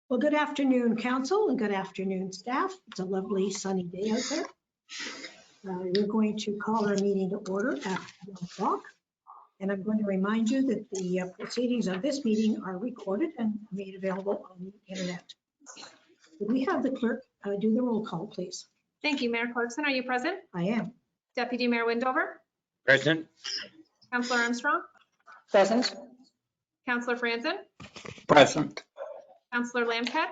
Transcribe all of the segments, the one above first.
Well, good afternoon, council, and good afternoon, staff. It's a lovely sunny day out there. We're going to call our meeting to order at 1 o'clock. And I'm going to remind you that the proceedings of this meeting are recorded and made available on the internet. Could we have the clerk do the roll call, please? Thank you. Mayor Clarkson, are you present? I am. Deputy Mayor Windover? Present. Councillor Armstrong? Present. Councillor Franzen? Present. Councillor Lamcat?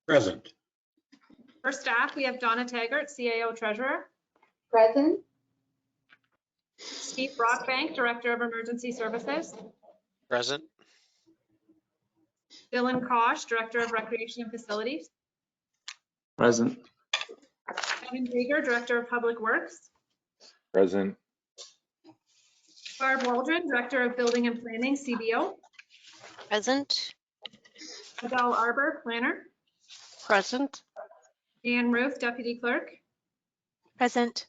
Present. For staff, we have Donna Taggart, CAO Treasurer. Present. Steve Brockbank, Director of Emergency Services. Present. Dylan Kosh, Director of Recreation and Facilities. Present. Kevin Krieger, Director of Public Works. Present. Barb Waldron, Director of Building and Planning, CBO. Present. Adele Arbor, Planner. Present. Dan Ruth, Deputy Clerk. Present.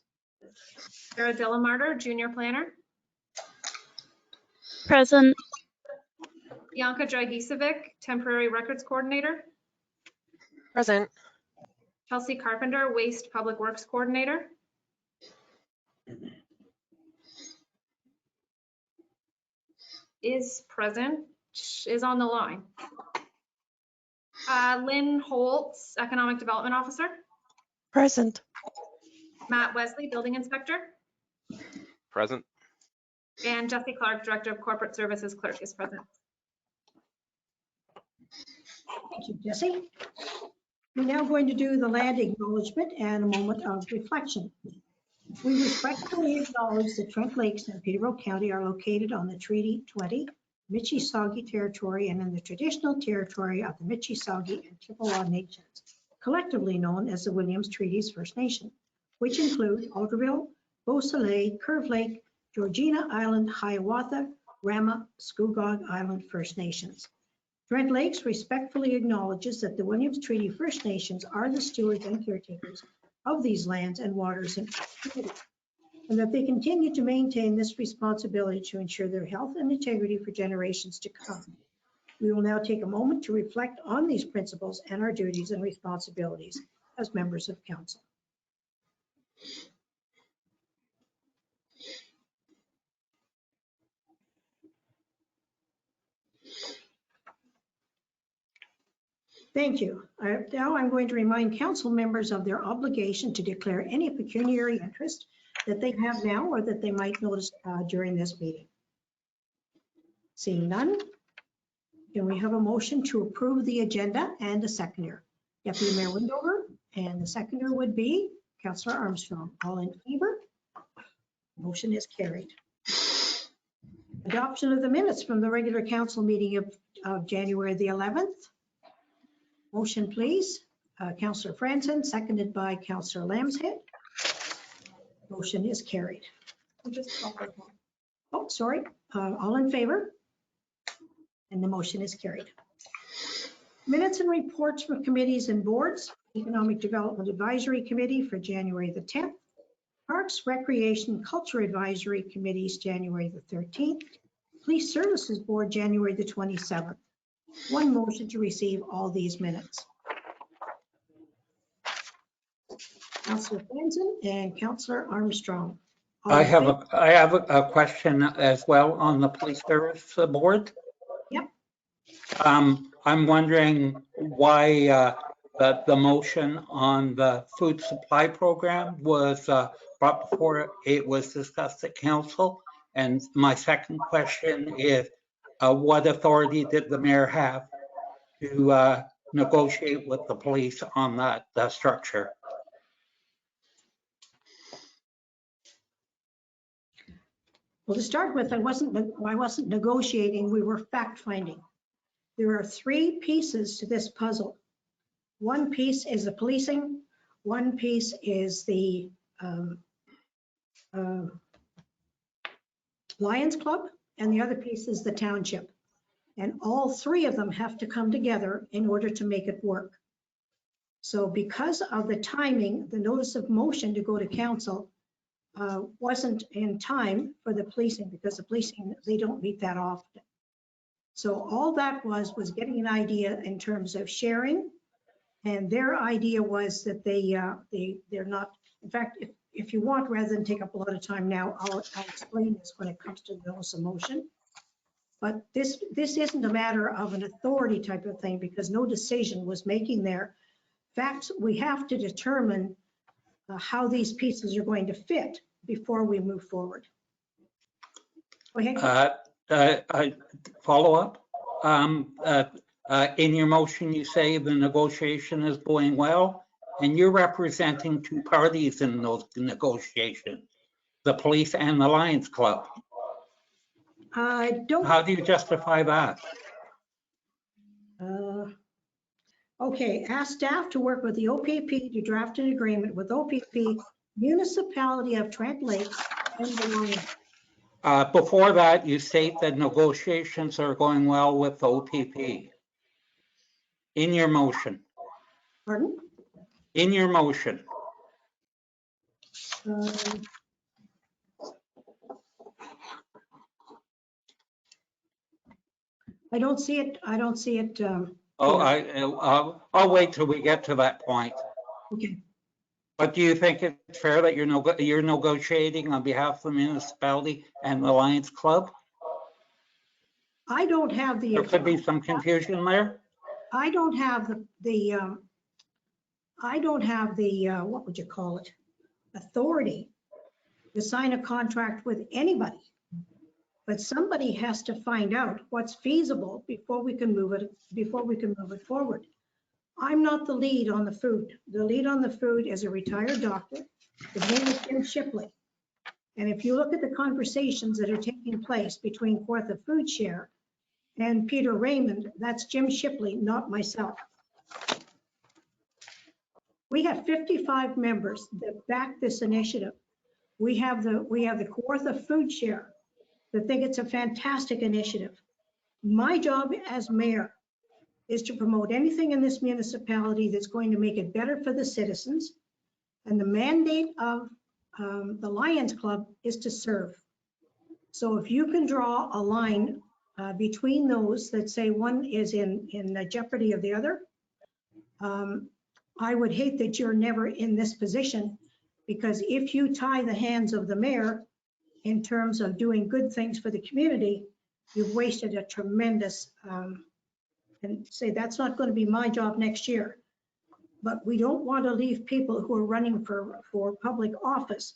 Sarah Dillamarter, Junior Planner. Present. Bianca Dragicevic, Temporary Records Coordinator. Present. Chelsea Carpenter, Waste Public Works Coordinator. Is present, is on the line. Lynn Holtz, Economic Development Officer. Present. Matt Wesley, Building Inspector. Present. And Jesse Clark, Director of Corporate Services Clerk, is present. Thank you, Jesse. We're now going to do the land acknowledgement and a moment of reflection. We respectfully acknowledge that Trent Lakes and Peterborough County are located on the Treaty 20 Mississauga territory and in the traditional territory of the Mississauga and Chippewa nations, collectively known as the Williams Treaties First Nation, which include Alderville, Beau Soleil, Curve Lake, Georgina Island, Hiawatha, Rama, Scugog Island First Nations. Trent Lakes respectfully acknowledges that the Williams Treaty First Nations are the stewards and caretakers of these lands and waters in community, and that they continue to maintain this responsibility to ensure their health and integrity for generations to come. We will now take a moment to reflect on these principles and our duties and responsibilities as members of council. Thank you. Now I'm going to remind council members of their obligation to declare any pecuniary interest that they have now or that they might notice during this meeting. Seeing none, can we have a motion to approve the agenda and a seconder? Deputy Mayor Windover, and the seconder would be Councillor Armstrong. All in favor? Motion is carried. Adoption of the minutes from the regular council meeting of January the 11th. Motion, please. Councillor Franzen, seconded by Councillor Lambshead. Motion is carried. Oh, sorry. All in favor? And the motion is carried. Minutes and reports from committees and boards. Economic Development Advisory Committee for January the 10th. Parks, Recreation, Culture Advisory Committees, January the 13th. Police Services Board, January the 27th. One motion to receive all these minutes. Councillor Franzen and Councillor Armstrong. I have a question as well on the police service board. Yep. I'm wondering why the motion on the food supply program was brought before it was discussed at council. And my second question is, what authority did the mayor have to negotiate with the police on that structure? Well, to start with, I wasn't negotiating, we were fact finding. There are three pieces to this puzzle. One piece is the policing, one piece is the Lions Club, and the other piece is the township. And all three of them have to come together in order to make it work. So because of the timing, the notice of motion to go to council wasn't in time for the policing, because the policing, they don't meet that often. So all that was getting an idea in terms of sharing. And their idea was that they're not, in fact, if you want, rather than take up a lot of time now, I'll explain this when it comes to the notice of motion. But this isn't a matter of an authority type of thing, because no decision was making there. In fact, we have to determine how these pieces are going to fit before we move forward. Go ahead. I follow up. In your motion, you say the negotiation is going well, and you're representing two parties in those negotiations, the police and the Lions Club. I don't. How do you justify that? Okay, ask staff to work with the OPP to draft an agreement with OPP, Municipality of Trent Lakes, and the Lions. Before that, you state that negotiations are going well with the OPP. In your motion. Pardon? In your motion. I don't see it. I don't see it. I'll wait till we get to that point. Okay. But do you think it's fair that you're negotiating on behalf of the municipality and the Lions Club? I don't have the. There could be some confusion there. I don't have the what would you call it? Authority to sign a contract with anybody. But somebody has to find out what's feasible before we can move it forward. I'm not the lead on the food. The lead on the food is a retired doctor. His name is Jim Shipley. And if you look at the conversations that are taking place between Fourth Food Share and Peter Raymond, that's Jim Shipley, not myself. We have 55 members that back this initiative. We have the Kawartha Food Share that think it's a fantastic initiative. My job as mayor is to promote anything in this municipality that's going to make it better for the citizens. And the mandate of the Lions Club is to serve. So if you can draw a line between those that say one is in jeopardy of the other, I would hate that you're never in this position, because if you tie the hands of the mayor in terms of doing good things for the community, you've wasted a tremendous, and say that's not going to be my job next year. But we don't want to leave people who are running for public office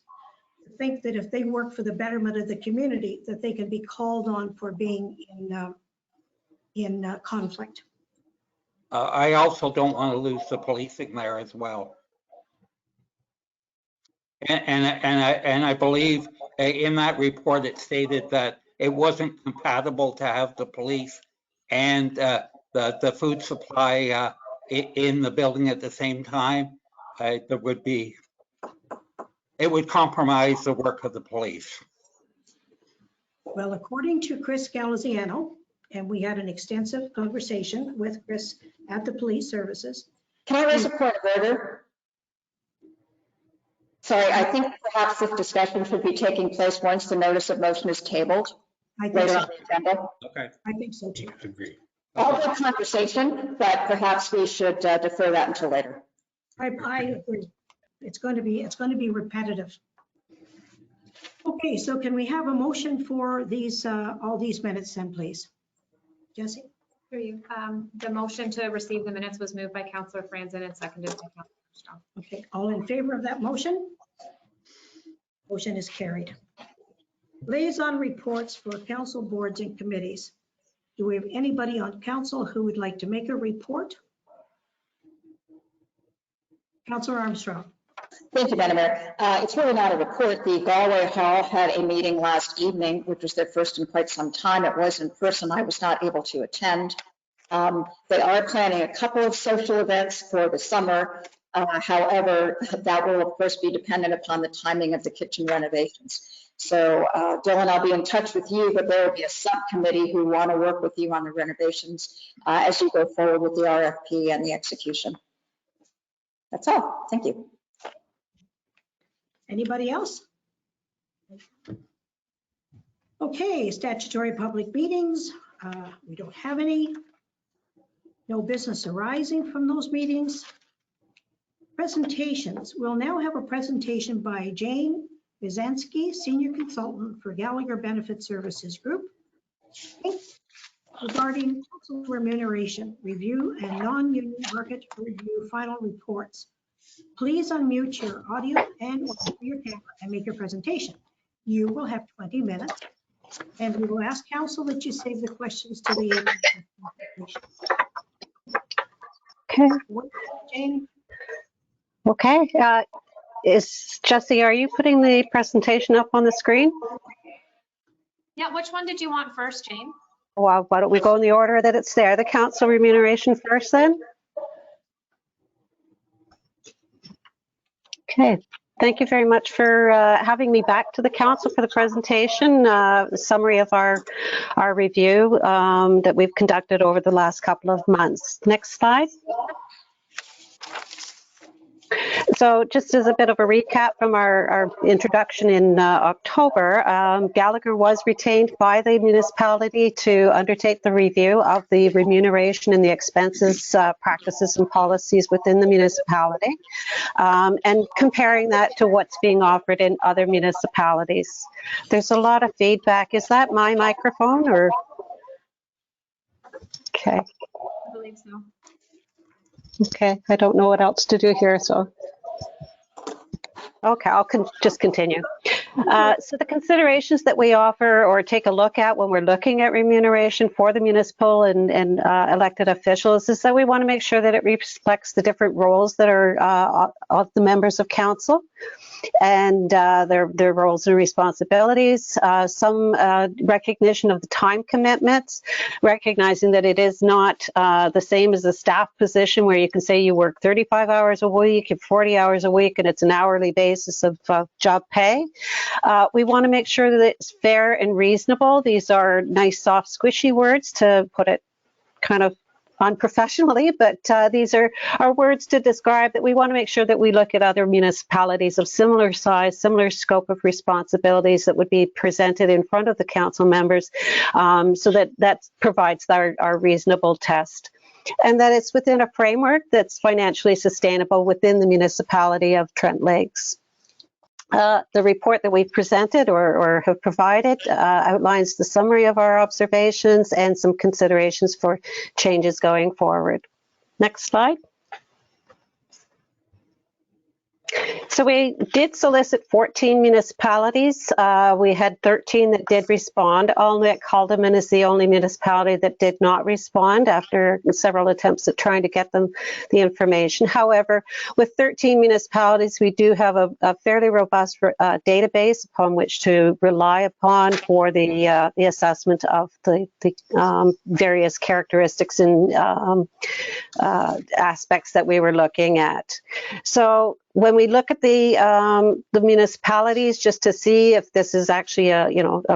to think that if they work for the betterment of the community, that they can be called on for being in conflict. I also don't want to lose the policing there as well. And I believe in that report, it stated that it wasn't compatible to have the police and the food supply in the building at the same time. It would compromise the work of the police. Well, according to Chris Galaziano, and we had an extensive conversation with Chris at the police services. Can I raise a point of order? Sorry, I think perhaps this discussion should be taking place once the notice of motion is tabled I think later so. on the agenda. Okay. I think so too. Agree. All good conversation, but perhaps we should defer that until later. I agree. It's going to be repetitive. Okay, so can we have a motion for these all these minutes then, please? Jesse? For you. The motion to receive the minutes was moved by Councillor Franzen and seconded by Councillor Strong. Okay, all in favor of that motion? Motion is carried. Liaison reports for council boards and committees. Do we have anybody on council who would like to make a report? Councillor Armstrong. Thank you, Madam Mayor. It's really not a report. The Galway Hall had a meeting last evening, which was their first in quite some time. It was in person. I was not able to attend. They are planning a couple of social events for the summer. However, that will of course be dependent upon the timing of the kitchen renovations. So Dylan, I'll be in touch with you, but there will be a subcommittee who want to work with you on the renovations as you go forward with the RFP and the execution. That's all. Thank you. Anybody else? Okay, statutory public meetings. We don't have any. No business arising from those meetings. Presentations. We'll now have a presentation by Jane Byzanski, Senior Consultant for Gallagher Benefit Services Group, regarding council remuneration review and non-union market review final reports. Please unmute your audio and your camera and make your presentation. You will have 20 minutes, and we will ask council that you save the questions to the end of the presentation. Okay. Jane? Okay. Jesse, are you putting the presentation up on the screen? Yeah, which one did you want first, Jane? Well, why don't we go in the order that it's there? The council remuneration first then? Okay. Thank you very much for having me back to the council for the presentation, summary of our review that we've conducted over the last couple of months. Next slide. So just as a bit of a recap from our introduction in October, Gallagher was retained by the municipality to undertake the review of the remuneration and the expenses, practices and policies within the municipality, and comparing that to what's being offered in other municipalities. There's a lot of feedback. Is that my microphone or? Okay. I believe so. Okay, I don't know what else to do here, so. Okay, I'll just continue. So the considerations that we offer or take a look at when we're looking at remuneration for the municipal and elected officials is that we want to make sure that it reflects the different roles that are of the members of council and their roles and responsibilities, some recognition of the time commitments, recognizing that it is not the same as a staff position where you can say you work 35 hours a week and 40 hours a week and it's an hourly basis of job pay. We want to make sure that it's fair and reasonable. These are nice, soft, squishy words to put it kind of unprofessionally, but these are words to describe that we want to make sure that we look at other municipalities of similar size, similar scope of responsibilities that would be presented in front of the council members, so that provides our reasonable test. And that it's within a framework that's financially sustainable within the municipality of Trent Lakes. The report that we've presented or have provided outlines the summary of our observations and some considerations for changes going forward. Next slide. So we did solicit 14 municipalities. We had 13 that did respond. Alnwick Haldeman is the only municipality that did not respond after several attempts at trying to get them the information. However, with 13 municipalities, we do have a fairly robust database upon which to rely upon for the assessment of the various characteristics and aspects that we were looking at. So when we look at the municipalities, just to see if this is actually a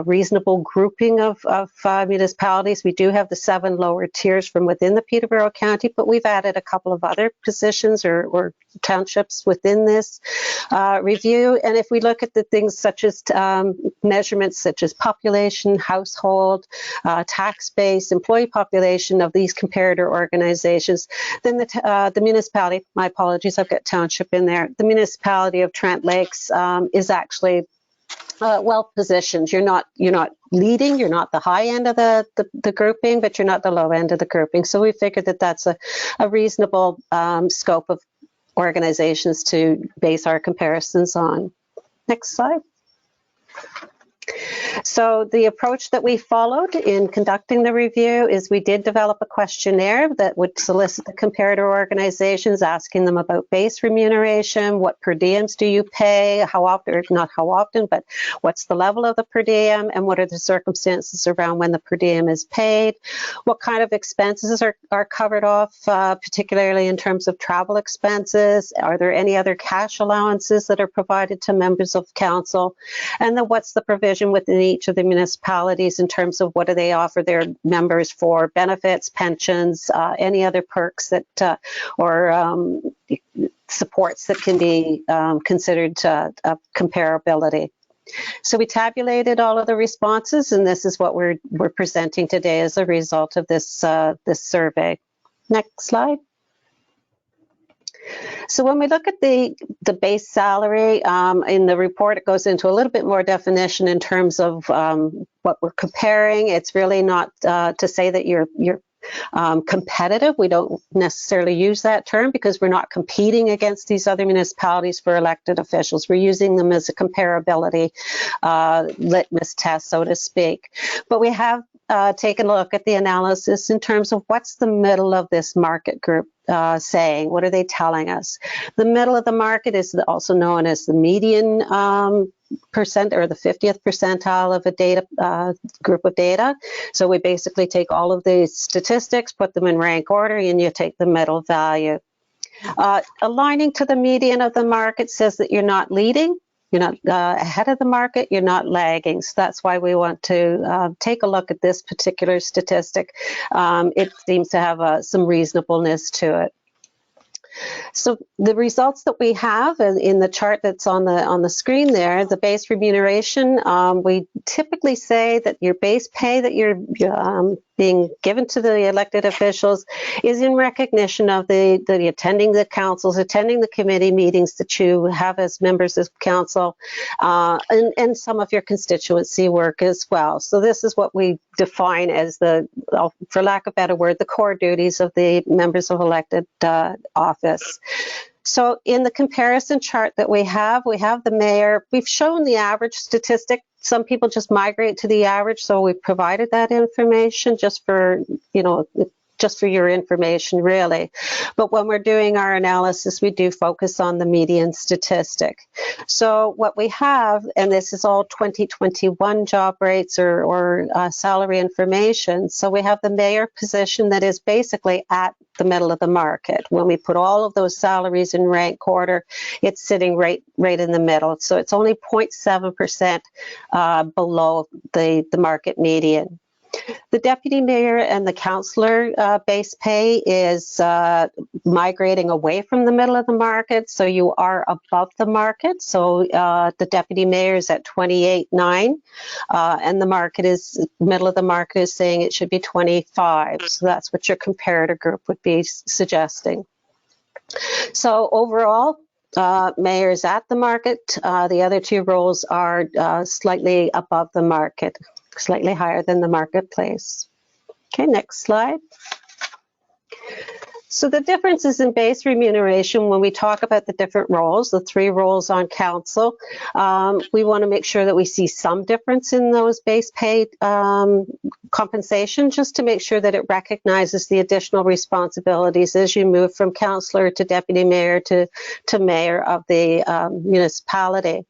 reasonable grouping of municipalities, we do have the 7 lower tiers from within the Peterborough County, but we've added a couple of other positions or townships within this review. And if we look at the things such as measurements such as population, household, tax base, employee population of these comparator organizations, then the municipality, my apologies, I've got township in there, the municipality of Trent Lakes is actually well positioned. You're not leading, you're not the high end of the grouping, but you're not the low end of the grouping. So we figured that that's a reasonable scope of organizations to base our comparisons on. Next slide. So the approach that we followed in conducting the review is we did develop a questionnaire that would solicit the comparator organizations, asking them about base remuneration, what per diems do you pay, how often, or not how often, but what's the level of the per diem, and what are the circumstances around when the per diem is paid, what kind of expenses are covered off, particularly in terms of travel expenses, are there any other cash allowances that are provided to members of council, and then what's the provision within each of the municipalities in terms of what do they offer their members for benefits, pensions, any other perks that or supports that can be considered of comparability. So we tabulated all of the responses, and this is what we're presenting today as a result of this this survey. Next slide. So when we look at the base salary in the report, it goes into a little bit more definition in terms of what we're comparing. It's really not to say that you're competitive. We don't necessarily use that term because we're not competing against these other municipalities for elected officials. We're using them as a comparability litmus test, so to speak. But we have taken a look at the analysis in terms of what's the middle of this market group saying. What are they telling us? The middle of the market is also known as the median percent, or the 50th percentile of a data group of data. So we basically take all of these statistics, put them in rank order, and you take the middle value. Aligning to the median of the market says that you're not leading, you're not ahead of the market, you're not lagging. So that's why we want to take a look at this particular statistic. It seems to have some reasonableness to it. So the results that we have in the chart that's on the screen there, the base remuneration, we typically say that your base pay that you're being given to the elected officials is in recognition of the attending the councils, attending the committee meetings that you have as members of council, and some of your constituency work as well. So this is what we define as the, for lack of a better word, the core duties of the members of elected office. So in the comparison chart that we have the mayor. We've shown the average statistic. Some people just migrate to the average, so we provided that information just for, just for your information, really. But when we're doing our analysis, we do focus on the median statistic. So what we have, and this is all 2021 job rates or salary information. So we have the mayor position that is basically at the middle of the market. When we put all of those salaries in rank order, it's sitting right in the middle. So it's only 0.7% below the market median. The deputy mayor and the councillor base pay is migrating away from the middle of the market, so you are above the market. So the deputy mayor is at 28.9, and the market is, middle of the market is saying it should be 25. So that's what your comparator group would be suggesting. So overall, mayor is at the market. The other two roles are slightly above the market, slightly higher than the marketplace. Okay, next slide. So the differences in base remuneration, when we talk about the different roles, the three roles on council, we want to make sure that we see some difference in those base paid compensation, just to make sure that it recognizes the additional responsibilities as you move from councillor to deputy mayor to mayor of the municipality.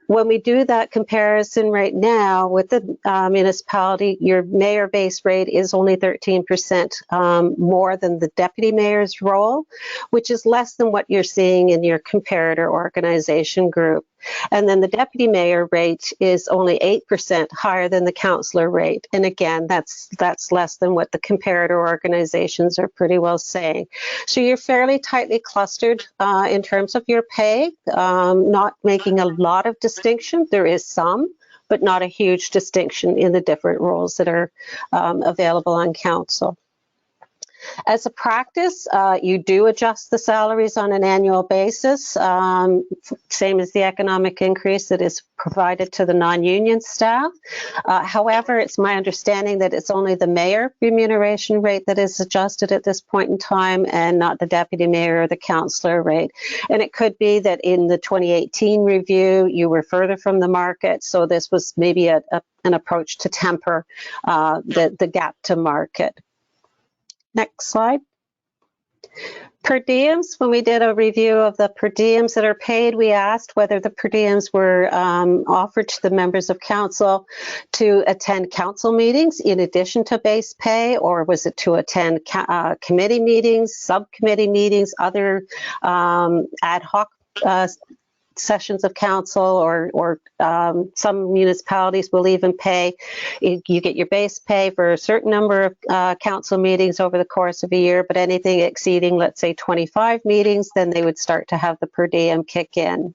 When we do that comparison right now with the municipality, your mayor base rate is only 13% more than the deputy mayor's role, which is less than what you're seeing in your comparator organization group. And then the deputy mayor rate is only 8% higher than the councillor rate. And again, that's less than what the comparator organizations are pretty well saying. So you're fairly tightly clustered in terms of your pay, not making a lot of distinction. There is some, but not a huge distinction in the different roles that are available on council. As a practice, you do adjust the salaries on an annual basis, same as the economic increase that is provided to the non-union staff. However, it's my understanding that it's only the mayor remuneration rate that is adjusted at this point in time, and not the deputy mayor or the councillor rate. And it could be that in the 2018 review, you were further from the market, so this was maybe an approach to temper the gap to market. Next slide. Per diems, when we did a review of the per diems that are paid, we asked whether the per diems were offered to the members of council to attend council meetings in addition to base pay, or was it to attend committee meetings, subcommittee meetings, other ad hoc sessions of council, or some municipalities will even pay. You get your base pay for a certain number of council meetings over the course of a year, but anything exceeding, let's say, 25 meetings, then they would start to have the per diem kick in.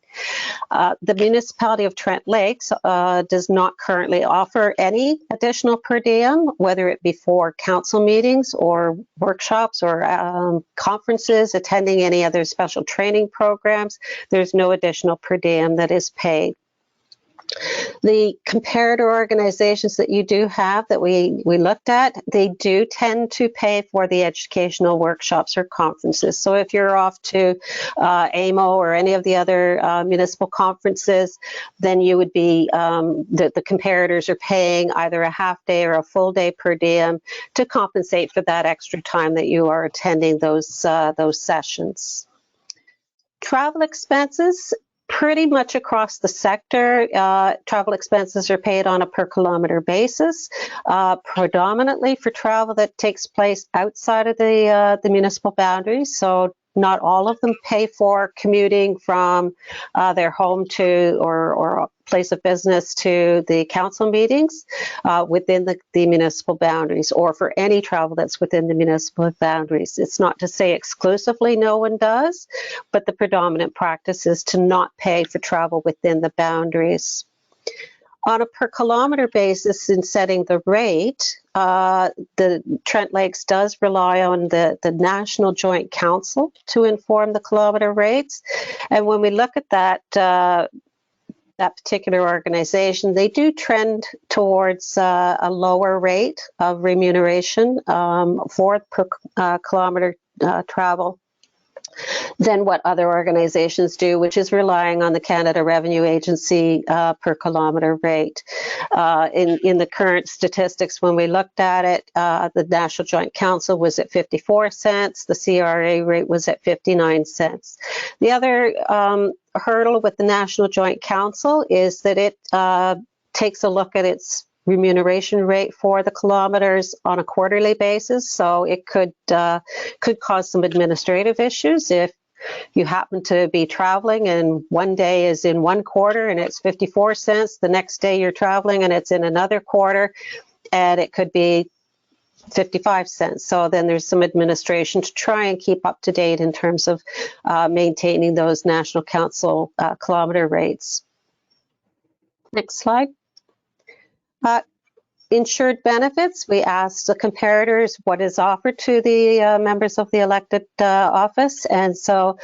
The municipality of Trent Lakes does not currently offer any additional per diem, whether it be for council meetings or workshops or conferences, attending any other special training programs. There's no additional per diem that is paid. The comparator organizations that you do have that we looked at, they do tend to pay for the educational workshops or conferences. So if you're off to AMO or any of the other municipal conferences, then you would be, the comparators are paying either a half day or a full day per diem to compensate for that extra time that you are attending those sessions. Travel expenses. Pretty much across the sector, travel expenses are paid on a per kilometer basis, predominantly for travel that takes place outside of the municipal boundaries. So not all of them pay for commuting from their home to or place of business to the council meetings within the municipal boundaries, or for any travel that's within the municipal boundaries. It's not to say exclusively no one does, but the predominant practice is to not pay for travel within the boundaries. On a per kilometer basis in setting the rate, the Trent Lakes does rely on the National Joint Council to inform the kilometer rates. And when we look at that particular organization, they do trend towards a lower rate of remuneration for per kilometer travel than what other organizations do, which is relying on the Canada Revenue Agency per kilometer rate. In the current statistics, when we looked at it, the National Joint Council was at 54 cents, the CRA rate was at 59 cents. The other hurdle with the National Joint Council is that it takes a look at its remuneration rate for the kilometers on a quarterly basis, so it could cause some administrative issues if you happen to be traveling and one day is in one quarter and it's 54 cents, the next day you're traveling and it's in another quarter and it could be 55 cents. So then there's some administration to try and keep up to date in terms of maintaining those National Council kilometer rates. Next slide. Insured benefits, we asked the comparators what is offered to the members of the elected office. And so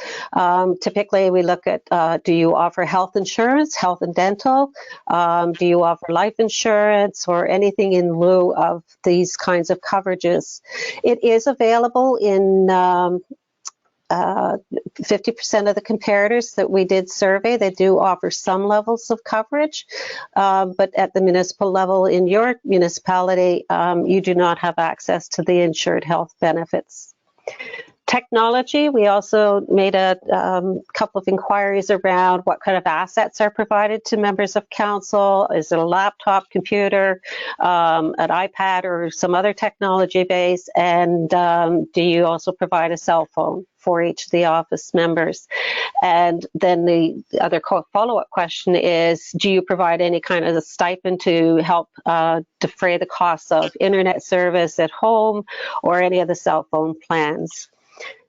typically we look at, do you offer health insurance, health and dental? Do you offer life insurance or anything in lieu of these kinds of coverages? It is available in 50% of the comparators that we did survey. They do offer some levels of coverage, but at the municipal level in your municipality, you do not have access to the insured health benefits. Technology, we also made a couple of inquiries around what kind of assets are provided to members of council. Is it a laptop, computer, an iPad, or some other technology base? And do you also provide a cell phone for each of the office members? And then the other follow-up question is, do you provide any kind of a stipend to help defray the costs of internet service at home or any of the cell phone plans?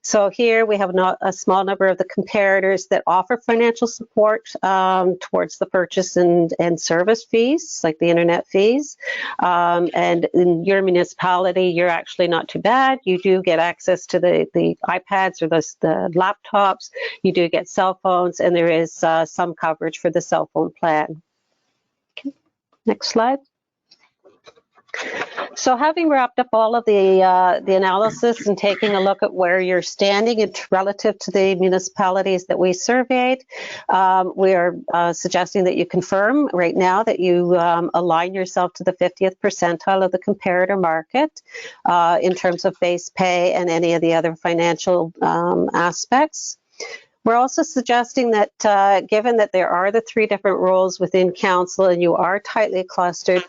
So here we have a small number of the comparators that offer financial support towards the purchase and service fees, like the internet fees. And in your municipality, you're actually not too bad. You do get access to the iPads or the laptops. You do get cell phones, and there is some coverage for the cell phone plan. Okay. Next slide. So having wrapped up all of the analysis and taking a look at where you're standing relative to the municipalities that we surveyed, we are suggesting that you confirm right now that you align yourself to the 50th percentile of the comparator market in terms of base pay and any of the other financial aspects. We're also suggesting that given that there are the 3 different roles within council and you are tightly clustered,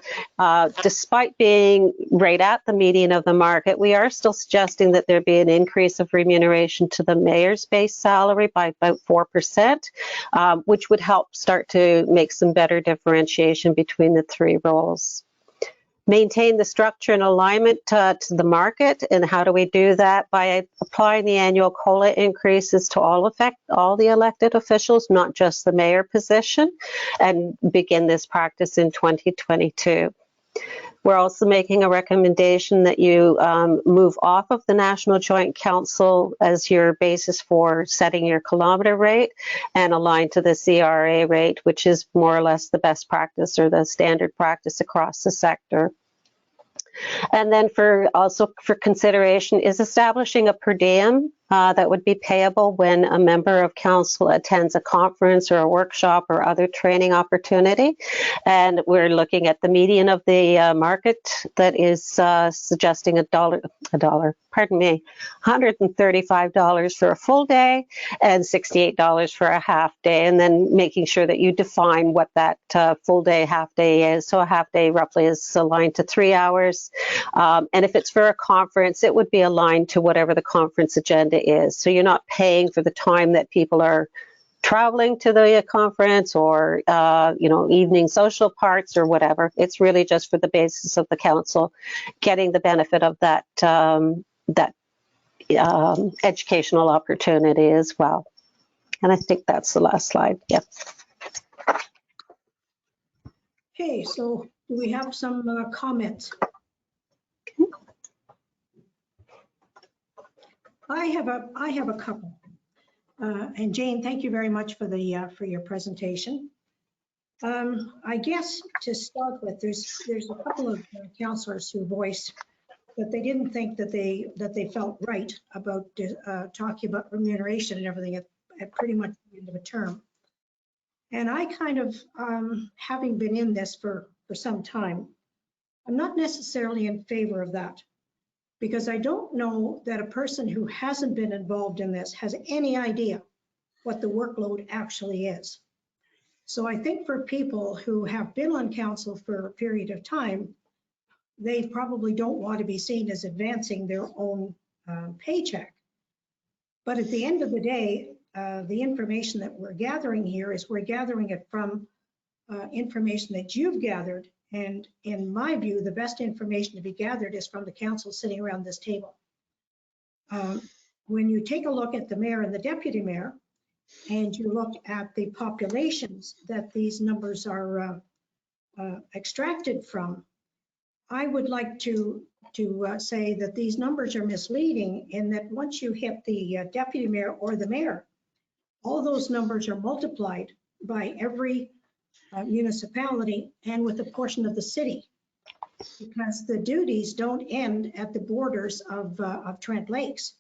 despite being right at the median of the market, we are still suggesting that there be an increase of remuneration to the mayor's base salary by about 4%, which would help start to make some better differentiation between the 3 roles. Maintain the structure and alignment to the market. And how do we do that? By applying the annual COLA increases to all the elected officials, not just the mayor position, and begin this practice in 2022. We're also making a recommendation that you move off of the National Joint Council as your basis for setting your kilometre rate and align to the CRA rate, which is more or less the best practice or the standard practice across the sector. And then for consideration is establishing a per diem that would be payable when a member of council attends a conference or a workshop or other training opportunity. And we're looking at the median of the market that is suggesting $135 for a full day and $68 for a half day, and then making sure that you define what that full day, half day is. So a half day roughly is aligned to 3 hours. And if it's for a conference, it would be aligned to whatever the conference agenda is. So you're not paying for the time that people are traveling to the conference or, evening social parts or whatever. It's really just for the basis of the council getting the benefit of that, educational opportunity as well. And I think that's the last slide. Yep. Okay, so do we have some comments? I have a couple. And Jane, thank you very much for your presentation. I guess to start with, there's a couple of councillors who voiced that they didn't think that they felt right about talking about remuneration and everything at pretty much the end of a term. And I kind of, having been in this for some time, I'm not necessarily in favor of that, because I don't know that a person who hasn't been involved in this has any idea what the workload actually is. So I think for people who have been on council for a period of time, they probably don't want to be seen as advancing their own paycheck. But at the end of the day, the information that we're gathering here is we're gathering it from information that you've gathered. And in my view, the best information to be gathered is from the council sitting around this table. When you take a look at the mayor and the deputy mayor, and you look at the populations that these numbers are extracted from, I would like to say that these numbers are misleading in that once you hit the deputy mayor or the mayor, all those numbers are multiplied by every municipality and with a portion of the city, because the duties don't end at the borders of Trent Lakes.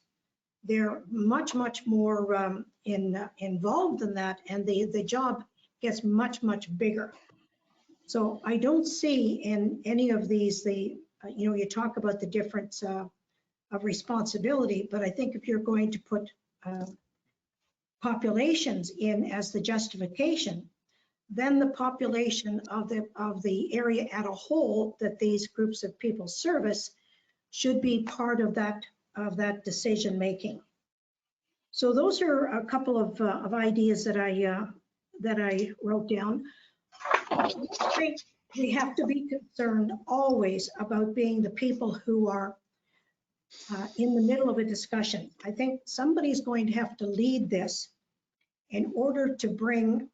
They're much, much more involved than that, and the job gets much, much bigger. So I don't see in any of these you talk about the difference of responsibility, but I think if you're going to put populations in as the justification, then the population of the area at a whole that these groups of people service should be part of that decision making. So those are a couple of ideas that I wrote down. I think we have to be concerned always about being the people who are in the middle of a discussion. I think somebody's going to have to lead this in order to bring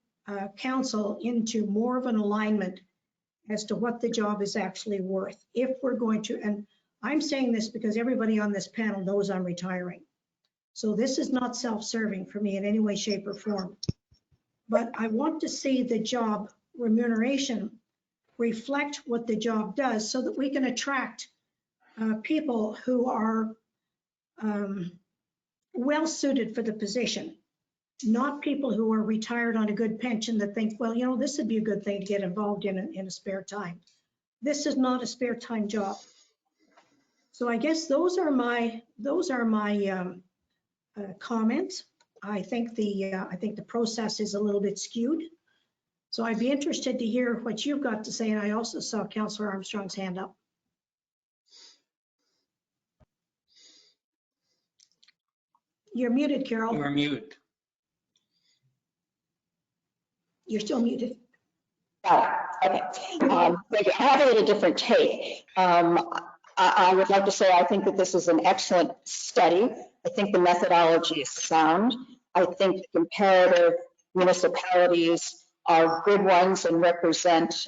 council into more of an alignment as to what the job is actually worth. If we're going to, and I'm saying this because everybody on this panel knows I'm retiring. So this is not self-serving for me in any way, shape, or form. But I want to see the job remuneration reflect what the job does so that we can attract people who are well suited for the position. Not people who are retired on a good pension that think, well, this would be a good thing to get involved in a spare time. This is not a spare time job. So I guess those are my comments. I think the process is a little bit skewed. So I'd be interested to hear what you've got to say. And I also saw Councillor Armstrong's hand up. You're muted, Carol. You're muted. You're still muted. Got it. Okay. Thank you. I have a little different take. I would like to say I think that this is an excellent study. I think the methodology is sound. I think the comparative municipalities are good ones and represent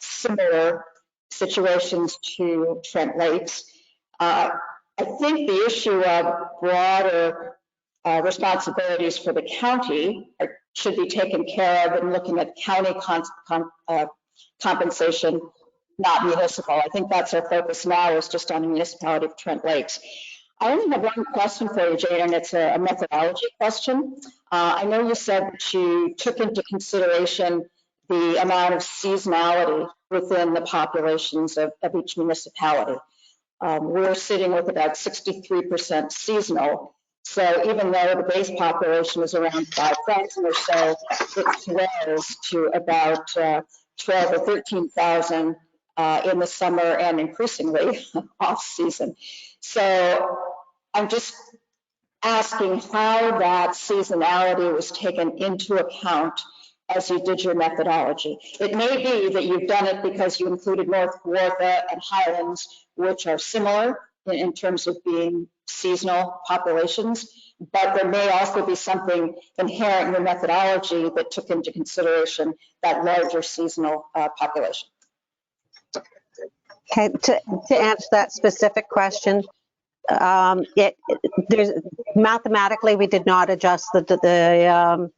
similar situations to Trent Lakes. I think the issue of broader responsibilities for the county should be taken care of in looking at county compensation, not municipal. I think that's our focus now, is just on the municipality of Trent Lakes. I only have one question for you, Jane, and it's a methodology question. I know you said that you took into consideration the amount of seasonality within the populations of each municipality. We're sitting with about 63% seasonal. So even though the base population is around 5,000 or so, it swells to about 12 or 13,000 in the summer and increasingly off season. So I'm just asking how that seasonality was taken into account as you did your methodology. It may be that you've done it because you included North Kawartha and Highlands, which are similar in terms of being seasonal populations, but there may also be something inherent in your methodology that took into consideration that larger seasonal population. Okay, to answer that specific question, there's mathematically we did not adjust the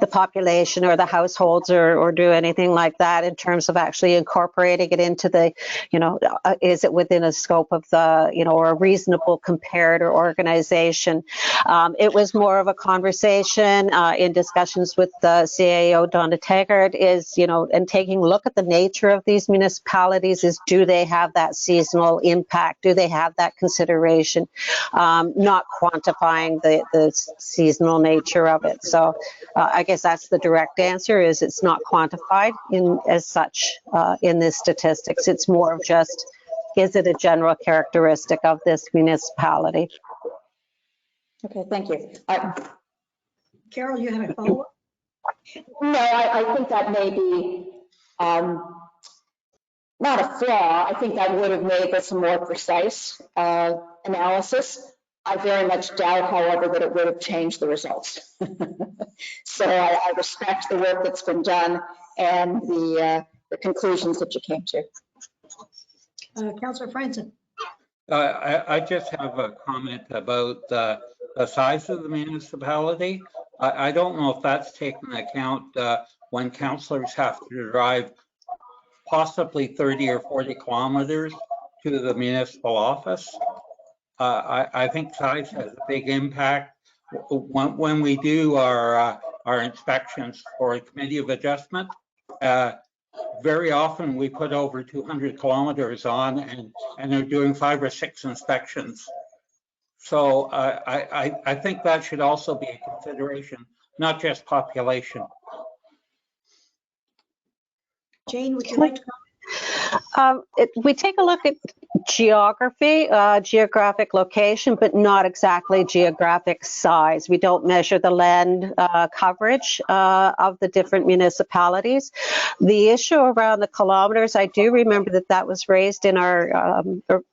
population or the households or do anything like that in terms of actually incorporating it into the, is it within a scope of the, or a reasonable comparator organization. It was more of a conversation in discussions with the CAO Donna Taggart is, and taking a look at the nature of these municipalities is, do they have that seasonal impact? Do they have that consideration? Not quantifying the seasonal nature of it. So I guess that's the direct answer, is it's not quantified as such in this statistics. It's more of just, is it a general characteristic of this municipality? Okay, thank you. Carol, you had a follow-up? No, I think that may be not a flaw. I think that would have made this a more precise analysis. I very much doubt, however, that it would have changed the results. So I respect the work that's been done and the conclusions that you came to. Councillor Franzen. I just have a comment about the size of the municipality. I don't know if that's taken into account when councillors have to drive possibly 30 or 40 kilometers to the municipal office. I think size has a big impact. When we do our inspections for a committee of adjustment, very often we put over 200 kilometers on and they're doing 5 or 6 inspections. So I think that should also be a consideration, not just population. Jane, would you like to We take a look at geography, geographic location, but not exactly geographic size. We don't measure the land coverage of the different municipalities. The issue around the kilometers, I do remember that was raised in our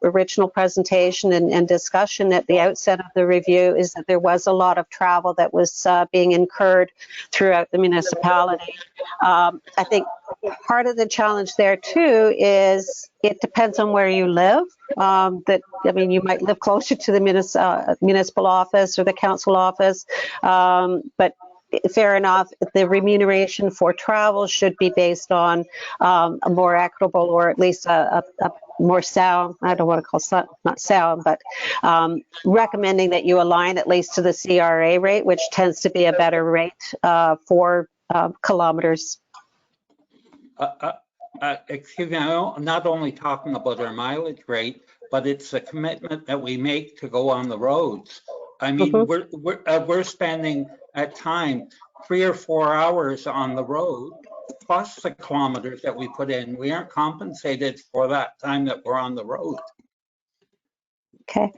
original presentation and discussion at the outset of the review, is that there was a lot of travel that was being incurred throughout the municipality. I think part of the challenge there too is it depends on where you live. You might live closer to the municipal office or the council office, but fair enough, the remuneration for travel should be based on a more equitable, or at least a more sound, I don't want to call not sound, but recommending that you align at least to the CRA rate, which tends to be a better rate for kilometers. Excuse me, I'm not only talking about our mileage rate, but it's the commitment that we make to go on the roads. I mean, Mhm. we're spending at times 3 or 4 hours on the road, plus the kilometers that we put in. We aren't compensated for that time that we're on the road. Okay.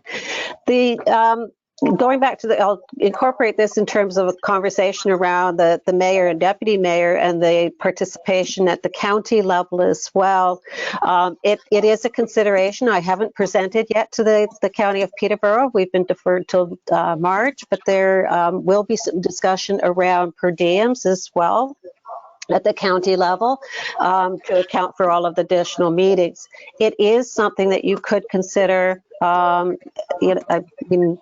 Going back to I'll incorporate this in terms of a conversation around the mayor and deputy mayor and the participation at the county level as well. It is a consideration. I haven't presented yet to the county of Peterborough. We've been deferred till March, but there will be some discussion around per diems as well at the county level to account for all of the additional meetings. It is something that you could consider.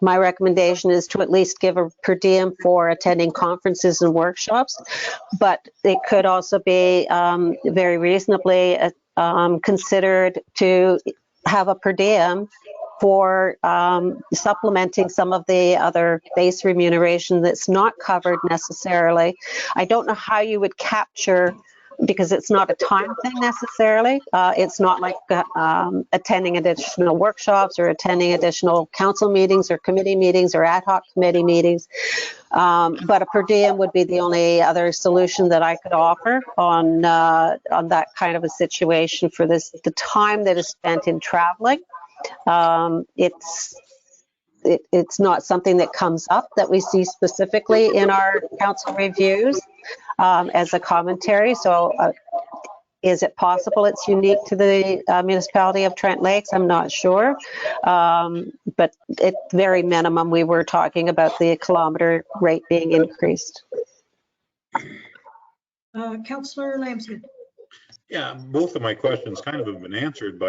My recommendation is to at least give a per diem for attending conferences and workshops, but it could also be very reasonably considered to have a per diem for supplementing some of the other base remuneration that's not covered necessarily. I don't know how you would capture, because it's not a time thing necessarily. It's not like attending additional workshops or attending additional council meetings or committee meetings or ad hoc committee meetings. But a per diem would be the only other solution that I could offer on that kind of a situation for the time that is spent in traveling. It's not something that comes up that we see specifically in our council reviews as a commentary. So is it possible it's unique to the municipality of Trent Lakes? I'm not sure. But at very minimum, we were talking about the kilometer rate being increased. Councillor Lamson. Yeah, both of my questions kind of have been answered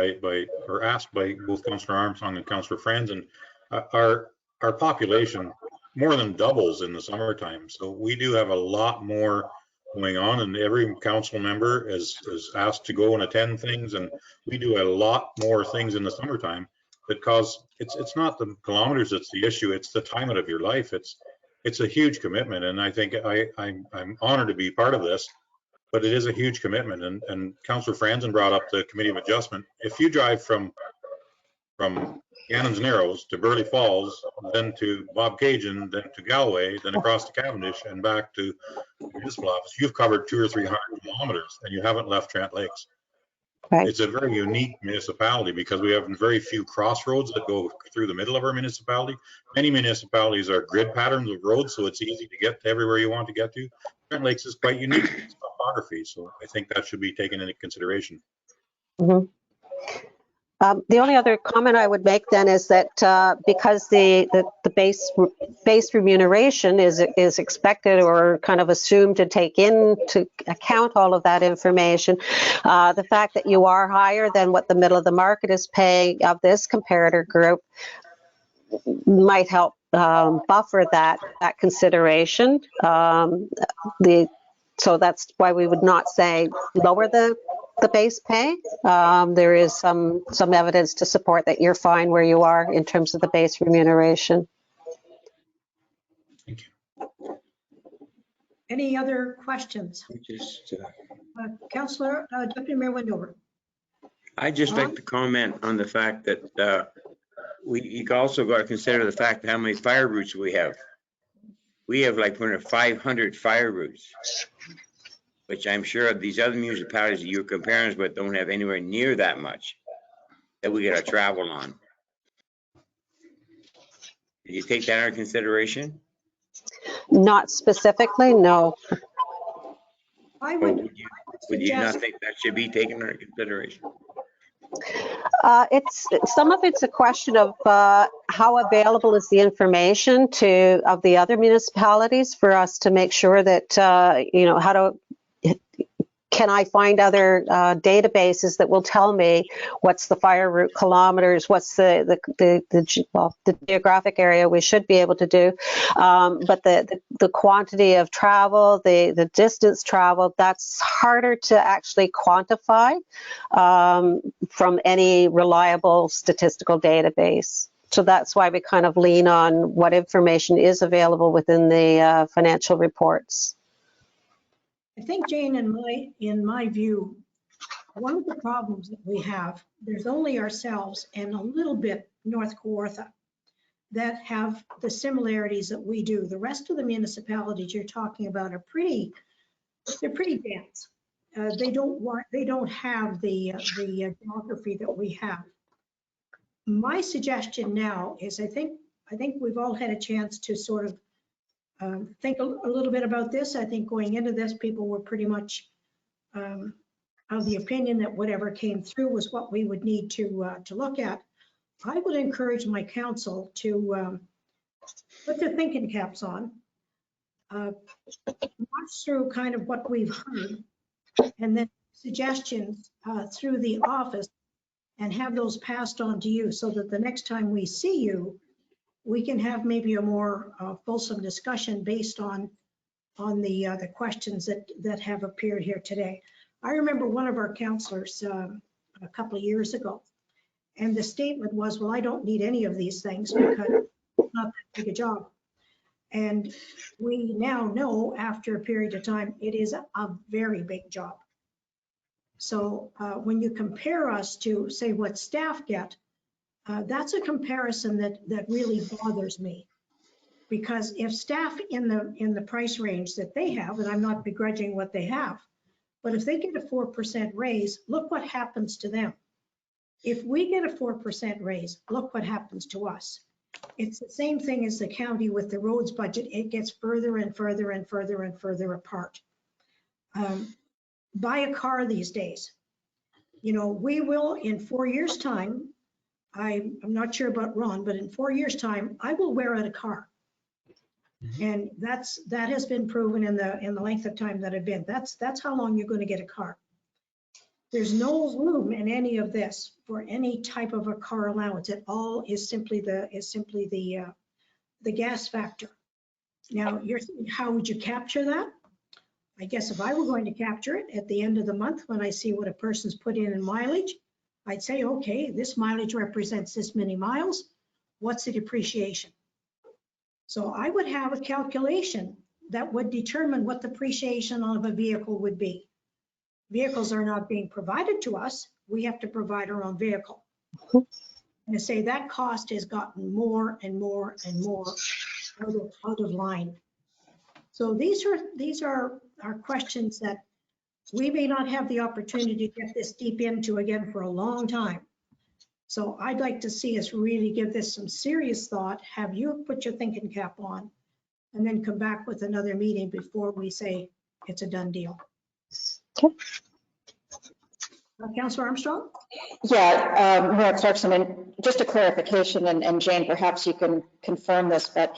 or asked by both Councillor Armstrong and Councillor Franzen. Our population more than doubles in the summertime, so we do have a lot more going on, and every council member is asked to go and attend things, and we do a lot more things in the summertime because it's not the kilometers that's the issue, it's the time of your life. It's a huge commitment, and I think I'm honored to be part of this. But it is a huge commitment, and Councillor Franzen brought up the Committee of Adjustment. If you drive from Gannon's Narrows to Burley Falls, then to Bob Cajun, then to Galway, then across to Cavendish and back to the municipal office, you've covered 200 or 300 kilometers and you haven't left Trent Lakes. Right. It's a very unique municipality because we have very few crossroads that go through the middle of our municipality. Many municipalities are grid patterns of roads, so it's easy to get to everywhere you want to get to. Trent Lakes is quite unique in its topography, so I think that should be taken into consideration. Mm-hmm. The only other comment I would make then is that because the base remuneration is expected or kind of assumed to take into account all of that information, the fact that you are higher than what the middle of the market is paying of this comparator group might help buffer that consideration. So that's why we would not say lower the base pay. There is some evidence to support that you're fine where you are in terms of the base remuneration. Thank you. Any other questions? Councillor Deputy Mayor Wendover. I'd just like to comment on the fact that you also got to consider the fact how many fire routes we have. We have like 500 fire routes, which I'm sure these other municipalities that you're comparing us with don't have anywhere near that much that we got to travel on. Did you take that into consideration? Not specifically, no. I Would would you not suggest, think that should be taken into consideration? Some of it's a question of how available is the information of the other municipalities for us to make sure that can I find other databases that will tell me what's the fire route kilometers, what's the geographic area we should be able to do, but the quantity of travel, the distance traveled, that's harder to actually quantify from any reliable statistical database. So that's why we kind of lean on what information is available within the financial reports. I think, Jane, in my view, one of the problems that we have, there's only ourselves and a little bit North Kawartha. that have the similarities that we do. The rest of the municipalities you're talking about are they're pretty dense. They don't have the geography that we have. My suggestion now is I think we've all had a chance to sort of think a little bit about this. I think going into this, people were pretty much of the opinion that whatever came through was what we would need to look at. I would encourage my council to put their thinking caps on, watch through kind of what we've heard, and then suggestions through the office, and have those passed on to you so that the next time we see you, we can have maybe a more fulsome discussion based on the questions that have appeared here today. I remember one of our counselors a couple of years ago, and the statement was, well, I don't need any of these things because it's not that big a job. And we now know after a period of time, it is a very big job. So when you compare us to, say, what staff get, that's a comparison that really bothers me. Because if staff in the price range that they have, and I'm not begrudging what they have, but if they get a 4% raise, look what happens to them. If we get a 4% raise, look what happens to us. It's the same thing as the county with the roads budget. It gets further and further and further and further apart. Buy a car these days. You know, we will in 4 years' time, I'm not sure about Ron, but in 4 years' time, I will wear out a car. And that has been proven in the length of time that I've been. That's how long you're going to get a car. There's no room in any of this for any type of a car allowance. It all is simply the gas factor. Now, how would you capture that? I guess if I were going to capture it at the end of the month when I see what a person's put in mileage, I'd say, okay, this mileage represents this many miles. What's the depreciation? So I would have a calculation that would determine what the depreciation of a vehicle would be. Vehicles are not being provided to us. We have to provide our own vehicle. And to say that cost has gotten more and more and more out of line. So these are questions that we may not have the opportunity to get this deep into again for a long time. So I'd like to see us really give this some serious thought, have you put your thinking cap on, and then come back with another meeting before we say it's a done deal. Okay. Councillor Armstrong? Yeah, Mayor Clarkson, and just a clarification, and Jane, perhaps you can confirm this, but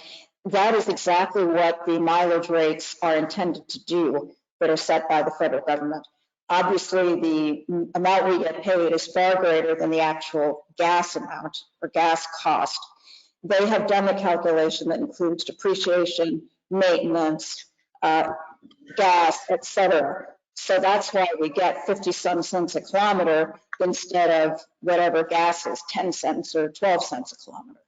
that is exactly what the mileage rates are intended to do that are set by the federal government. Obviously, the amount we get paid is far greater than the actual gas amount or gas cost. They have done the calculation that includes depreciation, maintenance, gas, et cetera. So that's why we get 50-some cents a kilometer instead of whatever gas is, 10 cents or 12 cents a kilometer.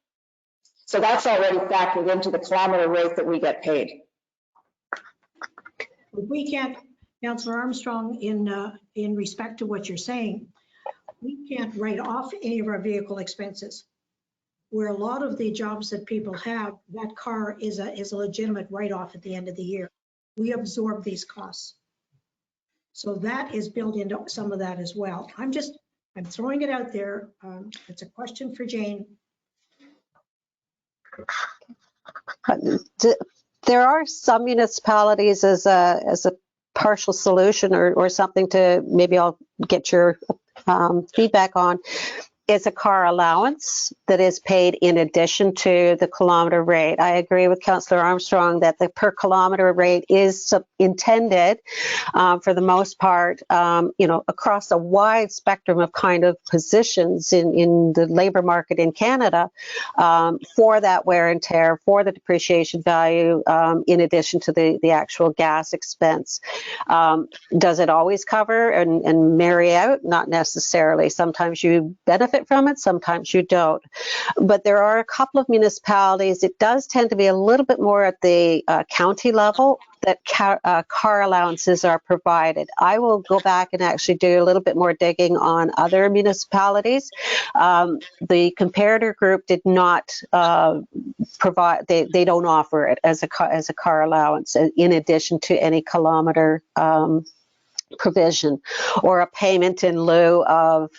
So that's already factored into the kilometer rate that we get paid. We can't, Councillor Armstrong, in respect to what you're saying, we can't write off any of our vehicle expenses. Where a lot of the jobs that people have, that car is a legitimate write-off at the end of the year. We absorb these costs. So that is built into some of that as well. I'm throwing it out there. It's a question for Jane. There are some municipalities as a partial solution or something to maybe I'll get your feedback on. Is a car allowance that is paid in addition to the kilometer rate. I agree with Councillor Armstrong that the per kilometer rate is intended for the most part, across a wide spectrum of kind of positions in the labor market in Canada for that wear and tear, for the depreciation value, in addition to the actual gas expense. Does it always cover and marry out? Not necessarily. Sometimes you benefit benefit from it, sometimes you don't. But there are a couple of municipalities, it does tend to be a little bit more at the county level, that car allowances are provided. I will go back and actually do a little bit more digging on other municipalities. The comparator group did not provide, they don't offer it as a car allowance in addition to any kilometer provision or a payment in lieu of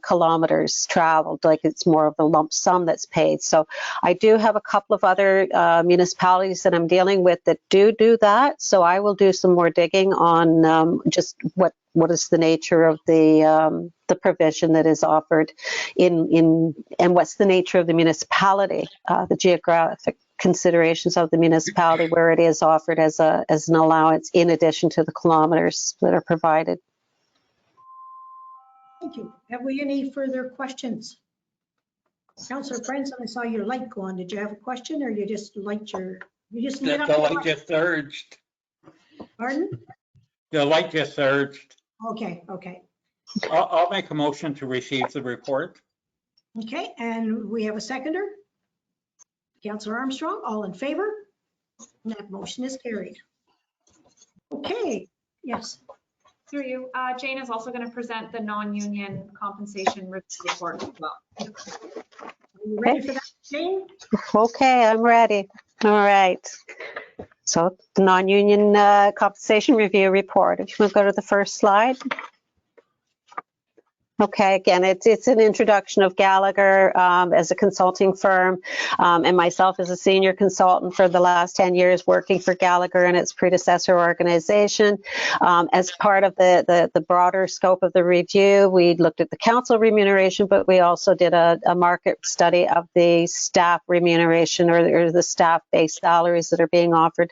kilometers traveled, like it's more of a lump sum that's paid. So I do have a couple of other municipalities that I'm dealing with that do that. So I will do some more digging on just what is the nature of the provision that is offered and what's the nature of the municipality, the geographic considerations of the municipality where it is offered as an allowance in addition to the kilometers that are provided. Thank you. Have we any further questions? Councillor Franzen, I saw your light go on. Did you have a question or you just lit up? The light just surged. Pardon? The light just surged. Okay. I'll make a motion to receive the report. Okay, and we have a seconder. Councillor Armstrong, all in favor? And that motion is carried. Okay, yes. Through you, Jane is also going to present the non-union compensation review report as well. Are you ready for that, Jane? Okay, I'm ready. All right. So the non-union compensation review report. If you want to go to the first slide. Okay, again, it's an introduction of Gallagher as a consulting firm and myself as a senior consultant for the last 10 years working for Gallagher and its predecessor organization. As part of the broader scope of the review, we looked at the council remuneration, but we also did a market study of the staff remuneration or the staff-based salaries that are being offered.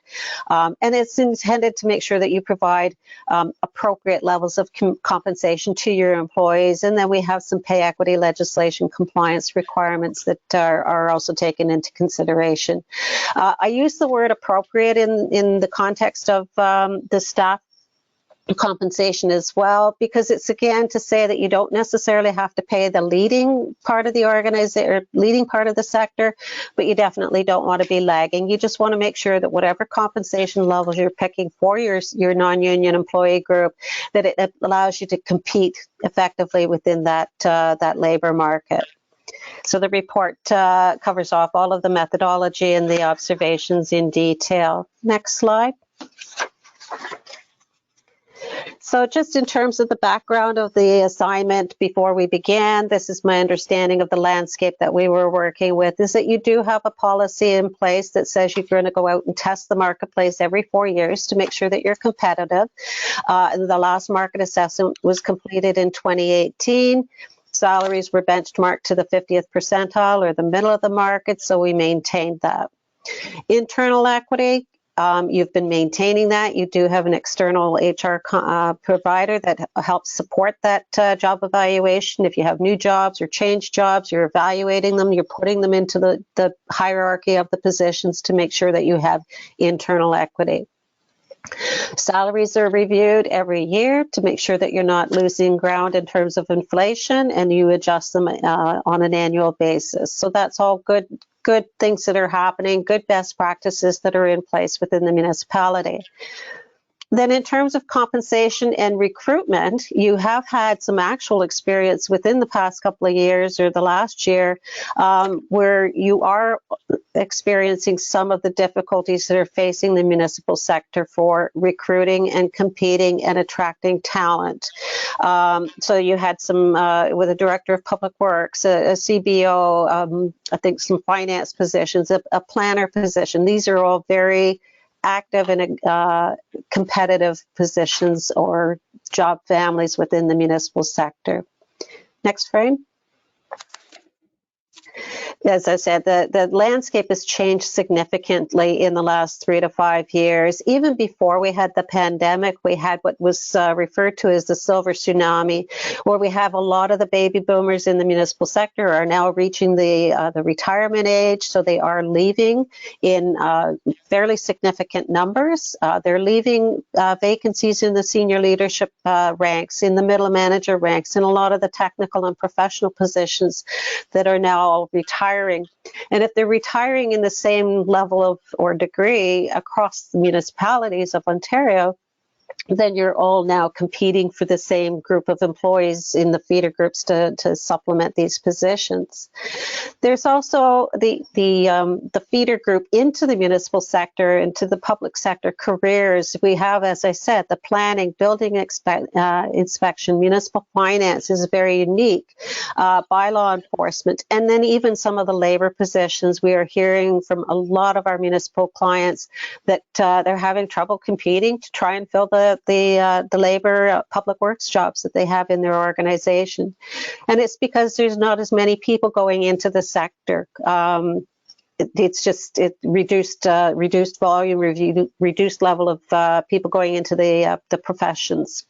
And it's intended to make sure that you provide appropriate levels of compensation to your employees. And then we have some pay equity legislation compliance requirements that are also taken into consideration. I use the word appropriate in the context of the staff compensation as well, because it's again to say that you don't necessarily have to pay the leading part of the organization or leading part of the sector, but you definitely don't want to be lagging. You just want to make sure that whatever compensation levels you're picking for your non-union employee group, that it allows you to compete effectively within that labor market. So the report covers off all of the methodology and the observations in detail. Next slide. So just in terms of the background of the assignment before we began, this is my understanding of the landscape that we were working with, is that you do have a policy in place that says you're going to go out and test the marketplace every 4 years to make sure that you're competitive. The last market assessment was completed in 2018. Salaries were benchmarked to the 50th percentile or the middle of the market, so we maintained that. Internal equity. You've been maintaining that. You do have an external HR provider that helps support that job evaluation. If you have new jobs or changed jobs, you're evaluating them, you're putting them into the hierarchy of the positions to make sure that you have internal equity. Salaries are reviewed every year to make sure that you're not losing ground in terms of inflation, and you adjust them on an annual basis. So that's all good things that are happening, good best practices that are in place within the municipality. Then in terms of compensation and recruitment, you have had some actual experience within the past couple of years or the last year where you are experiencing some of the difficulties that are facing the municipal sector for recruiting and competing and attracting talent. So you had some with a director of public works, a CBO, I think some finance positions, a planner position. These are all very active and competitive positions or job families within the municipal sector. Next frame. as I said, the landscape has changed significantly in the last 3 to 5 years. Even before we had the pandemic, we had what was referred to as the silver tsunami, where we have a lot of the baby boomers in the municipal sector are now reaching the retirement age, so they are leaving in fairly significant numbers. They're leaving vacancies in the senior leadership ranks, in the middle manager ranks, in a lot of the technical and professional positions that are now retiring. And if they're retiring in the same level of or degree across the municipalities of Ontario, then you're all now competing for the same group of employees in the feeder groups to supplement these positions. There's also the feeder group into the municipal sector, into the public sector careers. We have, as I said, the planning, building inspection, municipal finance is very unique, bylaw enforcement, and then even some of the labor positions. We are hearing from a lot of our municipal clients that they're having trouble competing to try and fill the labor public works jobs that they have in their organization. And it's because there's not as many people going into the sector. It's just reduced volume, reduced level of people going into the professions.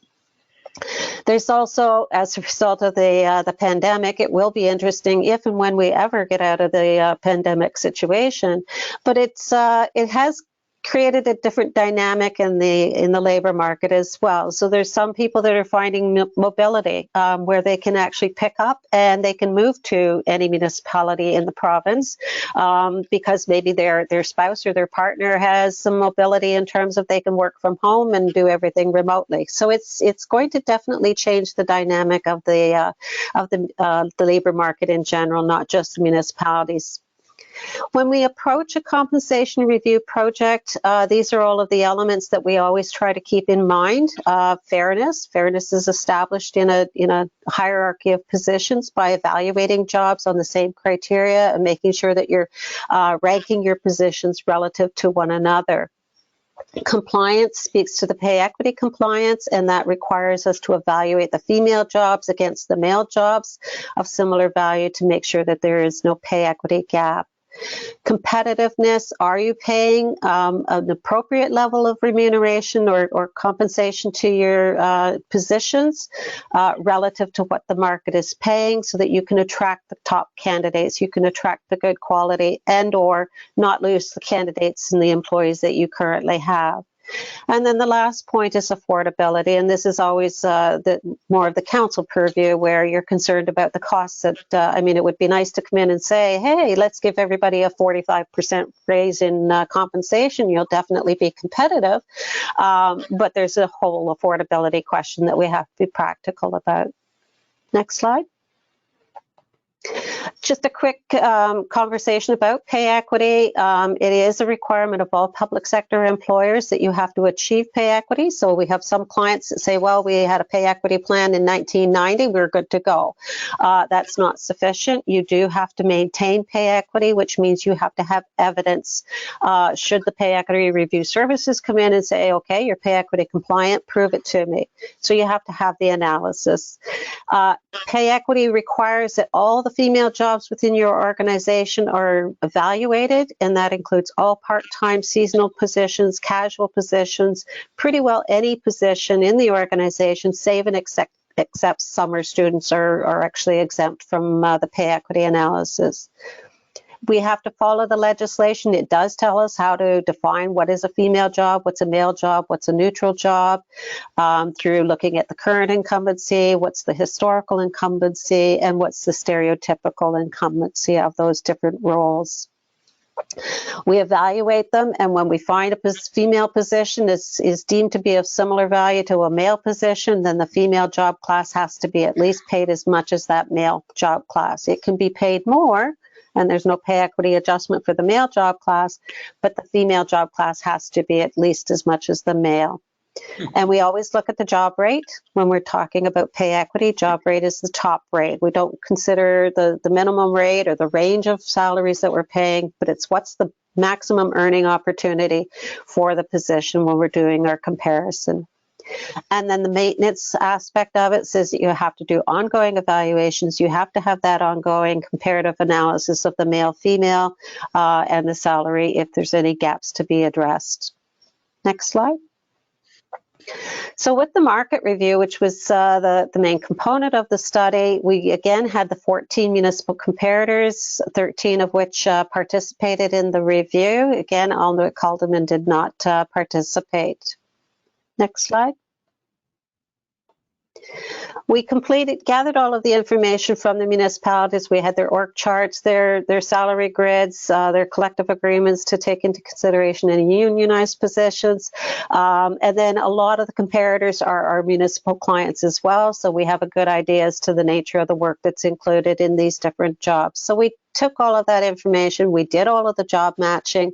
There's also, as a result of the pandemic, it will be interesting if and when we ever get out of the pandemic situation, but it has created a different dynamic in the labor market as well. So there's some people that are finding mobility where they can actually pick up and they can move to any municipality in the province because maybe their spouse or their partner has some mobility in terms of they can work from home and do everything remotely. So it's going to definitely change the dynamic of the labor market in general, not just municipalities. When we approach a compensation review project, these are all of the elements that we always try to keep in mind. Fairness is established in a hierarchy of positions by evaluating jobs on the same criteria and making sure that you're ranking your positions relative to one another. Compliance speaks to the pay equity compliance, and that requires us to evaluate the female jobs against the male jobs of similar value to make sure that there is no pay equity gap. Competitiveness, are you paying an appropriate level of remuneration or compensation to your positions relative to what the market is paying so that you can attract the top candidates, you can attract the good quality and or not lose the candidates and the employees that you currently have. And then the last point is affordability, and this is always more of the council purview where you're concerned about the costs. That I mean, it would be nice to come in and say, hey, let's give everybody a 45% raise in compensation. You'll definitely be competitive, but there's a whole affordability question that we have to be practical about. Next slide. Just a quick conversation about pay equity. It is a requirement of all public sector employers that you have to achieve pay equity. So we have some clients that say, well, we had a pay equity plan in 1990, we're good to go. That's not sufficient. You do have to maintain pay equity, which means you have to have evidence. Should the pay equity review services come in and say, okay, you're pay equity compliant, prove it to me. So you have to have the analysis. Pay equity requires that all the female jobs within your organization are evaluated, and that includes all part-time seasonal positions, casual positions, pretty well any position in the organization, save and except summer students are actually exempt from the pay equity analysis. We have to follow the legislation. It does tell us how to define what is a female job, what's a male job, what's a neutral job, through looking at the current incumbency, what's the historical incumbency, and what's the stereotypical incumbency of those different roles. We evaluate them, and when we find a female position is deemed to be of similar value to a male position, then the female job class has to be at least paid as much as that male job class. It can be paid more, and there's no pay equity adjustment for the male job class, but the female job class has to be at least as much as the male. And we always look at the job rate when we're talking about pay equity. Job rate is the top rate. We don't consider the minimum rate or the range of salaries that we're paying, but it's what's the maximum earning opportunity for the position when we're doing our comparison. And then the maintenance aspect of it says that you have to do ongoing evaluations. You have to have that ongoing comparative analysis of the male, female, and the salary if there's any gaps to be addressed. Next slide. So with the market review, which was the main component of the study, we again had the 14 municipal comparators, 13 of which participated in the review. Again, Alnwick Calderman did not participate. Next slide. We gathered all of the information from the municipalities. We had their org charts, their salary grids, their collective agreements to take into consideration any unionized positions. And then a lot of the comparators are our municipal clients as well. So we have a good idea as to the nature of the work that's included in these different jobs. So we took all of that information. We did all of the job matching,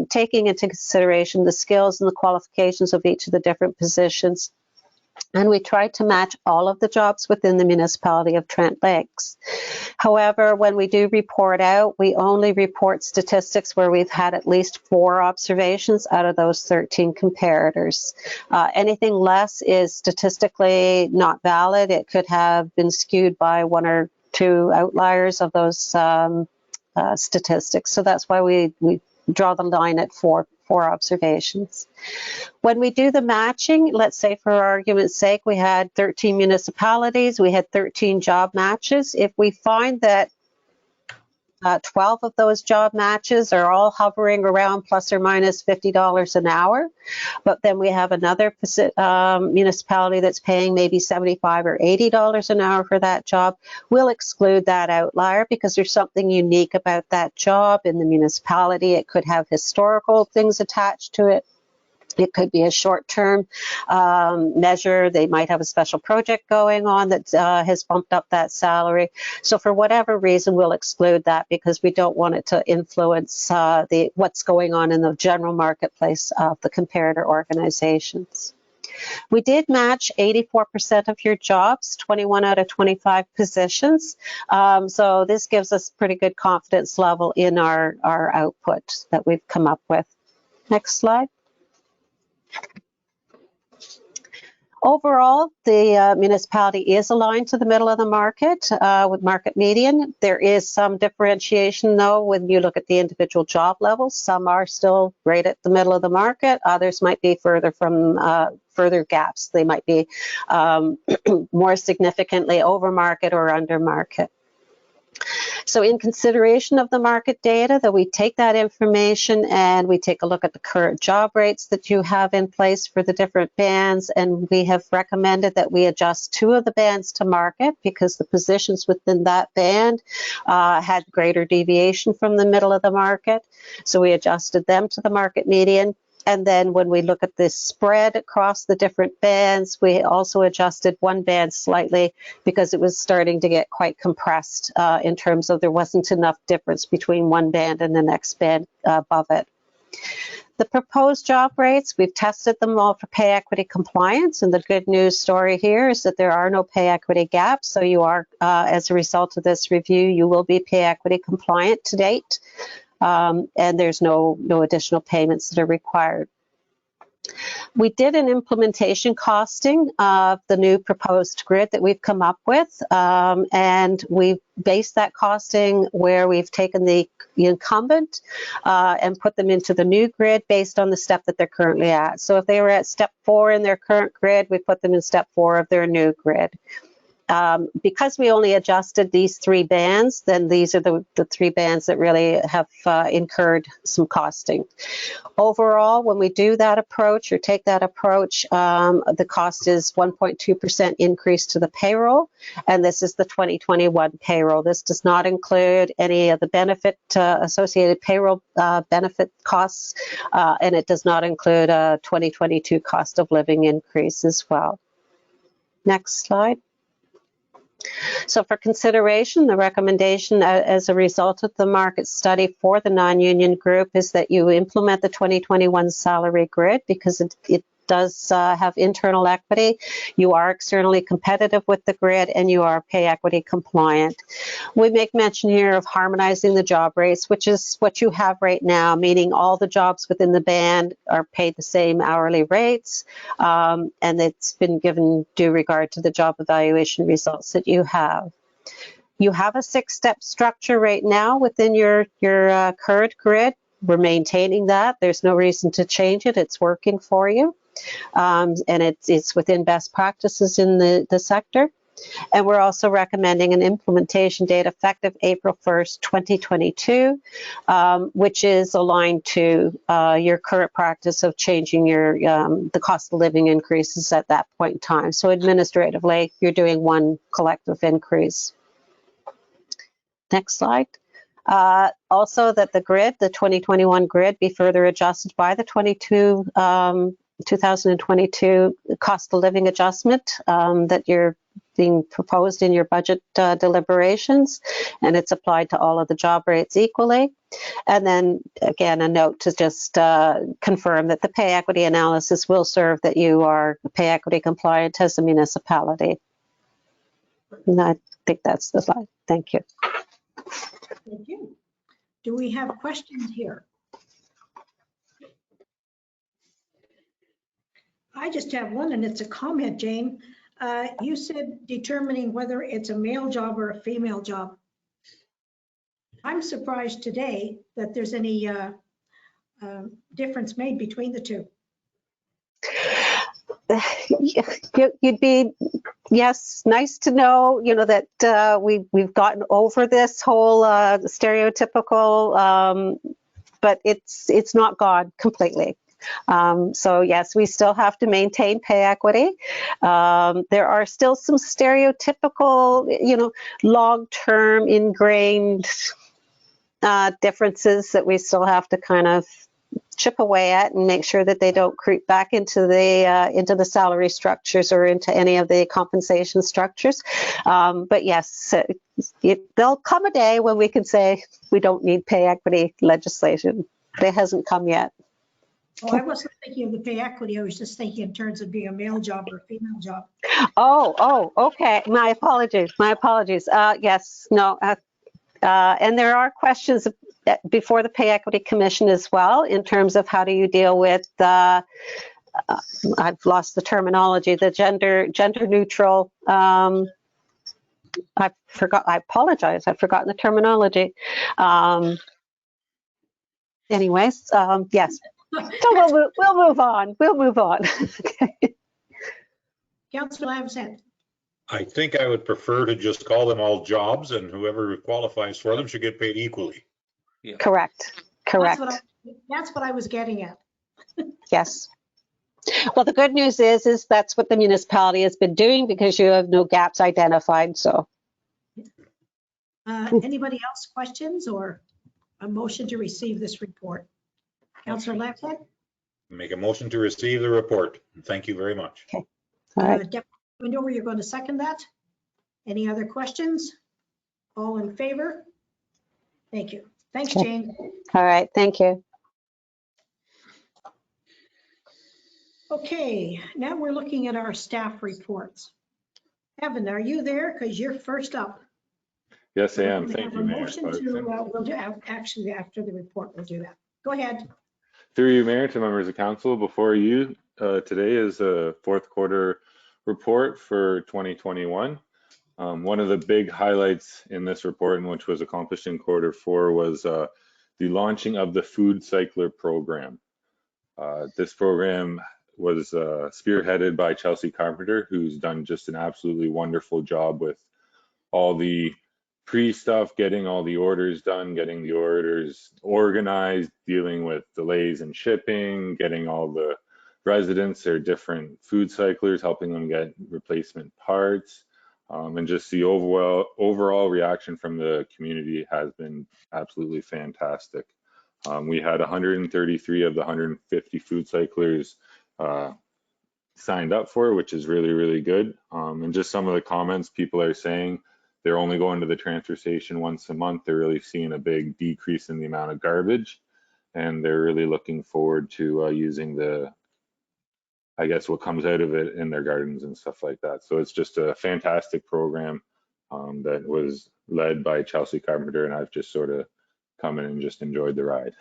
taking into consideration the skills and the qualifications of each of the different positions. And we tried to match all of the jobs within the municipality of Trent Lakes. However, when we do report out, we only report statistics where we've had at least 4 observations out of those 13 comparators. Anything less is statistically not valid. It could have been skewed by 1 or 2 outliers of those statistics. So that's why we draw the line at 4 observations. When we do the matching, let's say for argument's sake, we had 13 municipalities, we had 13 job matches. If we find that 12 of those job matches are all hovering around plus or minus $50 an hour, but then we have another municipality that's paying maybe $75 or $80 an hour for that job, we'll exclude that outlier because there's something unique about that job in the municipality. It could have historical things attached to it. It could be a short-term measure. They might have a special project going on that has bumped up that salary. So for whatever reason, we'll exclude that because we don't want it to influence what's going on in the general marketplace of the comparator organizations. We did match 84% of your jobs, 21 out of 25 positions. So this gives us pretty good confidence level in our output that we've come up with. Next slide. Overall, the municipality is aligned to the middle of the market with market median. There is some differentiation, though, when you look at the individual job levels. Some are still right at the middle of the market. Others might be further gaps. They might be more significantly over market or under market. So in consideration of the market data, that we take that information and we take a look at the current job rates that you have in place for the different bands, and we have recommended that we adjust 2 of the bands to market because the positions within that band had greater deviation from the middle of the market. So we adjusted them to the market median. And then when we look at this spread across the different bands, we also adjusted 1 band slightly because it was starting to get quite compressed in terms of there wasn't enough difference between 1 band and the next band above it. The proposed job rates, we've tested them all for pay equity compliance, and the good news story here is that there are no pay equity gaps. So you are, as a result of this review, you will be pay equity compliant to date. And there's no additional payments that are required. We did an implementation costing of the new proposed grid that we've come up with, and we've based that costing where we've taken the incumbent and put them into the new grid based on the step that they're currently at. So if they were at step 4 in their current grid, we put them in step 4 of their new grid. Because we only adjusted these 3 bands, then these are the 3 bands that really have incurred some costing. Overall, when we do that approach or take that approach, the cost is 1.2% increase to the payroll, and this is the 2021 payroll. This does not include any of the benefit associated payroll benefit costs, and it does not include a 2022 cost of living increase as well. Next slide. So for consideration, the recommendation as a result of the market study for the non-union group is that you implement the 2021 salary grid because it does have internal equity. You are externally competitive with the grid, and you are pay equity compliant. We make mention here of harmonizing the job rates, which is what you have right now, meaning all the jobs within the band are paid the same hourly rates, and it's been given due regard to the job evaluation results that you have. You have a 6-step structure right now within your current grid. We're maintaining that. There's no reason to change it. It's working for you. And it's within best practices in the sector. And we're also recommending an implementation date effective April 1st, 2022, which is aligned to your current practice of changing your the cost of living increases at that point in time. So administratively, you're doing one collective increase. Next slide. Also that the grid, the 2021 grid, be further adjusted by the 2022 cost of living adjustment that you're being proposed in your budget deliberations, and it's applied to all of the job rates equally. And then again, a note to just confirm that the pay equity analysis will serve that you are pay equity compliant as a municipality. And I think that's the slide. Thank you. Thank you. Do we have questions here? I just have one, and it's a comment, Jane. You said determining whether it's a male job or a female job. I'm surprised today that there's any difference made between the two. You'd be, yes, nice to know, that we've gotten over this whole stereotypical, but it's not gone completely. So yes, we still have to maintain pay equity. There are still some stereotypical, long-term ingrained differences that we still have to kind of chip away at and make sure that they don't creep back into the salary structures or into any of the compensation structures. But yes, there'll come a day when we can say we don't need pay equity legislation. It hasn't come yet. Oh, I wasn't thinking of the pay equity. I was just thinking in terms of being a male job or a female job. Oh, okay. My apologies. Yes, no. And there are questions before the Pay Equity Commission as well, in terms of how do you deal with, I've lost the terminology, the gender neutral, I apologize, I've forgotten the terminology. Anyways, yes, so we'll move on. Okay. Councillor Lavsette. I think I would prefer to just call them all jobs, and whoever qualifies for them should get paid equally. Yeah. Correct. That's what I was getting at. Yes. Well, the good news is that's what the municipality has been doing, because you have no gaps identified. So, anybody else questions or a motion to receive this report? Councillor Lavsette. Make a motion to receive the report. Thank you very much. okay. All right. Deputy Windover, you're going to second that? Any other questions? All in favor? Thank you. Thanks, Okay. Jane. All right. Thank you. Okay, now we're looking at our staff reports. Evan, are you there? Because you're first up. Yes, I am. We Thank have a you, Mayor. motion to, we'll do, actually, after the report, we'll do that. Go ahead. Through you, Mayor, to members of council, before you today is a fourth quarter report for 2021. One of the big highlights in this report, and which was accomplished in Q4, was the launching of the Food Cycler program. This program was spearheaded by Chelsea Carpenter, who's done just an absolutely wonderful job with all the pre-stuff, getting all the orders done, getting the orders organized, dealing with delays in shipping, getting all the residents their different food cyclers, helping them get replacement parts, and just the overall reaction from the community has been absolutely fantastic. We had 133 of the 150 food cyclers signed up for, which is really, really good. And just some of the comments people are saying, they're only going to the transfer station once a month. They're really seeing a big decrease in the amount of garbage, and they're really looking forward to using the I guess, what comes out of it in their gardens and stuff like that. So it's just a fantastic program that was led by Chelsea Carpenter, and I've just sort of come in and just enjoyed the ride.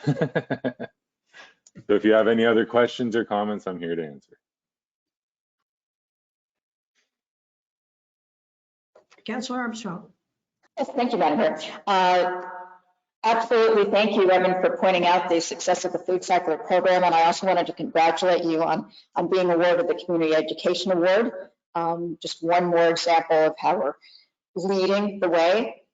So if you have any other questions or comments, I'm here to answer. Councillor Armstrong. Yes, thank you, Madam Mayor. Absolutely, thank you, Evan, for pointing out the success of the food cycle program, and I also wanted to congratulate you on being awarded the Community Education Award. Just one more example of how we're leading the way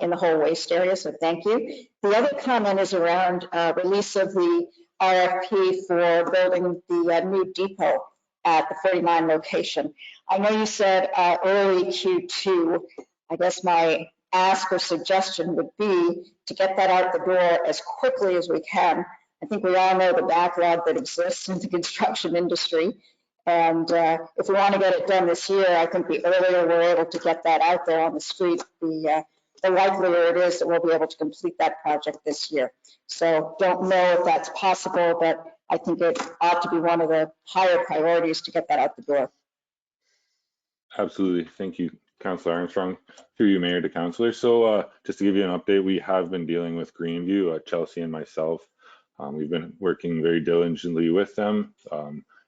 in the whole waste area, so thank you. The other comment is around release of the RFP for building the new depot at the 49 location. I know you said early Q2. I guess my ask or suggestion would be to get that out the door as quickly as we can. I think we all know the backlog that exists in the construction industry. And if we want to get it done this year, I think the earlier we're able to get that out there on the street, the likelier it is that we'll be able to complete that project this year. So don't know if that's possible, but I think it ought to be one of the higher priorities to get that out the door. Absolutely. Thank you, Councillor Armstrong. Through you, Mayor, to Councillor. So just to give you an update, we have been dealing with Greenview, Chelsea and myself. We've been working very diligently with them.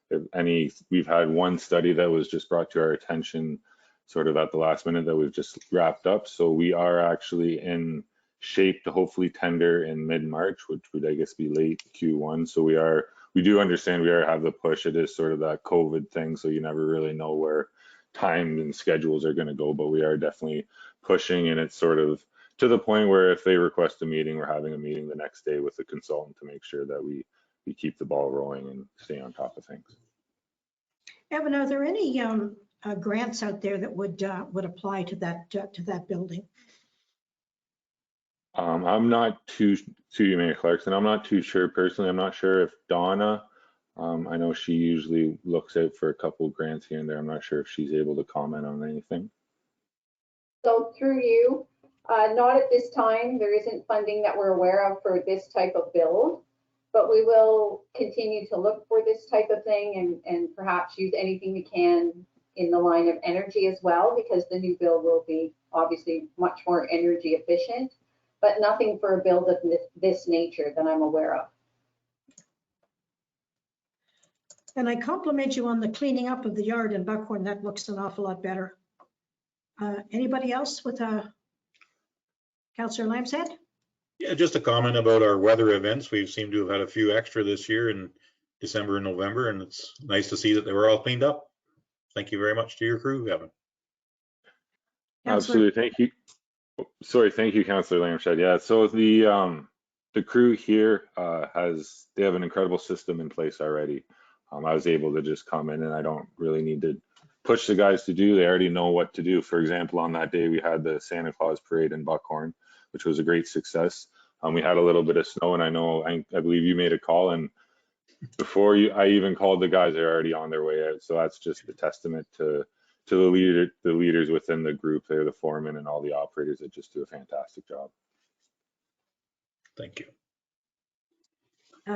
We've had one study that was just brought to our attention sort of at the last minute that we've just wrapped up. So we are actually in shape to hopefully tender in mid-March, which would, I guess, be late Q1. So we do understand we have the push. It is sort of that COVID thing, so you never really know where time and schedules are going to go, but we are definitely pushing, and it's sort of to the point where if they request a meeting, we're having a meeting the next day with the consultant to make sure that we keep the ball rolling and stay on top of things. Evan, are there any grants out there that would apply to that building? I'm not too, to you, Mayor Clarkson, I'm not too sure personally. I'm not sure if Donna, I know she usually looks out for a couple of grants here and there. I'm not sure if she's able to comment on anything. So through you, not at this time. There isn't funding that we're aware of for this type of build, but we will continue to look for this type of thing and perhaps use anything we can in the line of energy as well, because the new build will be obviously much more energy efficient, but nothing for a build of this nature that I'm aware of. And I compliment you on the cleaning up of the yard in Buckhorn. That looks an awful lot better. Anybody else with Councillor Lamshead? Yeah, just a comment about our weather events. We seem to have had a few extra this year in December and November, and it's nice to see that they were all cleaned up. Thank you very much to your crew, Evan. Absolutely, thank you. Sorry, thank you, Councillor Lamshead. Yeah, so the crew here they have an incredible system in place already. I was able to just come in and I don't really need to push the guys to do. They already know what to do. For example, on that day we had the Santa Claus parade in Buckhorn, which was a great success. We had a little bit of snow, and I believe you made a call, and before I even called the guys, they're already on their way out. So that's just a testament to the leaders within the group. They're the foremen and all the operators that just do a fantastic job. Thank you.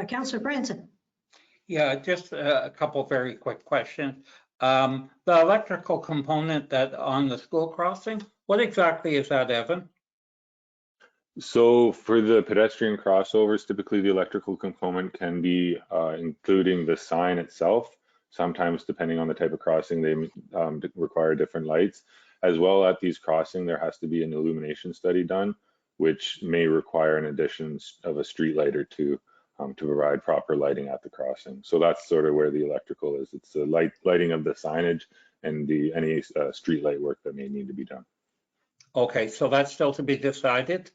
Councillor Branson. Yeah, just a couple very quick questions. The electrical component that on the school crossing, what exactly is that, Evan? So for the pedestrian crossovers, typically the electrical component can be including the sign itself. Sometimes, depending on the type of crossing, they require different lights. As well, at these crossings, there has to be an illumination study done, which may require an addition of a street light or two to provide proper lighting at the crossing. So that's sort of where the electrical is. It's the lighting of the signage and any street light work that may need to be done. Okay, so that's still to be decided?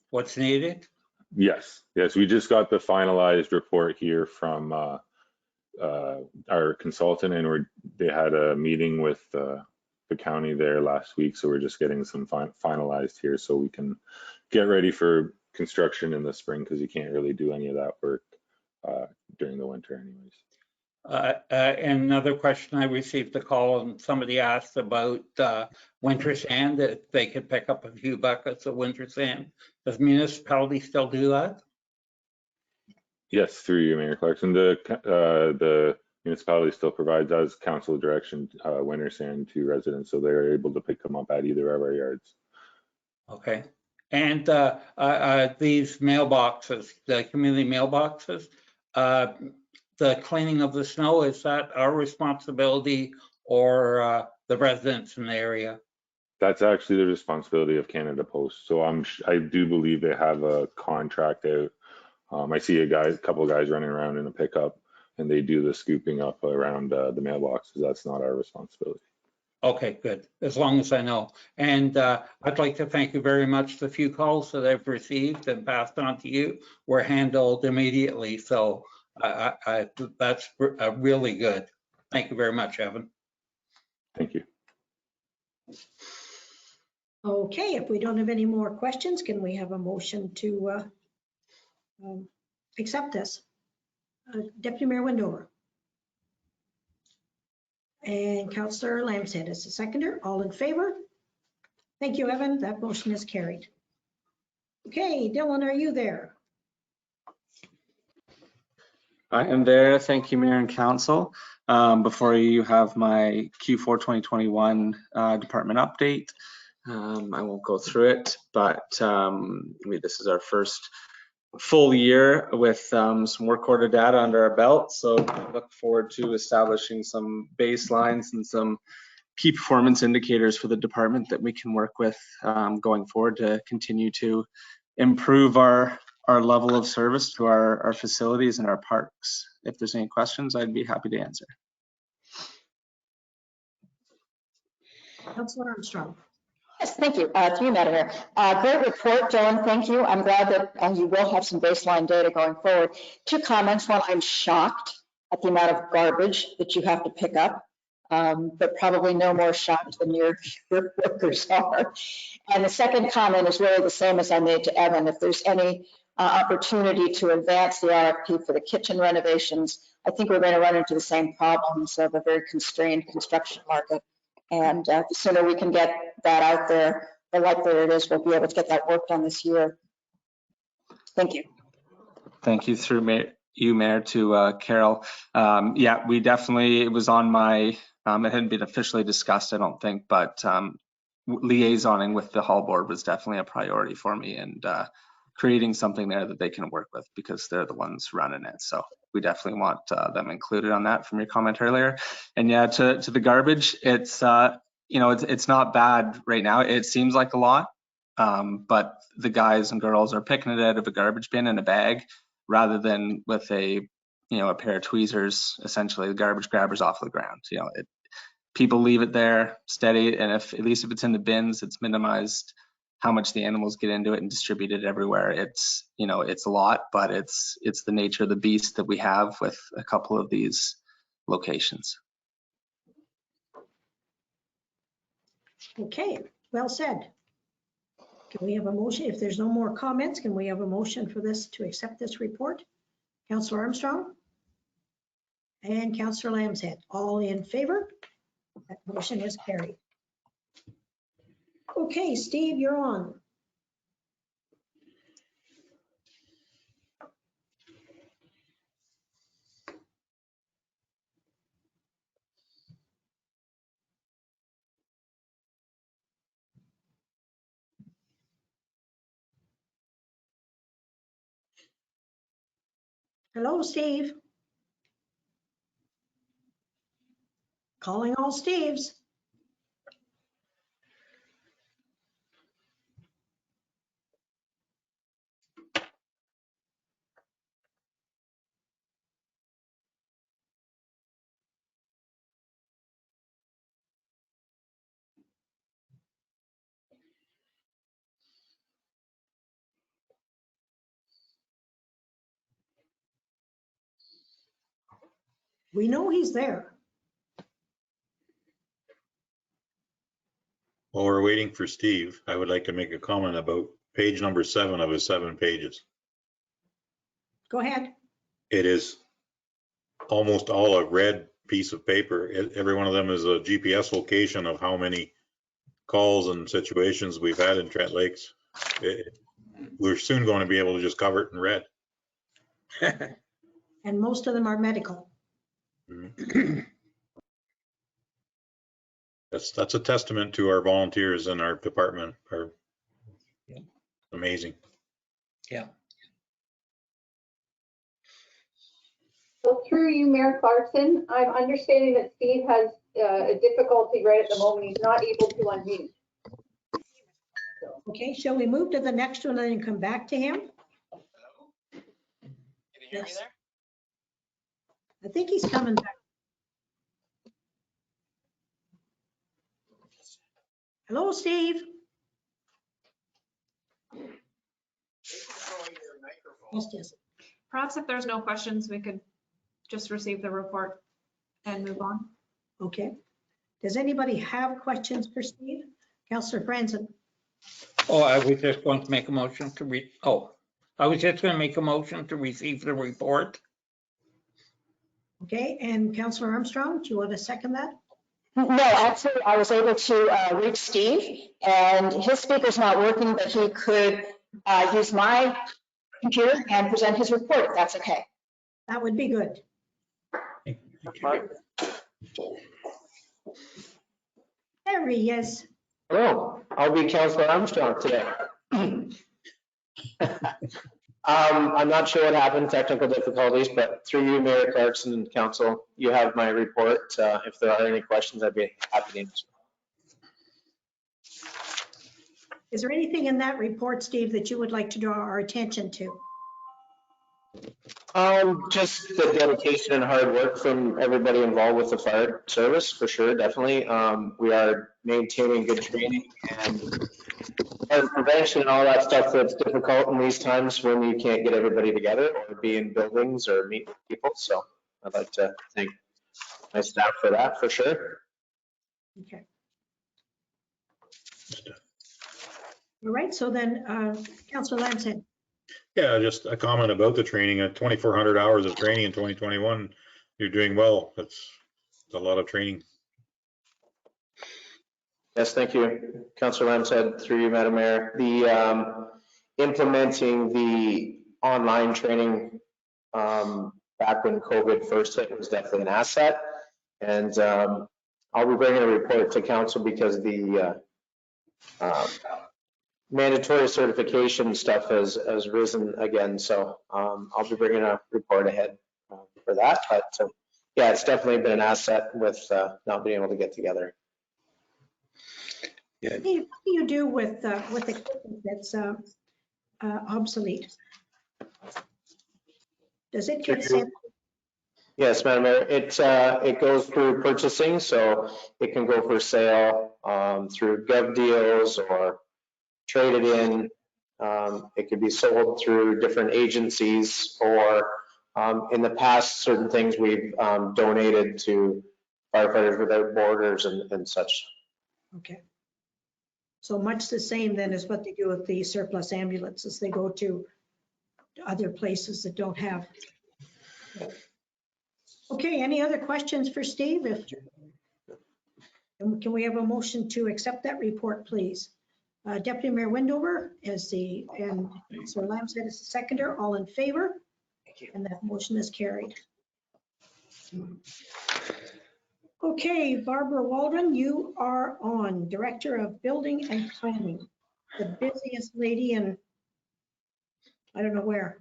What's needed? Yes, we just got the finalized report here from our consultant, and they had a meeting with the county there last week, so we're just getting some finalized here so we can get ready for construction in the spring, because you can't really do any of that work during the winter anyways. And another question, I received a call and somebody asked about winter sand, if they could pick up a few buckets of winter sand. Does municipality still do that? Yes, through you, Mayor Clarkson. The municipality still provides, as council direction, winter sand to residents, so they're able to pick them up at either of our yards. Okay. And these mailboxes, the community mailboxes, the cleaning of the snow, is that our responsibility or the residents in the area? That's actually the responsibility of Canada Post. So I do believe they have a contract out. I see a couple of guys running around in a pickup, and they do the scooping up around the mailboxes. That's not our responsibility. Okay, good. As long as I know. And I'd like to thank you very much. The few calls that I've received and passed on to you were handled immediately. So that's really good. Thank you very much, Evan. Thank you. Okay, if we don't have any more questions, can we have a motion to accept this? Deputy Mayor Windover. And Councillor Lambshead is the seconder. All in favor? Thank you, Evan. That motion is carried. Okay, Dylan, are you there? I am there. Thank you, Mayor and Council. Before you have my Q4 2021 department update. I won't go through it, but this is our first full year with some work order data under our belt. So I look forward to establishing some baselines and some key performance indicators for the department that we can work with going forward to continue to improve our level of service to our facilities and our parks. If there's any questions, I'd be happy to answer. Councillor Armstrong. Yes, thank you. Through you, Madam Mayor. Great report, Dylan. Thank you. I'm glad that you will have some baseline data going forward. 2 comments. One, I'm shocked at the amount of garbage that you have to pick up, but probably no more shocked than your workers are. And the second comment is really the same as I made to Evan. If there's any opportunity to advance the RFP for the kitchen renovations, I think we're going to run into the same problems of a very constrained construction market. And the sooner we can get that out there, the likelier it is we'll be able to get that work done this year. Thank you. Thank you through you, Mayor, to Carol. Yeah, we definitely, it was on my, it hadn't been officially discussed, I don't think, but liaisoning with the hall board was definitely a priority for me, and creating something there that they can work with because they're the ones running it. So we definitely want them included on that from your comment earlier. And yeah, to the garbage, it's it's not bad right now. It seems like a lot, but the guys and girls are picking it out of a garbage bin in a bag rather than with a pair of tweezers, essentially the garbage grabbers off the ground. People leave it there steady, and at least if it's in the bins, it's minimized how much the animals get into it and distribute it everywhere. It's a lot, but it's the nature of the beast that we have with a couple of these locations. Okay, well said. Can we have a motion? If there's no more comments, can we have a motion for this to accept this report? Councillor Armstrong and Councillor Lambshead, all in favor? That motion is carried. Okay, Steve, you're on. Hello, Steve. Calling all Steves. We know he's there. While we're waiting for Steve, I would like to make a comment about page number 7 of his 7 pages. Go ahead. It is almost all a red piece of paper. Every one of them is a GPS location of how many calls and situations we've had in Trent Lakes. We're soon going to be able to just cover it in red. And most of them are medical. That's a testament to our volunteers in our department. Are amazing. Yeah. So through you, Mayor Clarkson, I'm understanding that Steve has a difficulty right at the moment. He's not able to unmute. Okay, shall we move to the next one and then come back to him? Can you hear me Yes. there? I think he's coming back. Hello, Steve. Yes, yes. Perhaps if there's no questions, we could just receive the report and move on. Okay. Does anybody have questions for Steve? Councillor Franzen? Oh, I was just going to make a motion to I was just going to make a motion to receive the report. Okay, and Councillor Armstrong, do you want to second that? No, actually, I was able to reach Steve, and his speaker's not working, but he could use my computer and present his report, if that's okay. That would be good. There he is. Hello, I'll be Councillor Armstrong today. I'm not sure what happened, technical difficulties, but through you, Mayor Clarkson and Council, you have my report. If there are any questions, I'd be happy to answer. Is there anything in that report, Steve, that you would like to draw our attention to? Just the dedication and hard work from everybody involved with the fire service, for sure, definitely. We are maintaining good training and fire prevention and all that stuff that's difficult in these times when you can't get everybody together or be in buildings or meet with people. So I'd like to thank my staff for that, for sure. Okay. All right, so then Councillor Lamson. Yeah, just a comment about the training. At 2,400 hours of training in 2021, you're doing well. That's a lot of training. Yes, thank you. Councillor Lamb said through you, Madam Mayor, the implementing the online training back when COVID first hit was definitely an asset. And I'll be bringing a report to council because the mandatory certification stuff has risen again. So I'll be bringing a report ahead for that. But yeah, it's definitely been an asset with not being able to get together. What do you do with equipment that's obsolete? Does it get sent? Yes, Madam Mayor, it goes through purchasing, so it can go for sale through gov deals or traded in. It could be sold through different agencies, or in the past, certain things we've donated to Firefighters Without Borders and such. Okay. So much the same then as what they do with the surplus ambulances. They go to other places that don't have. Okay, any other questions for Steve? Can we have a motion to accept that report, please? Deputy Mayor Windover and Councillor Lamson is the seconder. All in favor? Thank you. And that motion is carried. Okay, Barbara Waldron, you are on, Director of Building and Planning, the busiest lady in, I don't know where.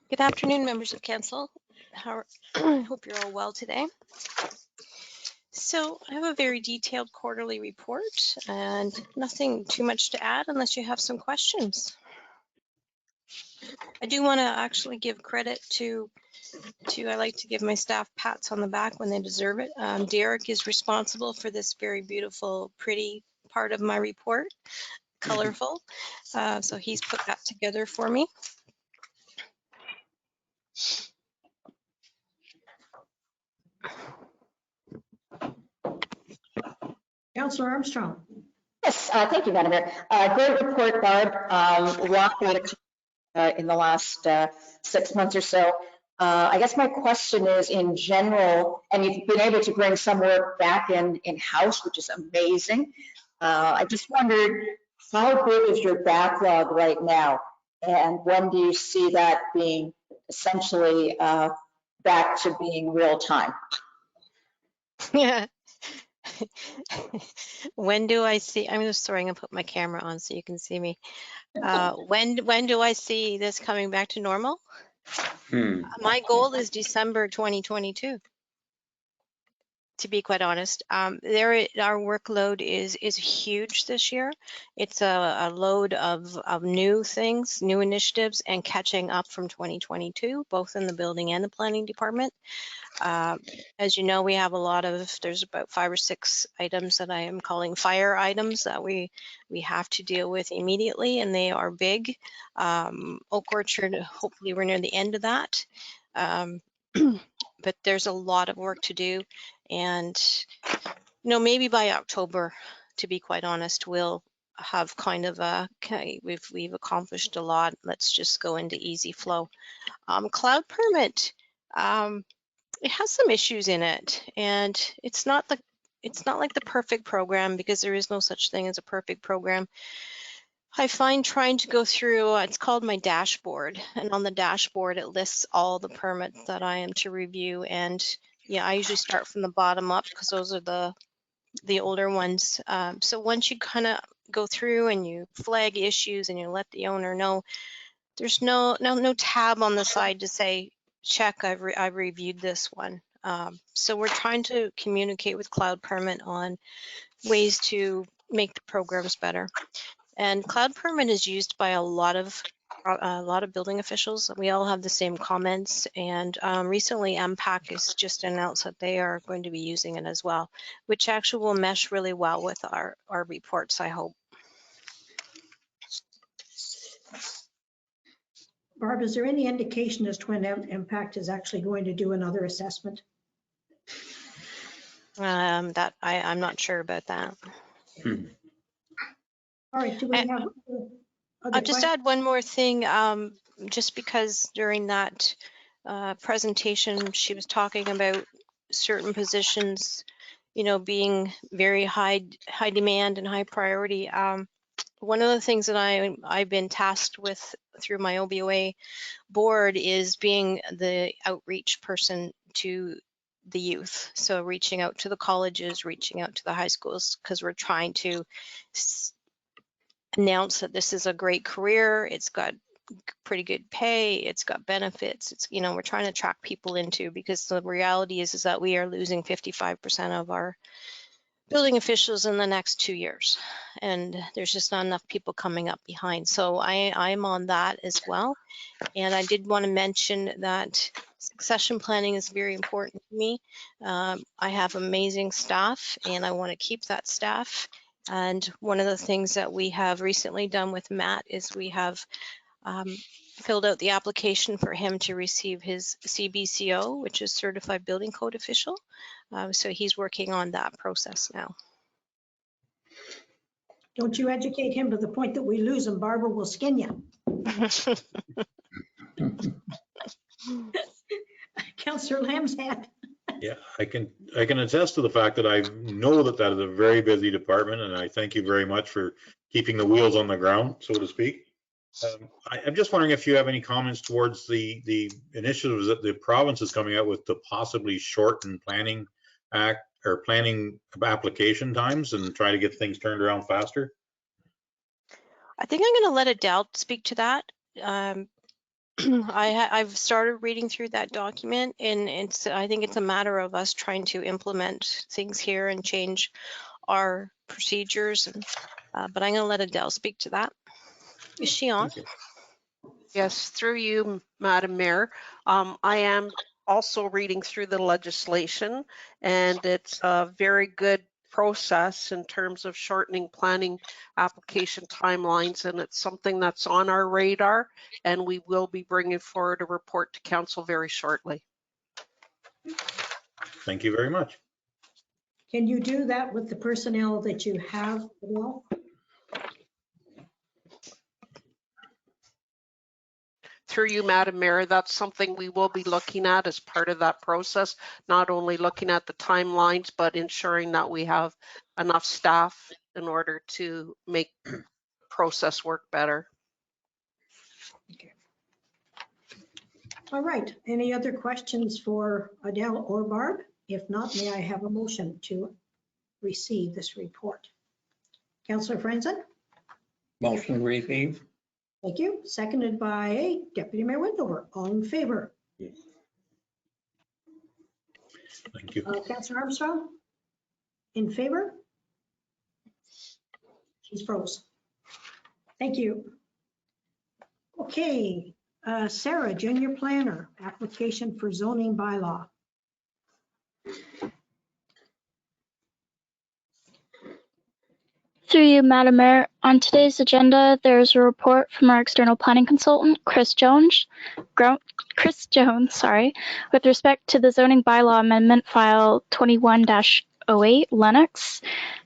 Good afternoon, members of council. Hope you're all well today. So I have a very detailed quarterly report and nothing too much to add unless you have some questions. I do want to actually give credit to I like to give my staff pats on the back when they deserve it. Derek is responsible for this very beautiful, pretty part of my report, colorful. So he's put that together for me. Councillor Armstrong. Yes, thank you, Madam Mayor. Great report, Barb. A lot in the last 6 months or so. I guess my question is, in general, and you've been able to bring some work back in-house, which is amazing. I just wondered, How big is your backlog right now? And when do you see that being essentially back to being real time? Yeah. When do I see, I'm just sorry, I'm gonna put my camera on so you can see me. When do I see this coming back to normal? My goal is December 2022. To be quite honest, our workload is huge this year. It's a load of new things, new initiatives, and catching up from 2022, both in the building and the planning department. As you know, we have there's about 5 or 6 items that I am calling fire items that we have to deal with immediately, and they are big. Oak Orchard, hopefully we're near the end of that. But there's a lot of work to do, and maybe by October, to be quite honest, we'll have kind of we've accomplished a lot. Let's just go into easy flow. Cloud permit, it has some issues in it, and it's not like the perfect program, because there is no such thing as a perfect program. I find trying to go through, it's called my dashboard, and on the dashboard it lists all the permits that I am to review, and yeah, I usually start from the bottom up because those are the older ones. So once you kind of go through and you flag issues and you let the owner know, there's no tab on the side to say, check, I've reviewed this one. So we're trying to communicate with Cloud Permit on ways to make the programs better. And Cloud Permit is used by a lot of building officials. We all have the same comments, and recently MPAC has just announced that they are going to be using it as well, which actually will mesh really well with our reports, I hope. Barb, is there any indication as to when Impact is actually going to do another assessment? That I'm not sure about that. All right, do we have I'll just add one more thing, just because during that presentation, she was talking about certain positions, being very high demand and high priority. One of the things that I've been tasked with through my OBOA board is being the outreach person to the youth. So reaching out to the colleges, reaching out to the high schools, because we're trying to announce that this is a great career. It's got pretty good pay. It's got benefits. It's, we're trying to attract people into, because the reality is that we are losing 55% of our building officials in the next 2 years, and there's just not enough people coming up behind. So I'm on that as well. And I did want to mention that succession planning is very important to me. I have amazing staff, and I want to keep that staff. And one of the things that we have recently done with Matt is we have filled out the application for him to receive his CBCO, which is Certified Building Code Official. So he's working on that process now. Don't you educate him to the point that we lose him, Barbara will skin you. Councillor Lamb's hand. Yeah, I can attest to the fact that I know that is a very busy department, and I thank you very much for keeping the wheels on the ground, so to speak. I'm just wondering if you have any comments towards the initiatives that the province is coming out with to possibly shorten planning application times and try to get things turned around faster. I think I'm going to let Adele speak to that. I've started reading through that document, and I think it's a matter of us trying to implement things here and change our procedures. But I'm going to let Adele speak to that. Is she on? Yes, through you, Madam Mayor. I am also reading through the legislation, and it's a very good process in terms of shortening planning application timelines, and it's something that's on our radar, and we will be bringing forward a report to council very shortly. Thank you very much. Can you do that with the personnel that you have, Adele? Through you, Madam Mayor, that's something we will be looking at as part of that process, not only looking at the timelines, but ensuring that we have enough staff in order to make process work better. All right, any other questions for Adele or Barb? If not, may I have a motion to receive this report? Councillor Franzen? Motion received. Thank you. Seconded by Deputy Mayor Windover. All in favor? Thank you. Councillor Armstrong? In favor? She's froze. Thank you. Okay, Sarah, Junior Planner, application for zoning bylaw. Through you, Madam Mayor, on today's agenda, there's a report from our external planning consultant, Chris Jones, with respect to the zoning bylaw amendment file 21-08 Lennox.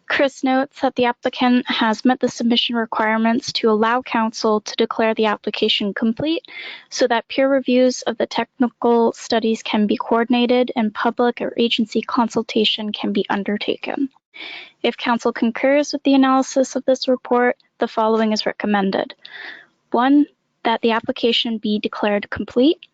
Chris notes that the applicant has met the submission requirements to allow council to declare the application complete so that peer reviews of the technical studies can be coordinated and public or agency consultation can be undertaken. If council concurs with the analysis of this report, the following is recommended. 1, that the application be declared complete.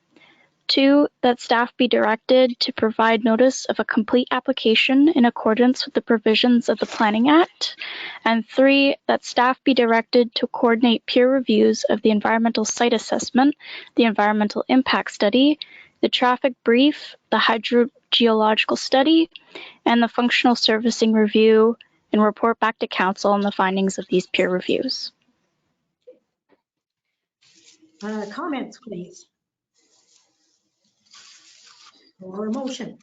2, that staff be directed to provide notice of a complete application in accordance with the provisions of the Planning Act. And 3, that staff be directed to coordinate peer reviews of the environmental site assessment, the environmental impact study, the traffic brief, the hydrogeological study, and the functional servicing review, and report back to council on the findings of these peer reviews. Comments, please. Or a motion.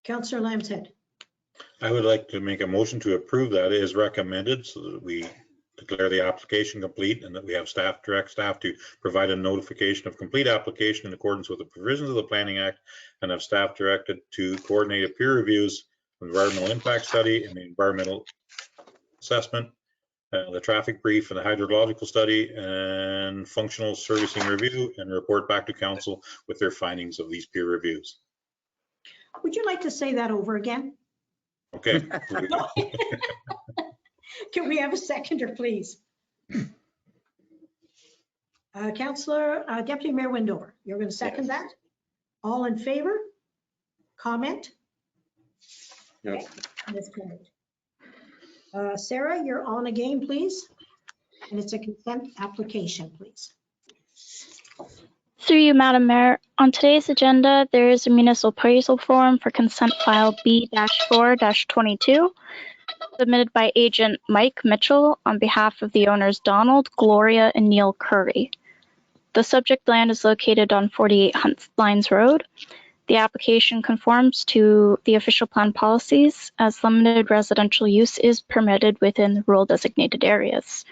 Councillor Lambshead. I would like to make a motion to approve that as recommended so that we declare the application complete and that we have direct staff to provide a notification of complete application in accordance with the provisions of the Planning Act, and have staff directed to coordinate a peer reviews, environmental impact study and the environmental assessment, the traffic brief and the hydrological study and functional servicing review, and report back to council with their findings of these peer reviews. Would you like to say that over again? Okay. Can we have a seconder, please? Councillor, Deputy Mayor Windover, you're going to second that? All in favor? Comment? No. Okay, that's correct. Sarah, you're on again, please. And it's a consent application, please. Through you, Madam Mayor, on today's agenda, there is a municipal appraisal form for consent file B-4-22 submitted by agent Mike Mitchell on behalf of the owners Donald, Gloria, and Neil Curry. The subject land is located on 48 Hunt Lines Road. The application conforms to the official plan policies as limited residential use is permitted within the rural designated areas.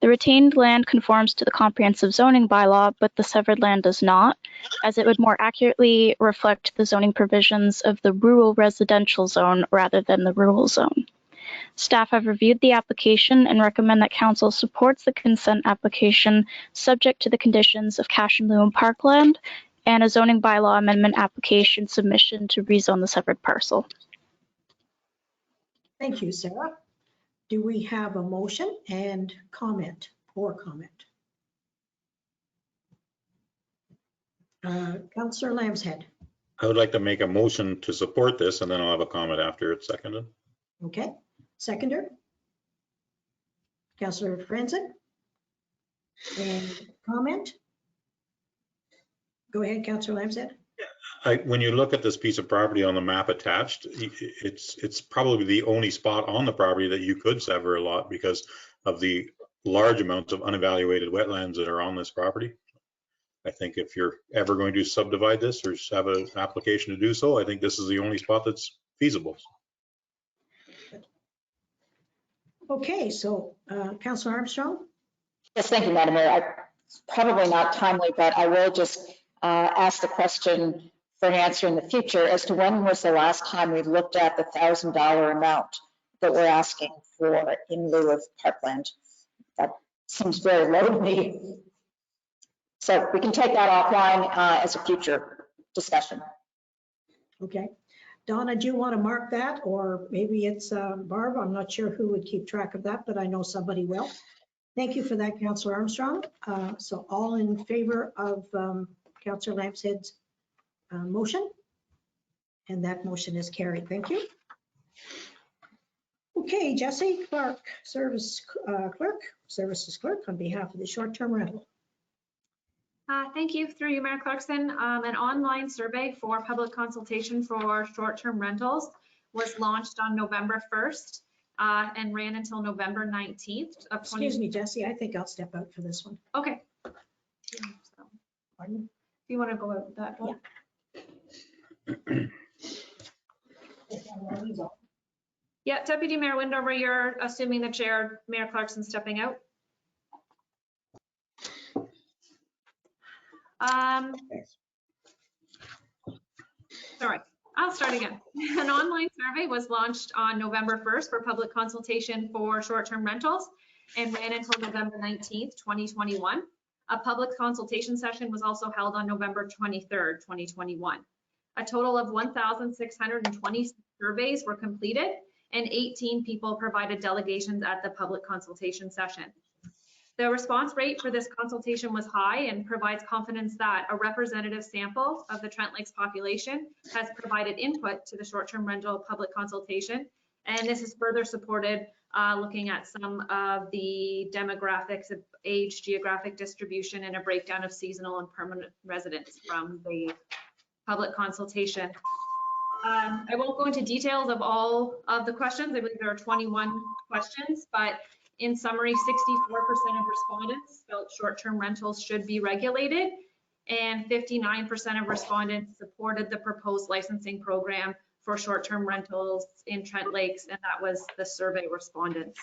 The retained land conforms to the comprehensive zoning bylaw, but the severed land does not, as it would more accurately reflect the zoning provisions of the rural residential zone rather than the rural zone. Staff have reviewed the application and recommend that council supports the consent application subject to the conditions of cash in lieu and parkland and a zoning bylaw amendment application submission to rezone the separate parcel. Thank you, Sarah. Do we have a motion and comment or comment? Councillor Lambshead. I would like to make a motion to support this, and then I'll have a comment after it's seconded. Okay, seconder. Councillor Franzen. And comment? Go ahead, Councillor Lambshead. When you look at this piece of property on the map attached, it's probably the only spot on the property that you could sever a lot because of the large amounts of unevaluated wetlands that are on this property. I think if you're ever going to subdivide this or have an application to do so, I think this is the only spot that's feasible. Okay, so Councillor Armstrong. Yes, thank you, Madam Mayor. Probably not timely, but I will just ask the question for an answer in the future as to when was the last time we looked at the $1,000 amount that we're asking for in lieu of parkland. That seems very low to me. So we can take that offline as a future discussion. Okay. Donna, do you want to mark that? Or maybe it's Barb. I'm not sure who would keep track of that, but I know somebody will. Thank you for that, Councillor Armstrong. So all in favor of Councillor Lampstead's motion? And that motion is carried. Thank you. Okay, Jesse Clark, Services Clerk on behalf of the short-term rental. Thank you. Through you, Mayor Clarkson. An online survey for public consultation for short-term rentals was launched on November 1st and ran until November 19th of 20. Excuse me, Jesse, I think I'll step out for this one. Okay. Pardon? If you want to go out with that one. Yeah, Deputy Mayor Windover, you're assuming the chair, Mayor Clarkson, stepping out. Sorry, I'll start again. An online survey was launched on November 1st for public consultation for short-term rentals and ran until November 19th, 2021. A public consultation session was also held on November 23rd, 2021. A total of 1,620 surveys were completed and 18 people provided delegations at the public consultation session. The response rate for this consultation was high and provides confidence that a representative sample of the Trent Lakes population has provided input to the short-term rental public consultation. And this is further supported looking at some of the demographics of age, geographic distribution, and a breakdown of seasonal and permanent residents from the public consultation. I won't go into details of all of the questions. I believe there are 21 questions, but in summary, 64% of respondents felt short-term rentals should be regulated, and 59% of respondents supported the proposed licensing program for short-term rentals in Trent Lakes, and that was the survey respondents.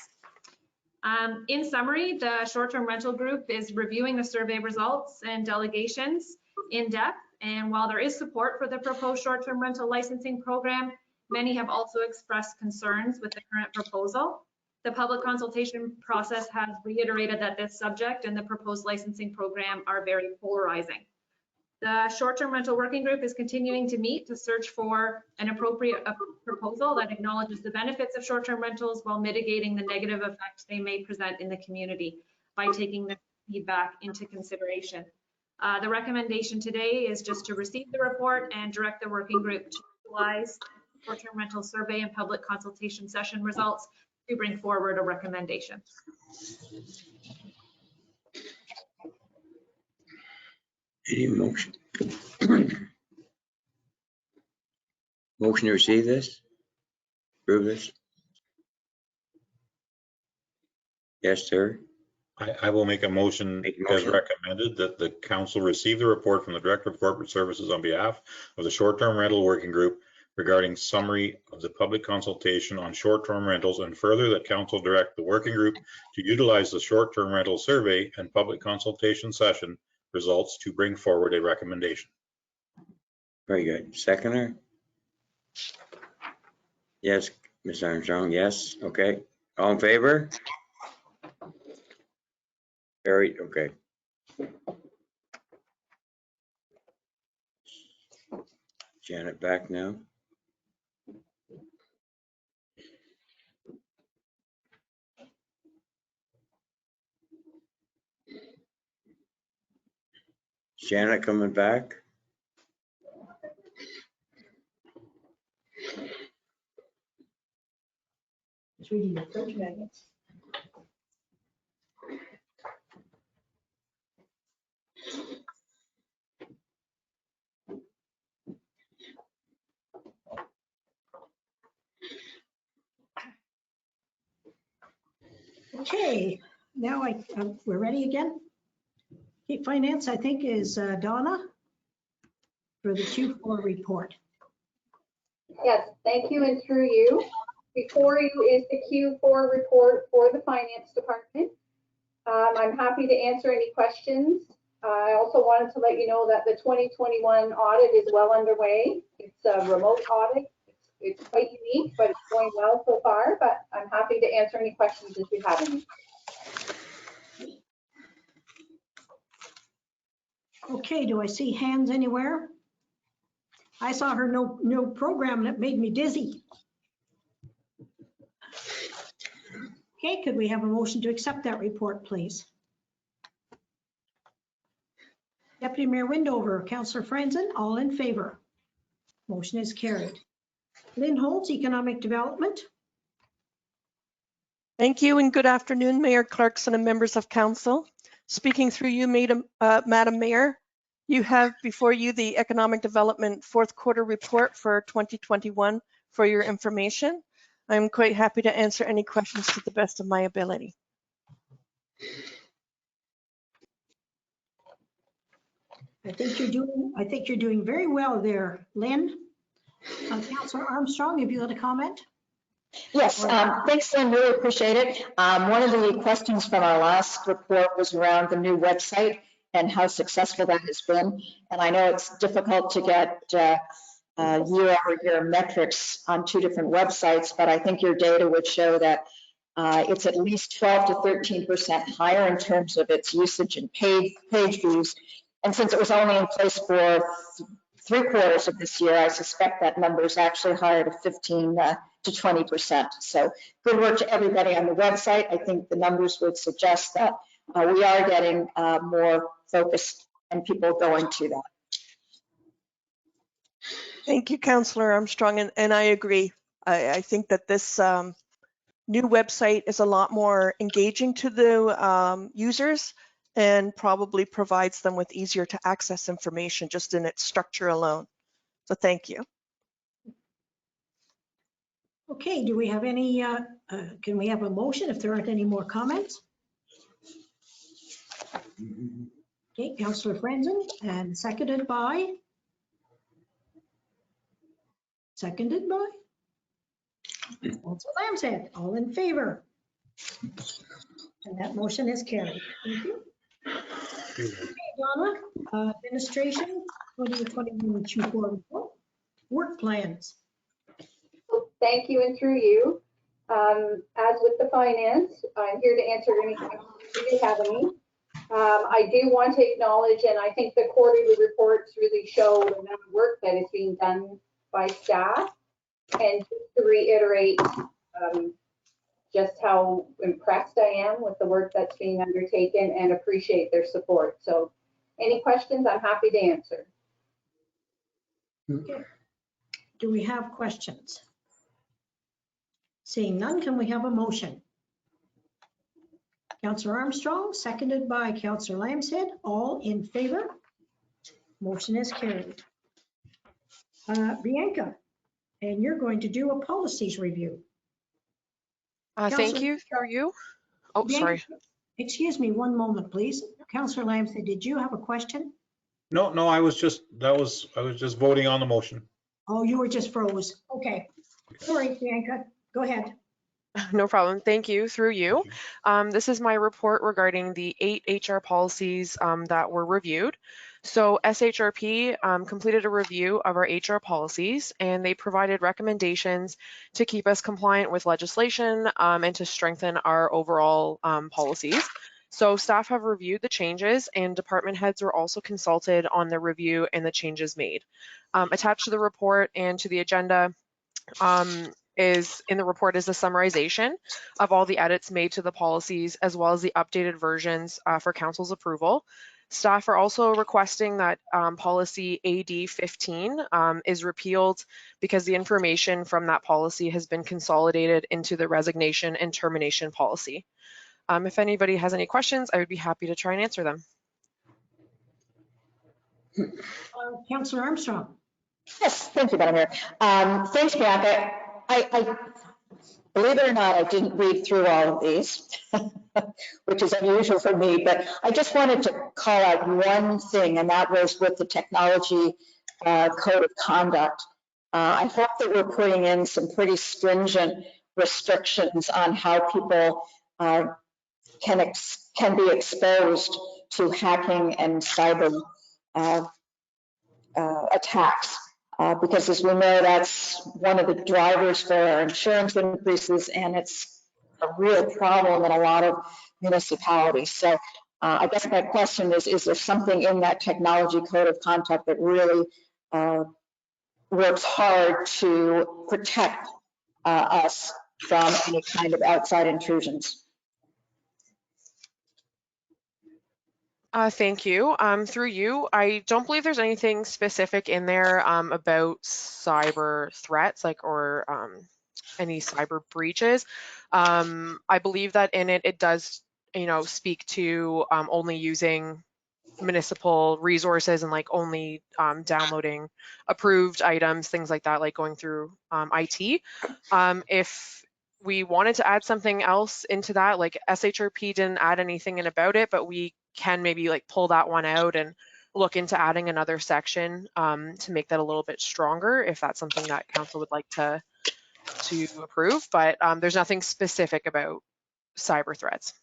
In summary, the short-term rental group is reviewing the survey results and delegations in depth, and while there is support for the proposed short-term rental licensing program, many have also expressed concerns with the current proposal. The public consultation process has reiterated that this subject and the proposed licensing program are very polarizing. The short-term rental working group is continuing to meet to search for an appropriate proposal that acknowledges the benefits of short-term rentals while mitigating the negative effects they may present in the community by taking the feedback into consideration. The recommendation today is just to receive the report and direct the working group to utilize short-term rental survey and public consultation session results to bring forward a recommendation. Any motion? Motion to receive this? Approve this? Yes, sir. I will make a motion as recommended that the council receive the report from the Director of Corporate Services on behalf of the short-term rental working group regarding summary of the public consultation on short-term rentals, and further that council direct the working group to utilize the short-term rental survey and public consultation session results to bring forward a recommendation. Very good. Seconder? Yes, Ms. Armstrong, yes. Okay. All in favor? Carried, okay. Janet back now. Janet coming back? Just reading the fridge magnets. Okay, now we're ready again. Okay, Finance, I think, is Donna for the Q4 report. Yes, thank you, and through you. Before you is the Q4 report for the Finance Department. I'm happy to answer any questions. I also wanted to let you know that the 2021 audit is well underway. It's a remote audit. It's quite unique, but it's going well so far, but I'm happy to answer any questions if you have any. Okay, do I see hands anywhere? I saw her no program and it made me dizzy. Okay, could we have a motion to accept that report, please? Deputy Mayor Windover, Councillor Franzen, all in favor. Motion is carried. Lynn Holtz, Economic Development. Thank you and good afternoon, Mayor Clarkson and members of council. Speaking through you, Madam Mayor, you have before you the Economic Development fourth quarter report for 2021 for your information. I'm quite happy to answer any questions to the best of my ability. I think you're doing very well there, Lynn. Councillor Armstrong, have you got a comment? Yes, thanks, Lynn, really appreciate it. One of the questions from our last report was around the new website and how successful that has been. And I know it's difficult to get year-over-year metrics on two different websites, but I think your data would show that it's at least 12 to 13% higher in terms of its usage and page views. And since it was only in place for 3/4 of this year, I suspect that number is actually higher to 15 to 20%. So good work to everybody on the website. I think the numbers would suggest that we are getting more focus and people going to that. Thank you, Councillor Armstrong, and I agree. I think that this new website is a lot more engaging to the users and probably provides them with easier to access information just in its structure alone. So thank you. Okay, do we have any, can we have a motion if there aren't any more comments? Okay, Councillor Franzen, and seconded by? Councillor Lambshead, all in favor? And that motion is carried. Thank you. Okay, Donna, Administration, 2021 Q4 report, work plans. Thank you, and through you. As with the finance, I'm here to answer any questions if you have any. I do want to acknowledge, and I think the quarterly reports really show the amount of work that is being done by staff. And just to reiterate just how impressed I am with the work that's being undertaken and appreciate their support. So any questions, I'm happy to answer. Okay. Do we have questions? Seeing none, can we have a motion? Councillor Armstrong, seconded by Councillor Lambshead, all in favor? Motion is carried. Bianca, and you're going to do a policies review. Thank you, through you. Oh, Bianca, sorry. Excuse me, one moment, please. Councillor Lambshead, did you have a question? No, I was just voting on the motion. Oh, you were just froze. Okay. Sorry, Bianca, go ahead. No problem. Thank you, through you. This is my report regarding the 8 HR policies that were reviewed. So SHRP completed a review of our HR policies, and they provided recommendations to keep us compliant with legislation and to strengthen our overall policies. So staff have reviewed the changes, and department heads were also consulted on the review and the changes made. Attached to the report and to the agenda is in the report is a summarization of all the edits made to the policies, as well as the updated versions for council's approval. Staff are also requesting that policy AD 15 is repealed because the information from that policy has been consolidated into the resignation and termination policy. If anybody has any questions, I would be happy to try and answer them. Councillor Armstrong. Yes, thank you, Madam Mayor. Thanks, Bianca. I believe it or not, I didn't read through all of these, which is unusual for me, but I just wanted to call out one thing, and that was with the technology code of conduct. I hope that we're putting in some pretty stringent restrictions on how people can be exposed to hacking and cyber attacks. Because as we know, that's one of the drivers for our insurance increases, and it's a real problem in a lot of municipalities. So I guess my question is there something in that technology code of conduct that really works hard to protect us from any kind of outside intrusions. Thank you. Through you, I don't believe there's anything specific in there about cyber threats, like or any cyber breaches. I believe that in it does, speak to only using municipal resources and like only downloading approved items, things like that, like going through IT. If we wanted to add something else into that, like SHRP didn't add anything in about it, but we can maybe like pull that one out and look into adding another section to make that a little bit stronger, if that's something that council would like to approve. But there's nothing specific about cyber threats.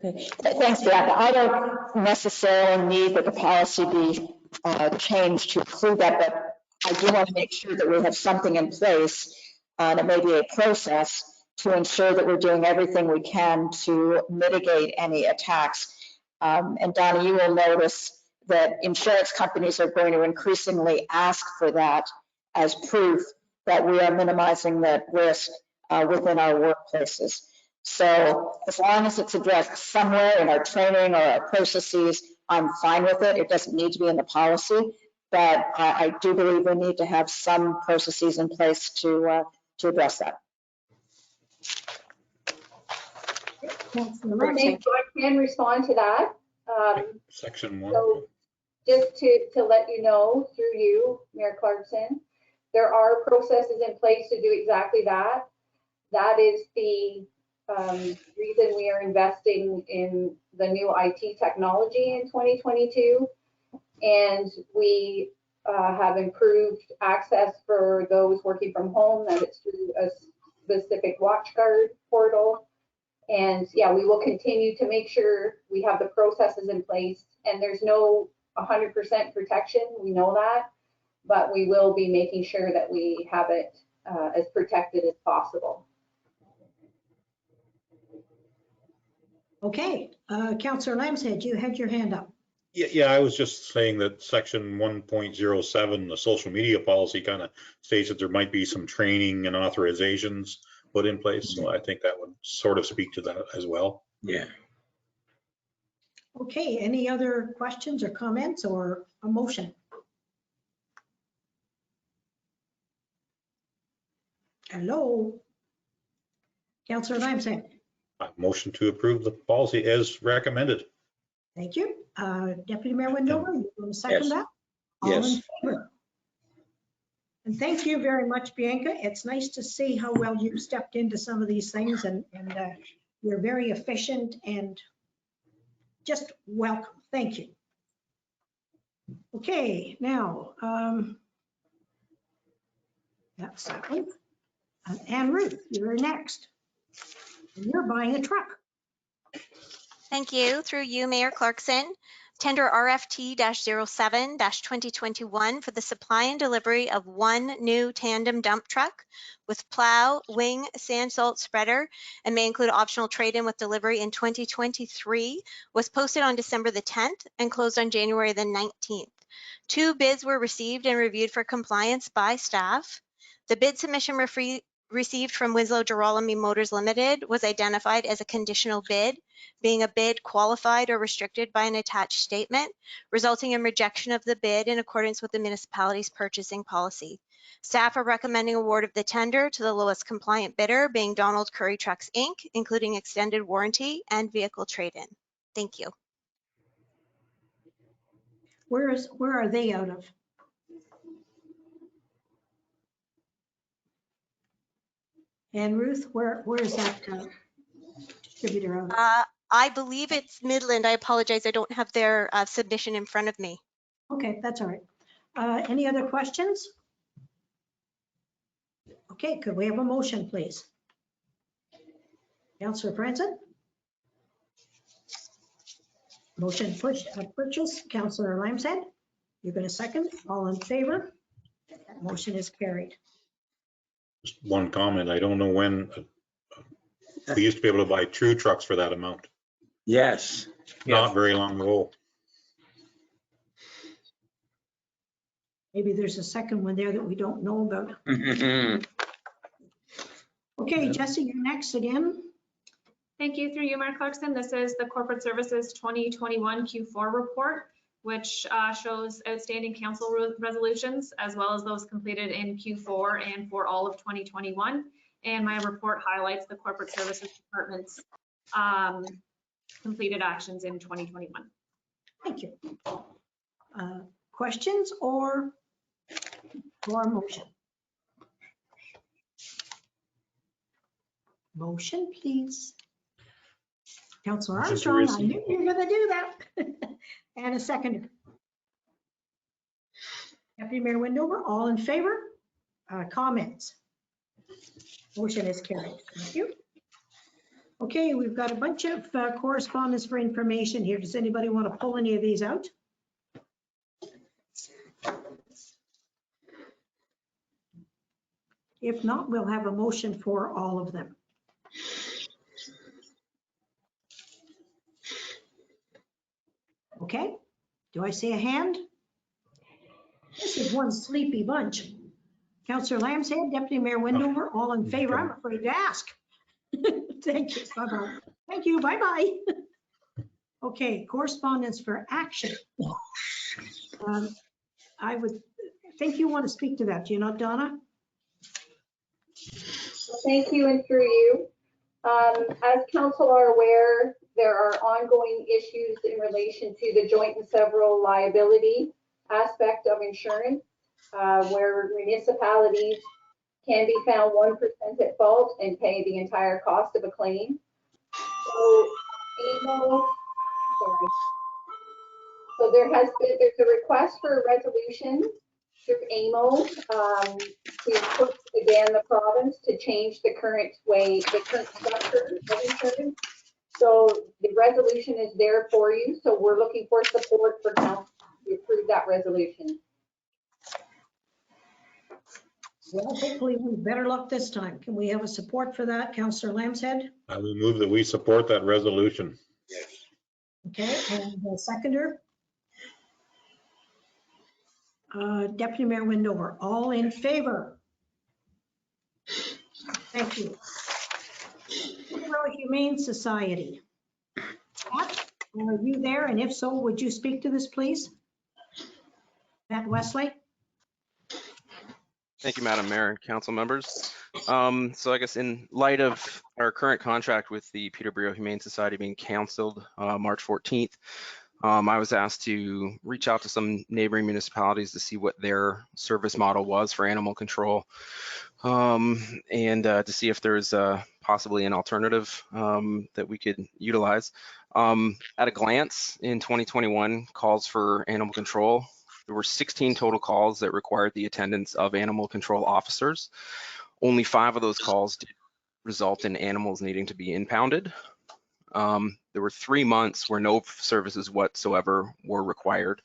Okay. Thanks, Bianca. I don't necessarily need that the policy be changed to include that, but I do want to make sure that we have something in place, and it may be a process to ensure that we're doing everything we can to mitigate any attacks. And Donna, you will notice that insurance companies are going to increasingly ask for that as proof that we are minimizing that risk within our workplaces. So as long as it's addressed somewhere in our training or our processes, I'm fine with it. It doesn't need to be in the policy, but I do believe we need to have some processes in place to address that. Thank you. I can respond to that. Section 1. So just to let you know, through you, Mayor Clarkson, there are processes in place to do exactly that. That is the reason we are investing in the new IT technology in 2022. And we have improved access for those working from home, that it's through a specific WatchGuard portal. And yeah, we will continue to make sure we have the processes in place, and there's no 100% protection, we know that, but we will be making sure that we have it as protected as possible. Okay, Councillor Lambshead, you had your hand up. Yeah, I was just saying that section 1.07, the social media policy, kind of states that there might be some training and authorizations put in place. So I think that would sort of speak to that as well. Yeah. Okay, any other questions or comments or a motion? Hello? Councillor Lambshead. Motion to approve the policy as recommended. Thank you. Deputy Mayor Windover, you want to second that? All Yes. in favor? And thank you very much, Bianca. It's nice to see how well you've stepped into some of these things, and you're very efficient and just welcome. Thank you. Okay, now, that's that one. Anne Ruth, you're next. And you're buying a truck. Thank you. Through you, Mayor Clarkson. Tender RFT-07-2021 for the supply and delivery of one new tandem dump truck with plow, wing, sand salt spreader, and may include optional trade-in with delivery in 2023, was posted on December the 10th and closed on January the 19th. 2 bids were received and reviewed for compliance by staff. The bid submission received from Winslow Girolami Motors Limited was identified as a conditional bid, being a bid qualified or restricted by an attached statement, resulting in rejection of the bid in accordance with the municipality's purchasing policy. Staff are recommending award of the tender to the lowest compliant bidder, being Donald Curry Trucks, Inc., including extended warranty and vehicle trade-in. Thank you. Where are they out of? And Ruth, where is that distributor out of? I believe it's Midland. I apologize. I don't have their submission in front of me. Okay, that's all right. Any other questions? Okay, could we have a motion, please? Councillor Franson? Motion purchase, Councillor Lambshead. You're going to second. All in favor? That motion is carried. Just one comment. I don't know when we used to be able to buy true trucks for that amount. Yes. Not very long ago. Maybe there's a second one there that we don't know about. Okay, Jesse, you're next again. Thank you. Through you, Mayor Clarkson. This is the Corporate Services 2021 Q4 report, which shows outstanding council resolutions as well as those completed in Q4 and for all of 2021. And my report highlights the Corporate Services Department's completed actions in 2021. Thank you. Questions or motion? Motion, please. Councillor Armstrong, I knew you were going to do that. And a second. Deputy Mayor Windover, all in favor? Comments? Motion is carried. Thank you. Okay, we've got a bunch of correspondence for information here. Does anybody want to pull any of these out? If not, we'll have a motion for all of them. Okay, do I see a hand? This is one sleepy bunch. Councillor Lambshead, Deputy Mayor Windover, all in favor? I'm afraid to ask. Thank you, bye-bye. Thank you, bye-bye. Okay, correspondence for action. I would think you want to speak to that, do you not, Donna? Thank you, and through you. As council are aware, there are ongoing issues in relation to the joint and several liability aspect of insurance, where municipalities can be found 1% at fault and pay the entire cost of a claim. So there's a request for a resolution through AMO to put again the province to change the current structure of insurance. So the resolution is there for you. So we're looking for support for council to approve that resolution. Well, hopefully we better luck this time. Can we have a support for that, Councillor Lambshead? I will move that we support that resolution. Okay, and the seconder? Deputy Mayor Windover, all in favor? Thank you. Peterborough Humane Society. Pat, are you there? And if so, would you speak to this, please? Pat Wesley? Thank you, Madam Mayor and council members. So I guess in light of our current contract with the Peterborough Humane Society being canceled March 14th, I was asked to reach out to some neighboring municipalities to see what their service model was for animal control, and to see if there's possibly an alternative that we could utilize. At a glance, in 2021, calls for animal control, there were 16 total calls that required the attendance of animal control officers. Only 5 of those calls did result in animals needing to be impounded. There were 3 months where no services whatsoever were required.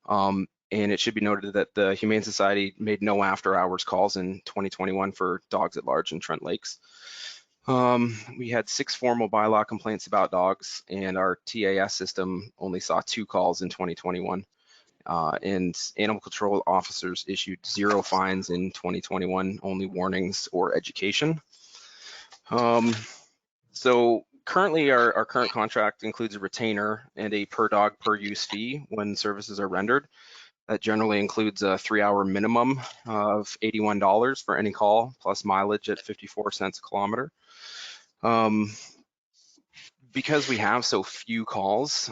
And it should be noted that the Humane Society made no after-hours calls in 2021 for dogs at large in Trent Lakes. We had 6 formal bylaw complaints about dogs, and our TAS system only saw 2 calls in 2021. And animal control officers issued 0 fines in 2021, only warnings or education. So currently our current contract includes a retainer and a per dog per use fee when services are rendered. That generally includes a 3-hour minimum of $81 for any call, plus mileage at 54 cents a kilometer. Because we have so few calls,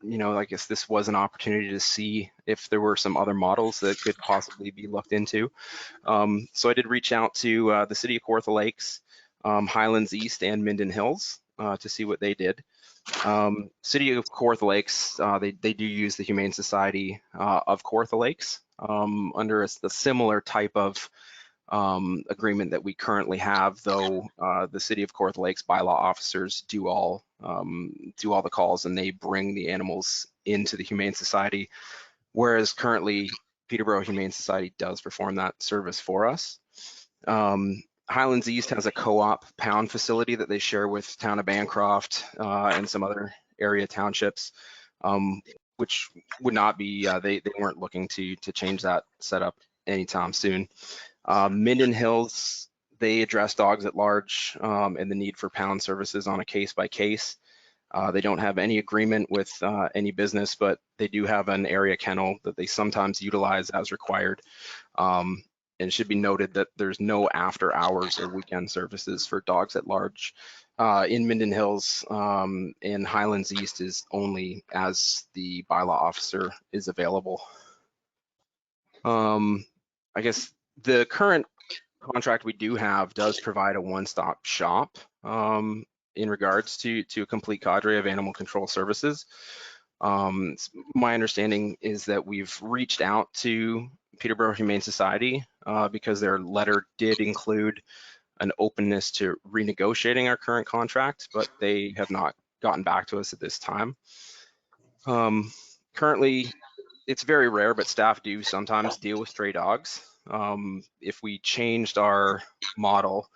you know, I guess this was an opportunity to see if there were some other models that could possibly be looked into. So I did reach out to the City of Kawartha Lakes, Highlands East, and Minden Hills to see what they did. City of Kawartha Lakes, they do use the Humane Society of Kawartha Lakes under a similar type of agreement that we currently have, though the City of Kawartha Lakes bylaw officers do all the calls, and they bring the animals into the Humane Society, whereas currently Peterborough Humane Society does perform that service for us. Highlands East has a co-op pound facility that they share with Town of Bancroft and some other area townships. which would not be, they weren't looking to change that setup anytime soon. Minden Hills, they address dogs at large and the need for pound services on a case by case. They don't have any agreement with any business, but they do have an area kennel that they sometimes utilize as required. And it should be noted that there's no after hours or weekend services for dogs at large. In Minden Hills and Highlands East is only as the bylaw officer is available. I guess the current contract we do have does provide a one-stop shop in regards to a complete cadre of animal control services. My understanding is that we've reached out to Peterborough Humane Society because their letter did include an openness to renegotiating our current contract, but they have not gotten back to us at this time. Currently, it's very rare, but staff do sometimes deal with stray dogs. If we changed our model,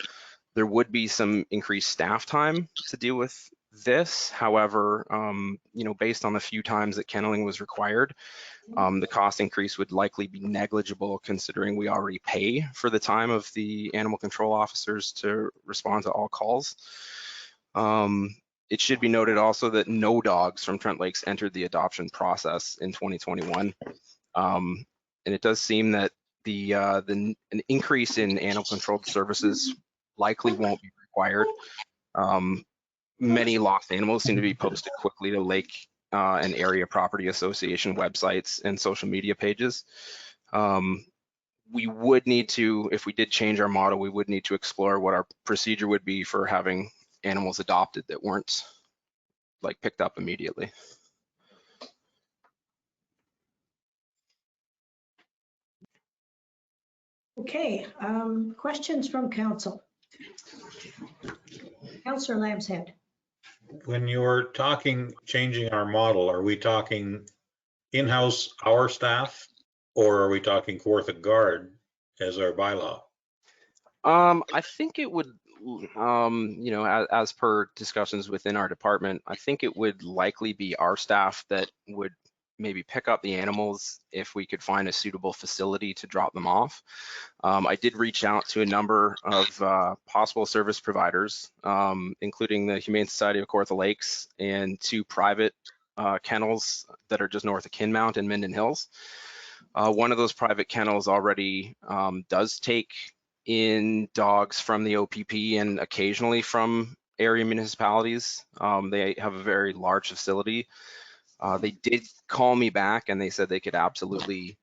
there would be some increased staff time to deal with this. However, based on the few times that kenneling was required, the cost increase would likely be negligible considering we already pay for the time of the animal control officers to respond to all calls. It should be noted also that no dogs from Trent Lakes entered the adoption process in 2021. And it does seem that an increase in animal controlled services likely won't be required. Many lost animals seem to be posted quickly to lake and area property association websites and social media pages. We would need to, if we did change our model, we would need to explore what our procedure would be for having animals adopted that weren't like picked up immediately. Okay, questions from council. Councillor Lambshead. When you're talking changing our model, are we talking in-house our staff, or are we talking Kawartha Guard as our bylaw? I think it would, as per discussions within our department, I think it would likely be our staff that would maybe pick up the animals if we could find a suitable facility to drop them off. I did reach out to a number of possible service providers, including the Humane Society of Kawartha Lakes and 2 private kennels that are just north of Kinmount and Minden Hills. One of those private kennels already does take in dogs from the OPP and occasionally from area municipalities. They have a very large facility. They did call me back and they said they could absolutely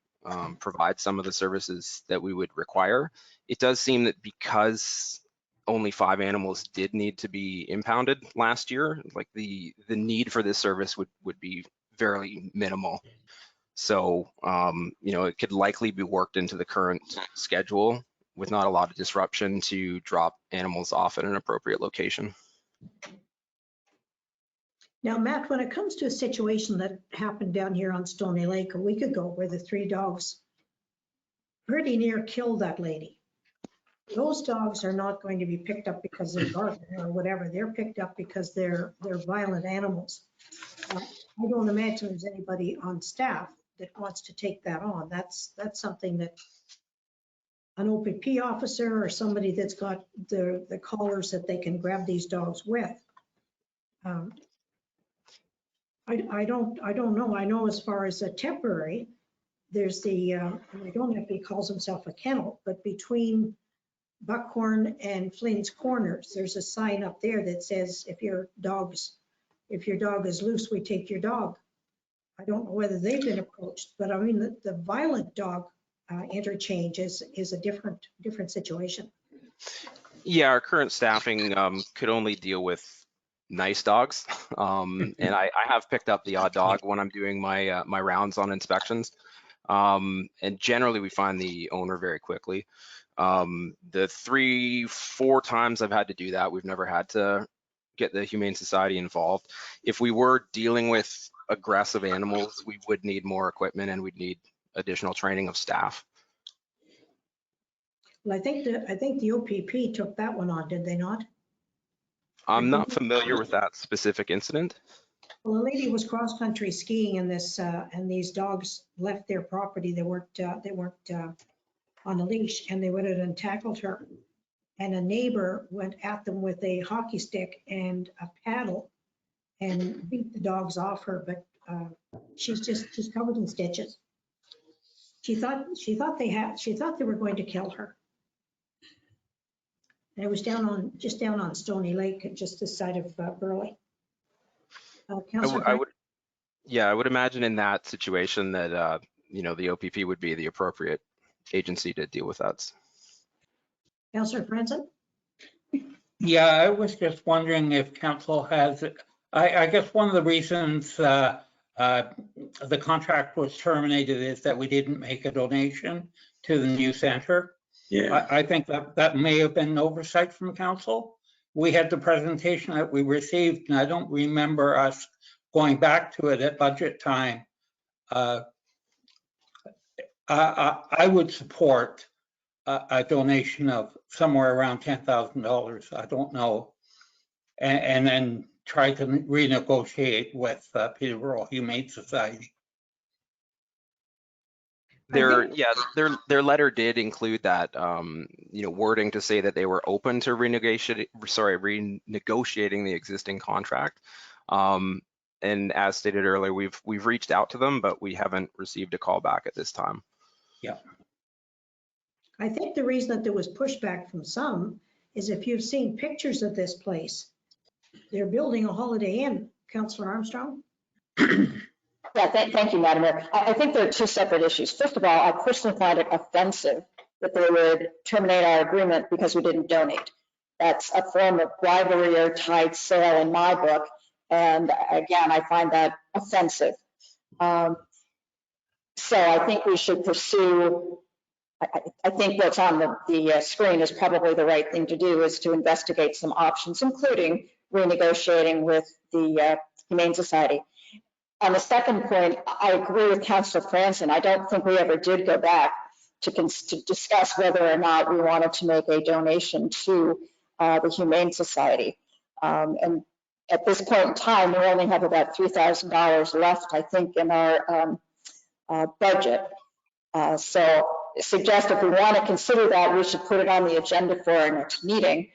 provide some of the services that we would require. It does seem that because only 5 animals did need to be impounded last year, like the need for this service would be very minimal. So, it could likely be worked into the current schedule with not a lot of disruption to drop animals off at an appropriate location. Now, Matt, when it comes to a situation that happened down here on Stony Lake a week ago where the 3 dogs pretty near killed that lady, those dogs are not going to be picked up because they're barking or whatever. They're picked up because they're violent animals. I don't imagine there's anybody on staff that wants to take that on. That's something that an OPP officer or somebody that's got the collars that they can grab these dogs with. I don't know. I know as far as a temporary, there's I don't know if he calls himself a kennel, but between Buckhorn and Flynn's Corners, there's a sign up there that says, if your dog is loose, we take your dog. I don't know whether they've been approached, but I mean, the violent dog interchange is a different situation. Yeah, our current staffing could only deal with nice dogs, and I have picked up the odd dog when I'm doing my my rounds on inspections, and generally we find the owner very quickly. The 3-4 times I've had to do that, we've never had to get the Humane Society involved. If we were dealing with aggressive animals, we would need more equipment and we'd need additional training of staff. Well, I think the OPP took that one on, did they not? I'm not familiar with that specific incident. Well, a lady was cross-country skiing in this, and these dogs left their property. They weren't on a leash, and they went out and tackled her. And a neighbor went at them with a hockey stick and a paddle and beat the dogs off her, but she's covered in stitches. She thought they were going to kill her. And it was just down on Stony Lake, just this side of Burley. Councillor I would imagine in that situation that, the OPP would be the appropriate agency to deal with that. Councillor Franson? Yeah, I was just wondering if council has, I guess one of the reasons the contract was terminated is that we didn't make a donation to the new center. Yeah. I think that may have been an oversight from council. We had the presentation that we received, and I don't remember us going back to it at budget time. I would support a donation of somewhere around $10,000. I don't know, and then try to renegotiate with Peterborough Humane Society. Their letter did include that, wording to say that they were open to renegotiating the existing contract. And as stated earlier, we've reached out to them, but we haven't received a call back at this time. Yeah. I think the reason that there was pushback from some is if you've seen pictures of this place, they're building a Holiday Inn. Councillor Armstrong? Yeah, thank you, Madam Mayor. I think there are two separate issues. First of all, I personally find it offensive that they would terminate our agreement because we didn't donate. That's a form of bribery or tied sale in my book. And again, I find that offensive. So I think we should pursue, I think what's on the screen is probably the right thing to do, is to investigate some options, including renegotiating with the Humane Society. On the second point, I agree with Councillor Franson. I don't think we ever did go back to discuss whether or not we wanted to make a donation to the Humane Society. And at this point in time, we only have about $3,000 left, I think, in our budget. So suggest if we want to consider that, we should put it on the agenda for our next meeting.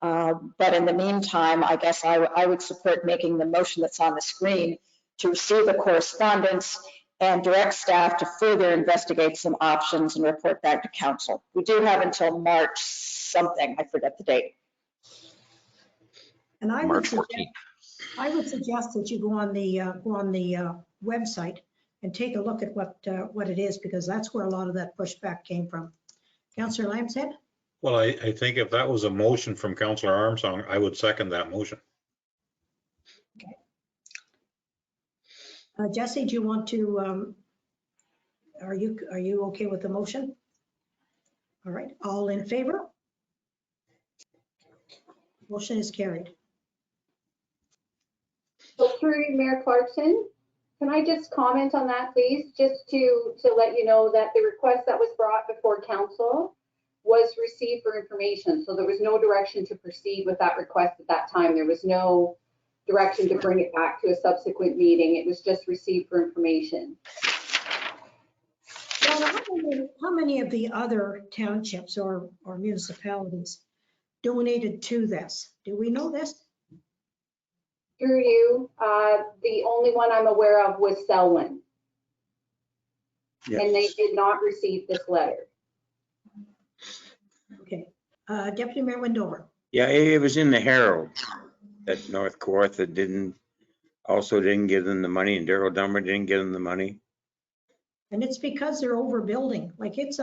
But in the meantime, I guess I would support making the motion that's on the screen to receive the correspondence and direct staff to further investigate some options and report back to council. We do have until March something, I forget the date. And I March 14th. I would suggest that you go on the website and take a look at what it is, because that's where a lot of that pushback came from. Councillor Lamshead? Well, I think if that was a motion from Councillor Armstrong, I would second that motion. Okay. Jesse, do you want to, are you okay with the motion? All right, all in favor? Motion is carried. So through you, Mayor Clarkson, can I just comment on that, please? Just to let you know that the request that was brought before council was received for information. So there was no direction to proceed with that request at that time. There was no direction to bring it back to a subsequent meeting. It was just received for information. Well, how many of the other townships or municipalities donated to this? Do we know this? Through you, the only one I'm aware of was Selwyn. Yes. And they did not receive this letter. Okay. Deputy Mayor Wendover. Yeah, it was in the Herald that North Kawartha also didn't give them the money, and Darrell Dummer didn't give them the money. And it's because they're overbuilding. Like it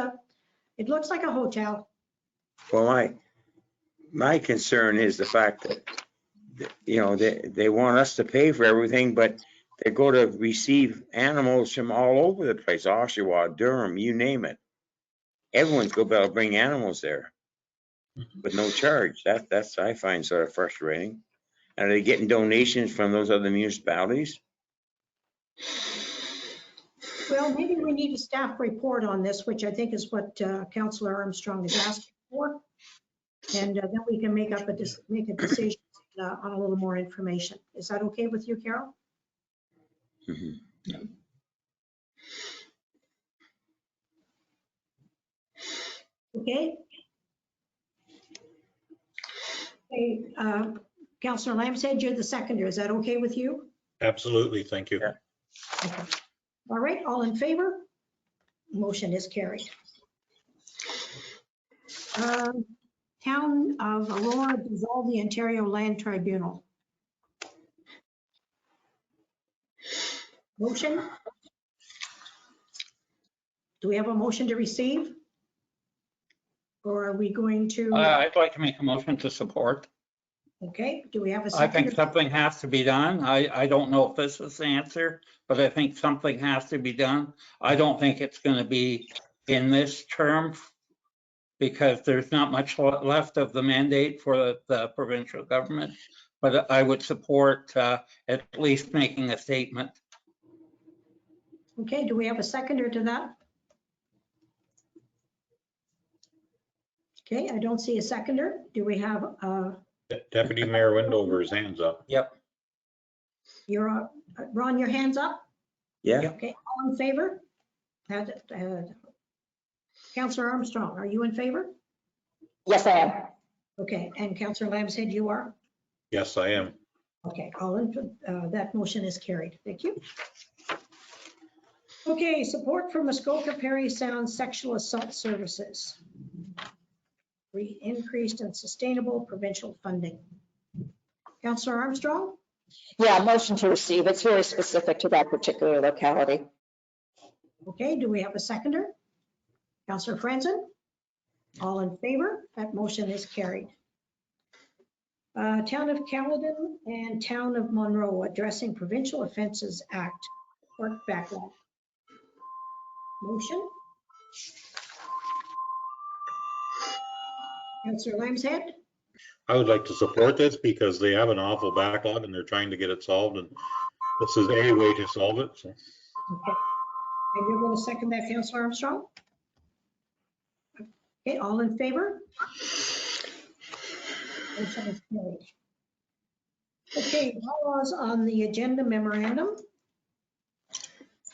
looks like a hotel. Well, my concern is the fact that, they want us to pay for everything, but they go to receive animals from all over the place, Oshawa, Durham, you name it. Everyone's going to be able to bring animals there with no charge. That's I find sort of frustrating. And are they getting donations from those other municipalities? Well, maybe we need a staff report on this, which I think is what Councillor Armstrong is asking for. And then we can make a decision on a little more information. Is that okay with you, Carol? Okay. Okay, Councillor Lamb said you're the seconder. Is that okay with you? Absolutely, thank you. Okay. All right, all in favor? Motion is carried. Town of Aurora dissolve the Ontario Land Tribunal. Motion? Do we have a motion to receive? Or are we going to, I'd like to make a motion to support. okay, do we have a I think second? something has to be done. I don't know if this is the answer, but I think something has to be done. I don't think it's going to be in this term because there's not much left of the mandate for the provincial government. But I would support at least making a statement. Okay, do we have a seconder to that? Okay, I don't see a seconder. Do we have, Deputy Mayor Windover's hands up. Yep. you're, Ron, your hands up? Yeah. Okay, all in favor? Councillor Armstrong, are you in favor? Yes, I am. Okay, and Councillor Lamb said you are? Yes, I am. Okay, all in, that motion is carried. Thank you. Okay, support for Muskoka Parry Sound Sexual Assault Services. Increased and sustainable provincial funding. Councillor Armstrong? Yeah, motion to receive. It's very specific to that particular locality. Okay, do we have a seconder? Councillor Franzen? All in favor? That motion is carried. Town of Caledon and Town of Monroe addressing Provincial Offences Act court backlog. Motion? Councillor Lambshead? I would like to support this because they have an awful backlog and they're trying to get it solved, and this is a way to solve it. So. Okay. And you're going to second that, Councillor Armstrong? Okay, all in favor? Motion is carried. Okay, bylaws on the agenda memorandum.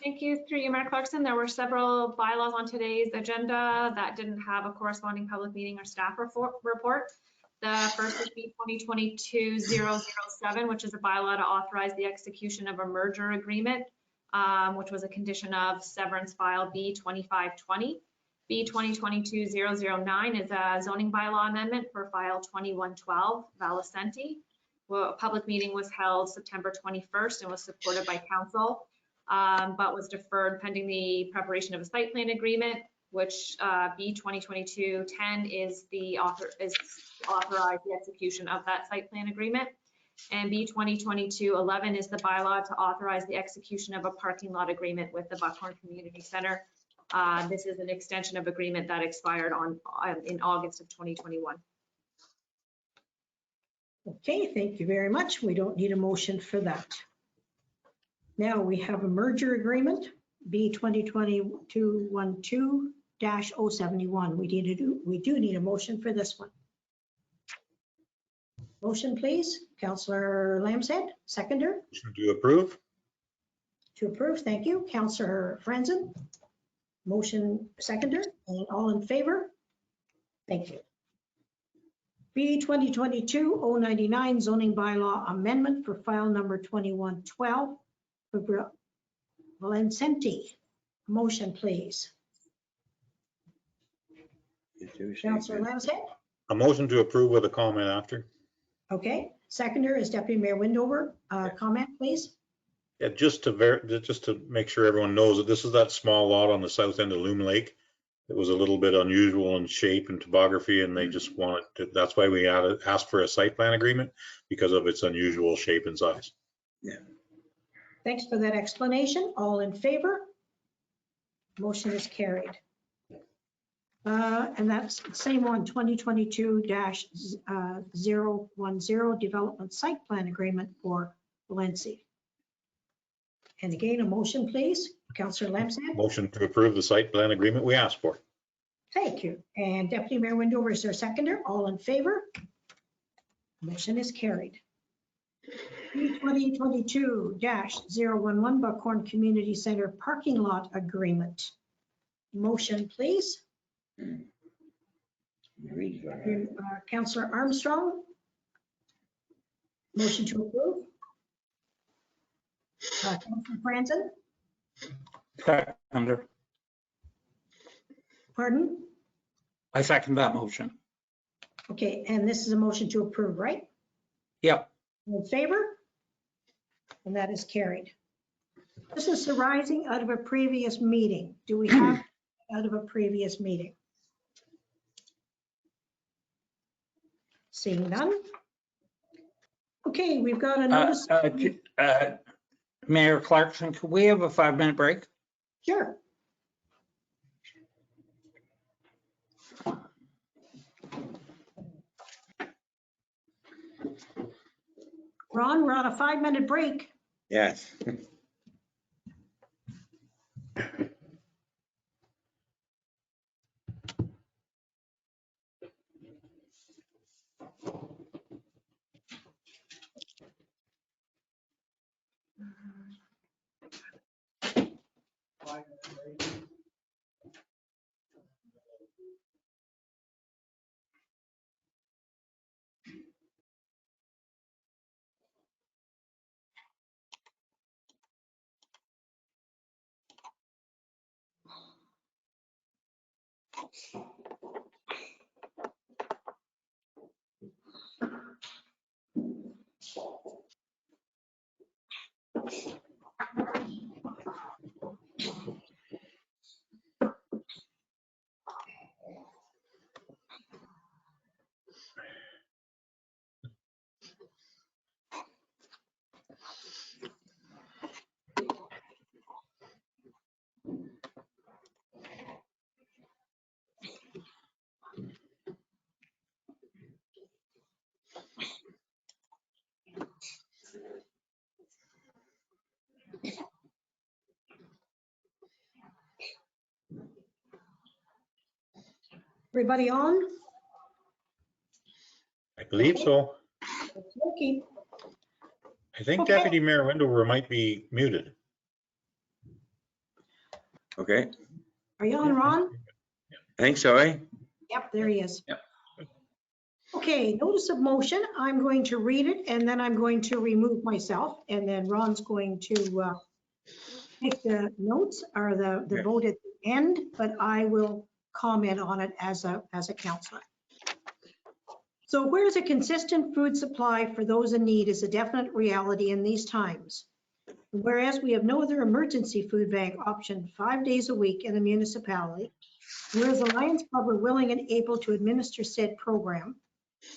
Thank you. Through you, Mayor Clarkson. There were several bylaws on today's agenda that didn't have a corresponding public meeting or staff report. The first is B 2022-007, which is a bylaw to authorize the execution of a merger agreement, which was a condition of severance file B 2520. B 2022-009 is a zoning bylaw amendment for file 2112, Valicenti. Well, a public meeting was held September 21st and was supported by council, but was deferred pending the preparation of a site plan agreement, which B 2022-10 is authorize the execution of that site plan agreement. And B 2022-11 is the bylaw to authorize the execution of a parking lot agreement with the Buckhorn Community Center. This is an extension of agreement that expired in August of 2021. Okay, thank you very much. We don't need a motion for that. Now we have a merger agreement, B 2022-12-071. We do need a motion for this one. Motion, please. Councillor Lambshead, seconder. Motion to approve. To approve, thank you. Councillor Franzen. Motion seconder, and all in favor? Thank you. B 2022-099 zoning bylaw amendment for file number 2112 for Valicenti. Motion, please. Councillor Lambshead. A motion to approve with a comment after. Okay, seconder is Deputy Mayor Windover. Comment, please. Yeah, just to make sure everyone knows that this is that small lot on the south end of Loom Lake. It was a little bit unusual in shape and topography, and they just wanted to, that's why we asked for a site plan agreement, because of its unusual shape and size. Yeah. Thanks for that explanation. All in favor? Motion is carried. And that's the same one, 2022-010 development site plan agreement for Valicenti. And again, a motion, please. Councillor Lambshead. Motion to approve the site plan agreement we asked for. Thank you. And Deputy Mayor Windover is their seconder. All in favor? Motion is carried. 2022-011 Buckhorn Community Center Parking Lot Agreement. Motion, please. Councillor Armstrong. Motion to approve. Councillor Franzen. Seconder. Pardon? I second that motion. Okay, and this is a motion to approve, right? Yep. In favor? And that is carried. This is arising out of a previous meeting. Do we have out of a previous meeting? Seeing none. Okay, we've got a notice. Mayor Clarkson, could we have a 5-minute break? Sure. Ron, we're on a 5-minute break. Yes. Everybody on? I believe so. Okay. I think Okay. Deputy Mayor Windover might be muted. Okay, Are you on, Ron? I think so, eh? Yep, there he is. Yep. Okay, notice of motion. I'm going to read it and then I'm going to remove myself and then Ron's going to take the notes or the Okay. vote at the end, but I will comment on it as a counselor. So whereas a consistent food supply for those in need is a definite reality in these times, whereas we have no other emergency food bank option 5 days a week in the municipality, whereas the Lions Club are willing and able to administer said program,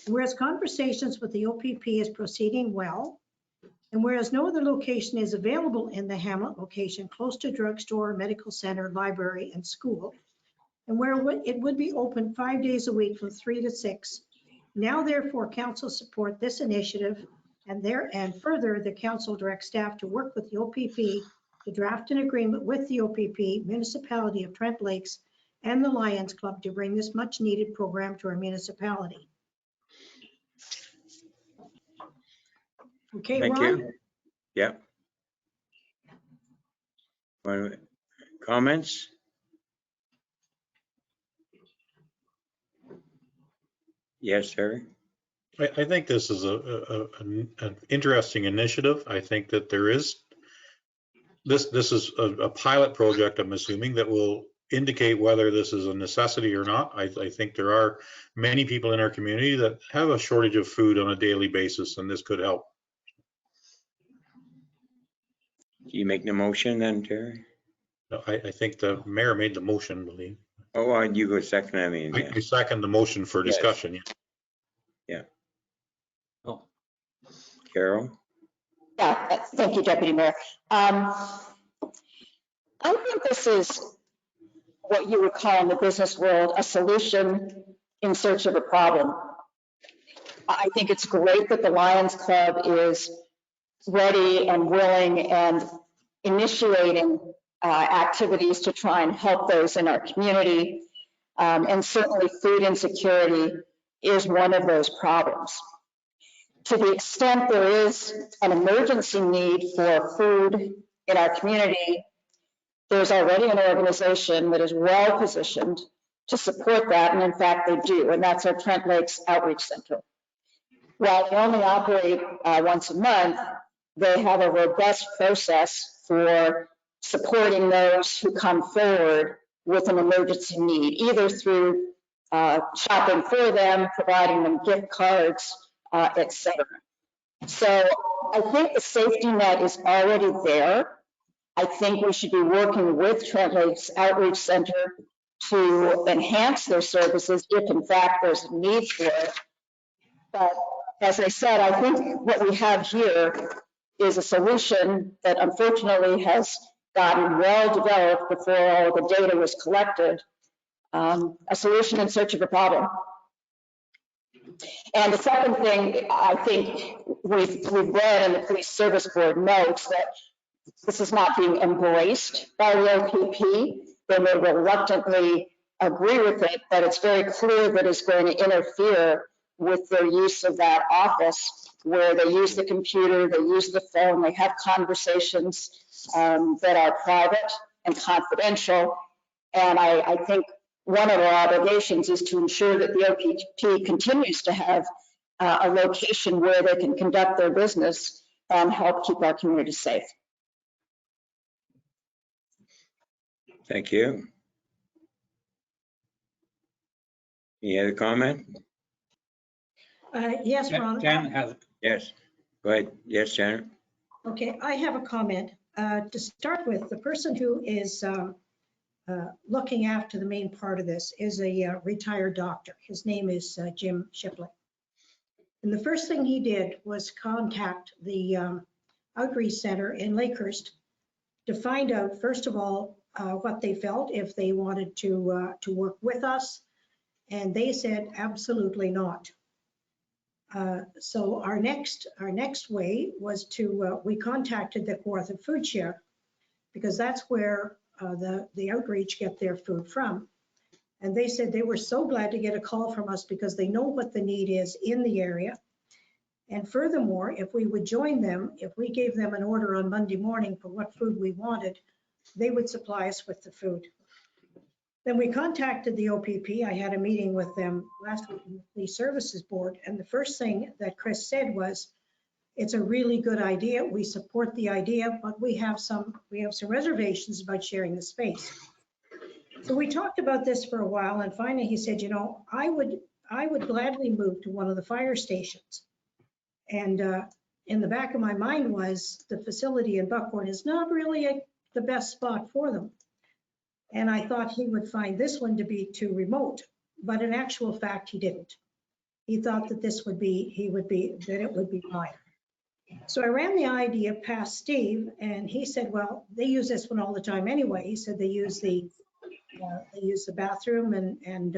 whereas conversations with the OPP is proceeding well, and whereas no other location is available in the Hamlet location close to drugstore, medical center, library, and school, and where it would be open 5 days a week from 3 to 6, now therefore council support this initiative and further the council directs staff to work with the OPP to draft an agreement with the OPP, Municipality of Trent Lakes, and the Lions Club to bring this much needed program to our municipality. Okay, Thank Ron? you. Yep. Comments? Yes, sir. I think this is an interesting initiative. I think that there is, this is a pilot project, I'm assuming, that will indicate whether this is a necessity or not. I think there are many people in our community that have a shortage of food on a daily basis, and this could help. Do you make the motion then, Terry? No, I think the mayor made the motion, I believe. Oh, and you go second, I mean, yeah. I second the motion for Yes. discussion. Yeah. Oh. Carol? Yeah, thank you, Deputy Mayor. I think this is what you would call in the business world a solution in search of a problem. I think it's great that the Lions Club is ready and willing and initiating activities to try and help those in our community. And certainly food insecurity is one of those problems. to the extent there is an emergency need for food in our community, there's already an organization that is well positioned to support that, and in fact they do, and that's our Trent Lakes Outreach Center. While they only operate once a month, they have a robust process for supporting those who come forward with an emergency need, either through shopping for them, providing them gift cards, etc. So I think the safety net is already there. I think we should be working with Trent Lakes Outreach Center to enhance their services if in fact there's a need for it. But as I said, I think what we have here is a solution that unfortunately has gotten well developed before all the data was collected, a solution in search of a problem. And the second thing, I think we've read and the Police Service Board notes that this is not being embraced by the OPP. They may reluctantly agree with it, but it's very clear that it's going to interfere with their use of that office, where they use the computer, they use the phone, they have conversations that are private and confidential. And I think one of our obligations is to ensure that the OPP continues to have a location where they can conduct their business and help keep our community safe. Thank you. Any other comment? Yes, Ron. Jan has. Yes, go ahead. Yes, Janet. Okay, I have a comment. To start with, the person who is looking after the main part of this is a retired doctor. His name is Jim Shipley. And the first thing he did was contact the outreach center in Lakehurst to find out, first of all, what they felt, if they wanted to work with us. And they said, absolutely not. So our next way was to, we contacted the Kawartha Food Share, because that's where the outreach get their food from. And they said they were so glad to get a call from us because they know what the need is in the area. And furthermore, if we would join them, if we gave them an order on Monday morning for what food we wanted, they would supply us with the food. Then we contacted the OPP. I had a meeting with them last week in the Police Services Board. And the first thing that Chris said was, it's a really good idea. We support the idea, but we have some reservations about sharing the space. So we talked about this for a while, and finally he said, you know, I would gladly move to one of the fire stations. And in the back of my mind was the facility in Buckhorn is not really the best spot for them. And I thought he would find this one to be too remote, but in actual fact, he didn't. He thought that it would be fine. So I ran the idea past Steve, and he said, well, they use this one all the time anyway. He said they use the bathroom and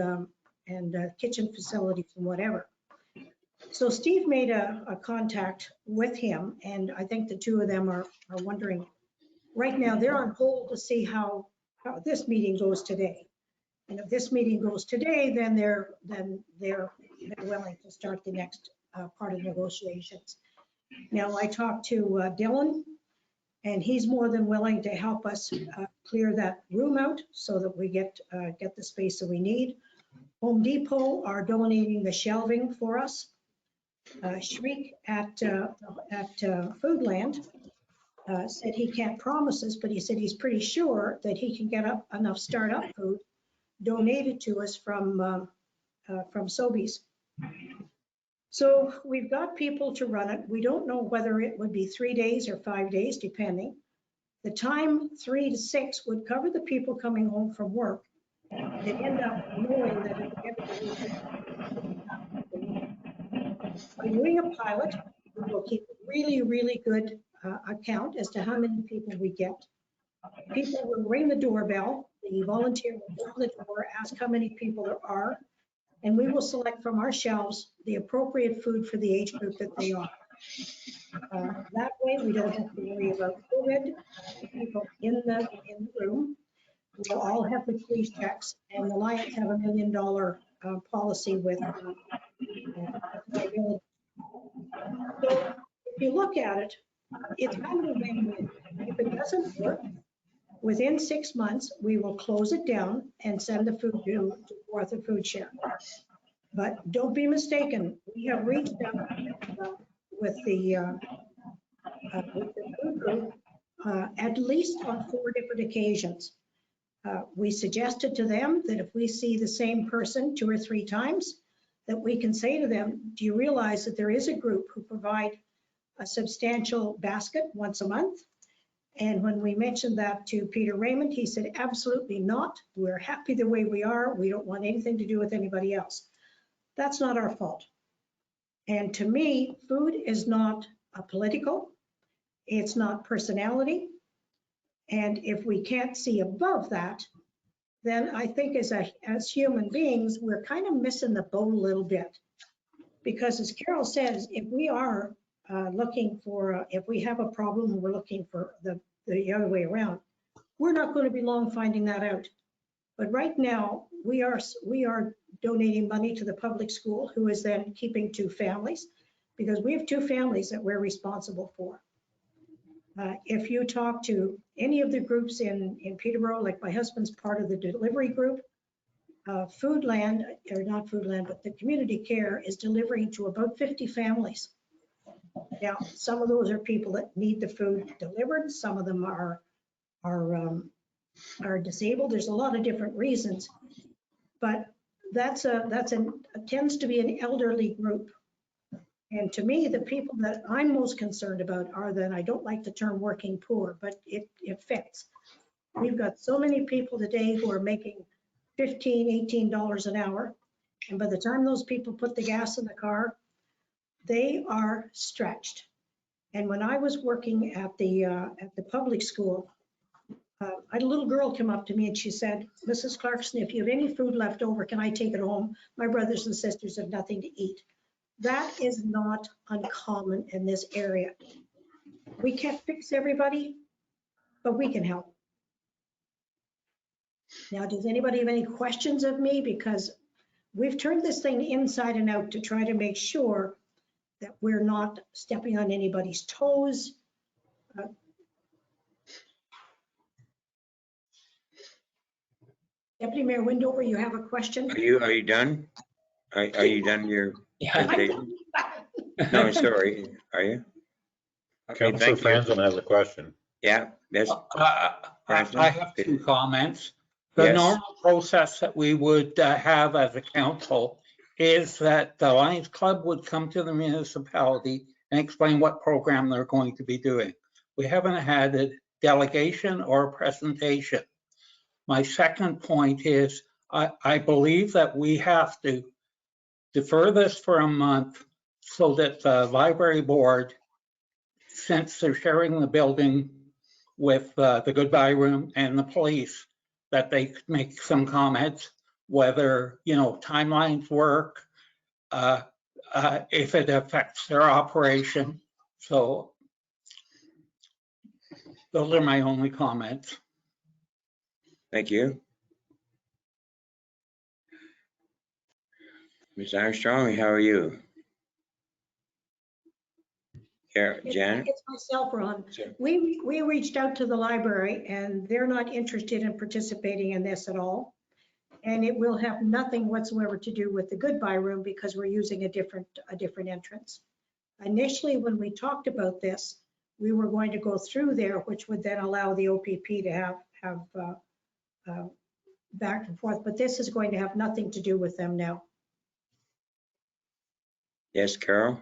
kitchen facilities and whatever. So Steve made a contact with him, and I think the two of them are wondering, right now they're on hold to see how this meeting goes today. And if this meeting goes today, then they're willing to start the next part of negotiations. Now, I talked to Dylan, and he's more than willing to help us clear that room out so that we get the space that we need. Home Depot are donating the shelving for us. Shriek at Foodland said he can't promise us, but he said he's pretty sure that he can get enough startup food donated to us from Sobeys. So we've got people to run it. We don't know whether it would be 3 days or 5 days, depending. The time 3 to 6 would cover the people coming home from work. They'd end up knowing that by doing a pilot, we will keep a really, really good account as to how many people we get. People will ring the doorbell. The volunteer will open the door, ask how many people there are, and we will select from our shelves the appropriate food for the age group that they are. That way, we don't have to worry about COVID, people in the room. We'll all have the police checks, and the Lions have $1 million policy with liability. if you look at it, it's kind of a win-win. If it doesn't work, within 6 months, we will close it down and send the food to Fourth and Food Share. But don't be mistaken, we have reached out with the food group at least on 4 different occasions. We suggested to them that if we see the same person 2 or 3 times, that we can say to them, do you realize that there is a group who provide a substantial basket once a month? And when we mentioned that to Peter Raymond, he said, absolutely not. We're happy the way we are. We don't want anything to do with anybody else. That's not our fault. And to me, food is not a political, it's not personality. And if we can't see above that, then I think as human beings, we're kind of missing the boat a little bit. Because as Carol says, if we are looking for, if we have a problem and we're looking for the other way around, we're not going to be long finding that out. But right now, we are donating money to the public school, who is then keeping 2 families, because we have 2 families that we're responsible for. If you talk to any of the groups in Peterborough, like my husband's part of the delivery group, Foodland, or not Foodland, but the community care is delivering to about 50 families. Now, some of those are people that need the food delivered. Some of them are disabled. There's a lot of different reasons, but that tends to be an elderly group. And to me, the people that I'm most concerned about are that, I don't like the term working poor, but it fits. We've got so many people today who are making $15, $18 an hour. And by the time those people put the gas in the car, they are stretched. And when I was working at the public school, I had a little girl come up to me and she said, Mrs. Clarkson, if you have any food left over, can I take it home? My brothers and sisters have nothing to eat. That is not uncommon in this area. We can't fix everybody, but we can help. Now, does anybody have any questions of me? Because we've turned this thing inside and out to try to make sure that we're not stepping on anybody's toes. Deputy Mayor Windover, you have a question? Are you done? Are you done your presentation? No, sorry. Are you? Okay, Councillor Franzen has a question. Yeah, that's. I have 2 comments. The normal process that we would have as a council is that the Lions Club would come to the municipality and explain what program they're going to be doing. We haven't had a delegation or a presentation. My second point is I believe that we have to defer this for a month so that the library board, since they're sharing the building with the Goodbye Room and the police, that they could make some comments, whether, timelines work, if it affects their operation. So those are my only comments. Thank you. Ms. Armstrong, how are you? Janet? It's myself, Ron. Sure. We reached out to the library and they're not interested in participating in this at all. And it will have nothing whatsoever to do with the Goodbye Room because we're using a different entrance. Initially, when we talked about this, we were going to go through there, which would then allow the OPP to have back and forth, but this is going to have nothing to do with them now. Yes, Carol?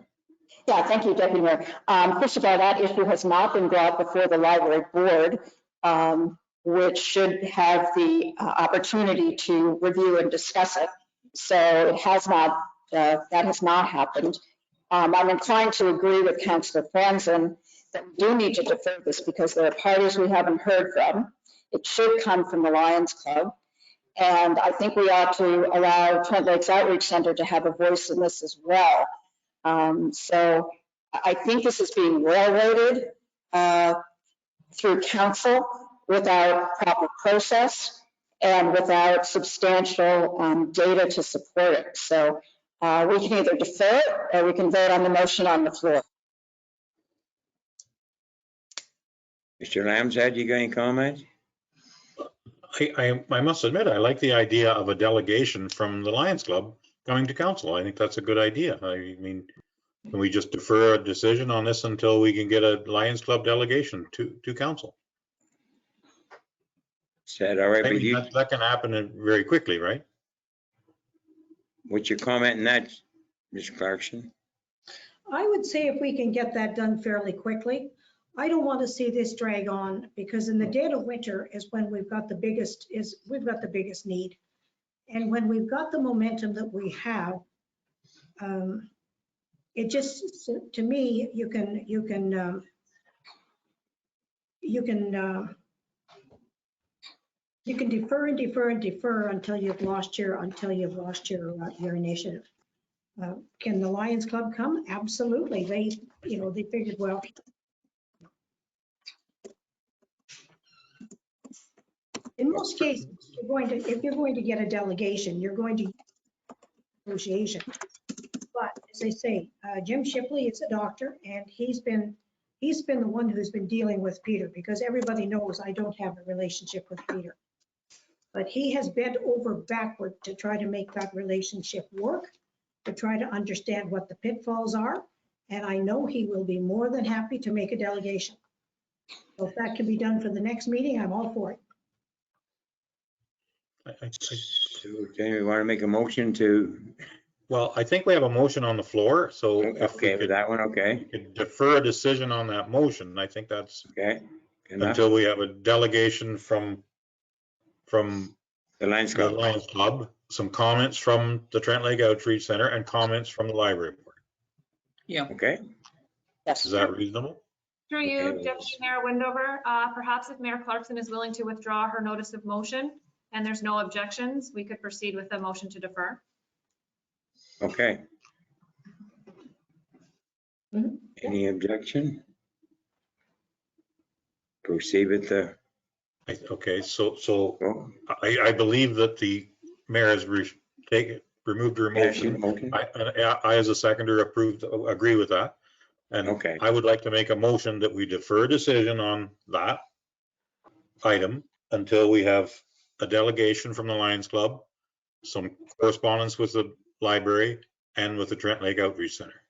Yeah, thank you, Deputy Mayor. First of all, that issue has not been brought before the library board, which should have the opportunity to review and discuss it. So it has not, that has not happened. I'm inclined to agree with Councillor Franzen that we do need to defer this because there are parties we haven't heard from. It should come from the Lions Club. And I think we ought to allow Trent Lakes Outreach Center to have a voice in this as well. So I think this is being railroaded through council without proper process and without substantial data to support it. So we can either defer it or we can vote on the motion on the floor. Mr. Lambshead, you got any comments? I must admit, I like the idea of a delegation from the Lions Club coming to council. I think that's a good idea. I mean, can we just defer a decision on this until we can get a Lions Club delegation to council? Is that all right I with mean, you? that can happen very quickly, right? What's your comment on that, Ms. Clarkson? I would say if we can get that done fairly quickly. I don't want to see this drag on because in the dead of winter is when we've got the biggest need. And when we've got the momentum that we have, it just, to me, you can defer and defer and defer until you've lost your initiative. Can the Lions Club come? Absolutely. They figured, well, in most cases, if you're going to get a delegation, you're going to negotiation. But as I say, Jim Shipley is a doctor, and he's been the one who's been dealing with Peter, because everybody knows I don't have a relationship with Peter. But he has bent over backward to try to make that relationship work, to try to understand what the pitfalls are. And I know he will be more than happy to make a delegation. So if that can be done for the next meeting, I'm all for it. So, do we want to make a motion to? Well, I think we have a motion on the floor, so if we Okay, with that one, okay. could defer a decision on that motion, I think that's Okay. until we have a delegation from the Lions Club. Some comments from the Trent Lake Outreach Center and comments from the library board. Yeah. Okay. Yes. Is that reasonable? Through you, Okay. Deputy Mayor Windover, perhaps if Mayor Clarkson is willing to withdraw her notice of motion and there's no objections, we could proceed with the motion to defer. Okay. Mhm. Any objection? Proceed with the. Okay, so I believe that the mayor has removed her motion. I, as a seconder, agree with that. And okay. I would like to make a motion that we defer a decision on that item until we have a delegation from the Lions Club, some correspondence with the library, and with the Trent Lake Outreach Center.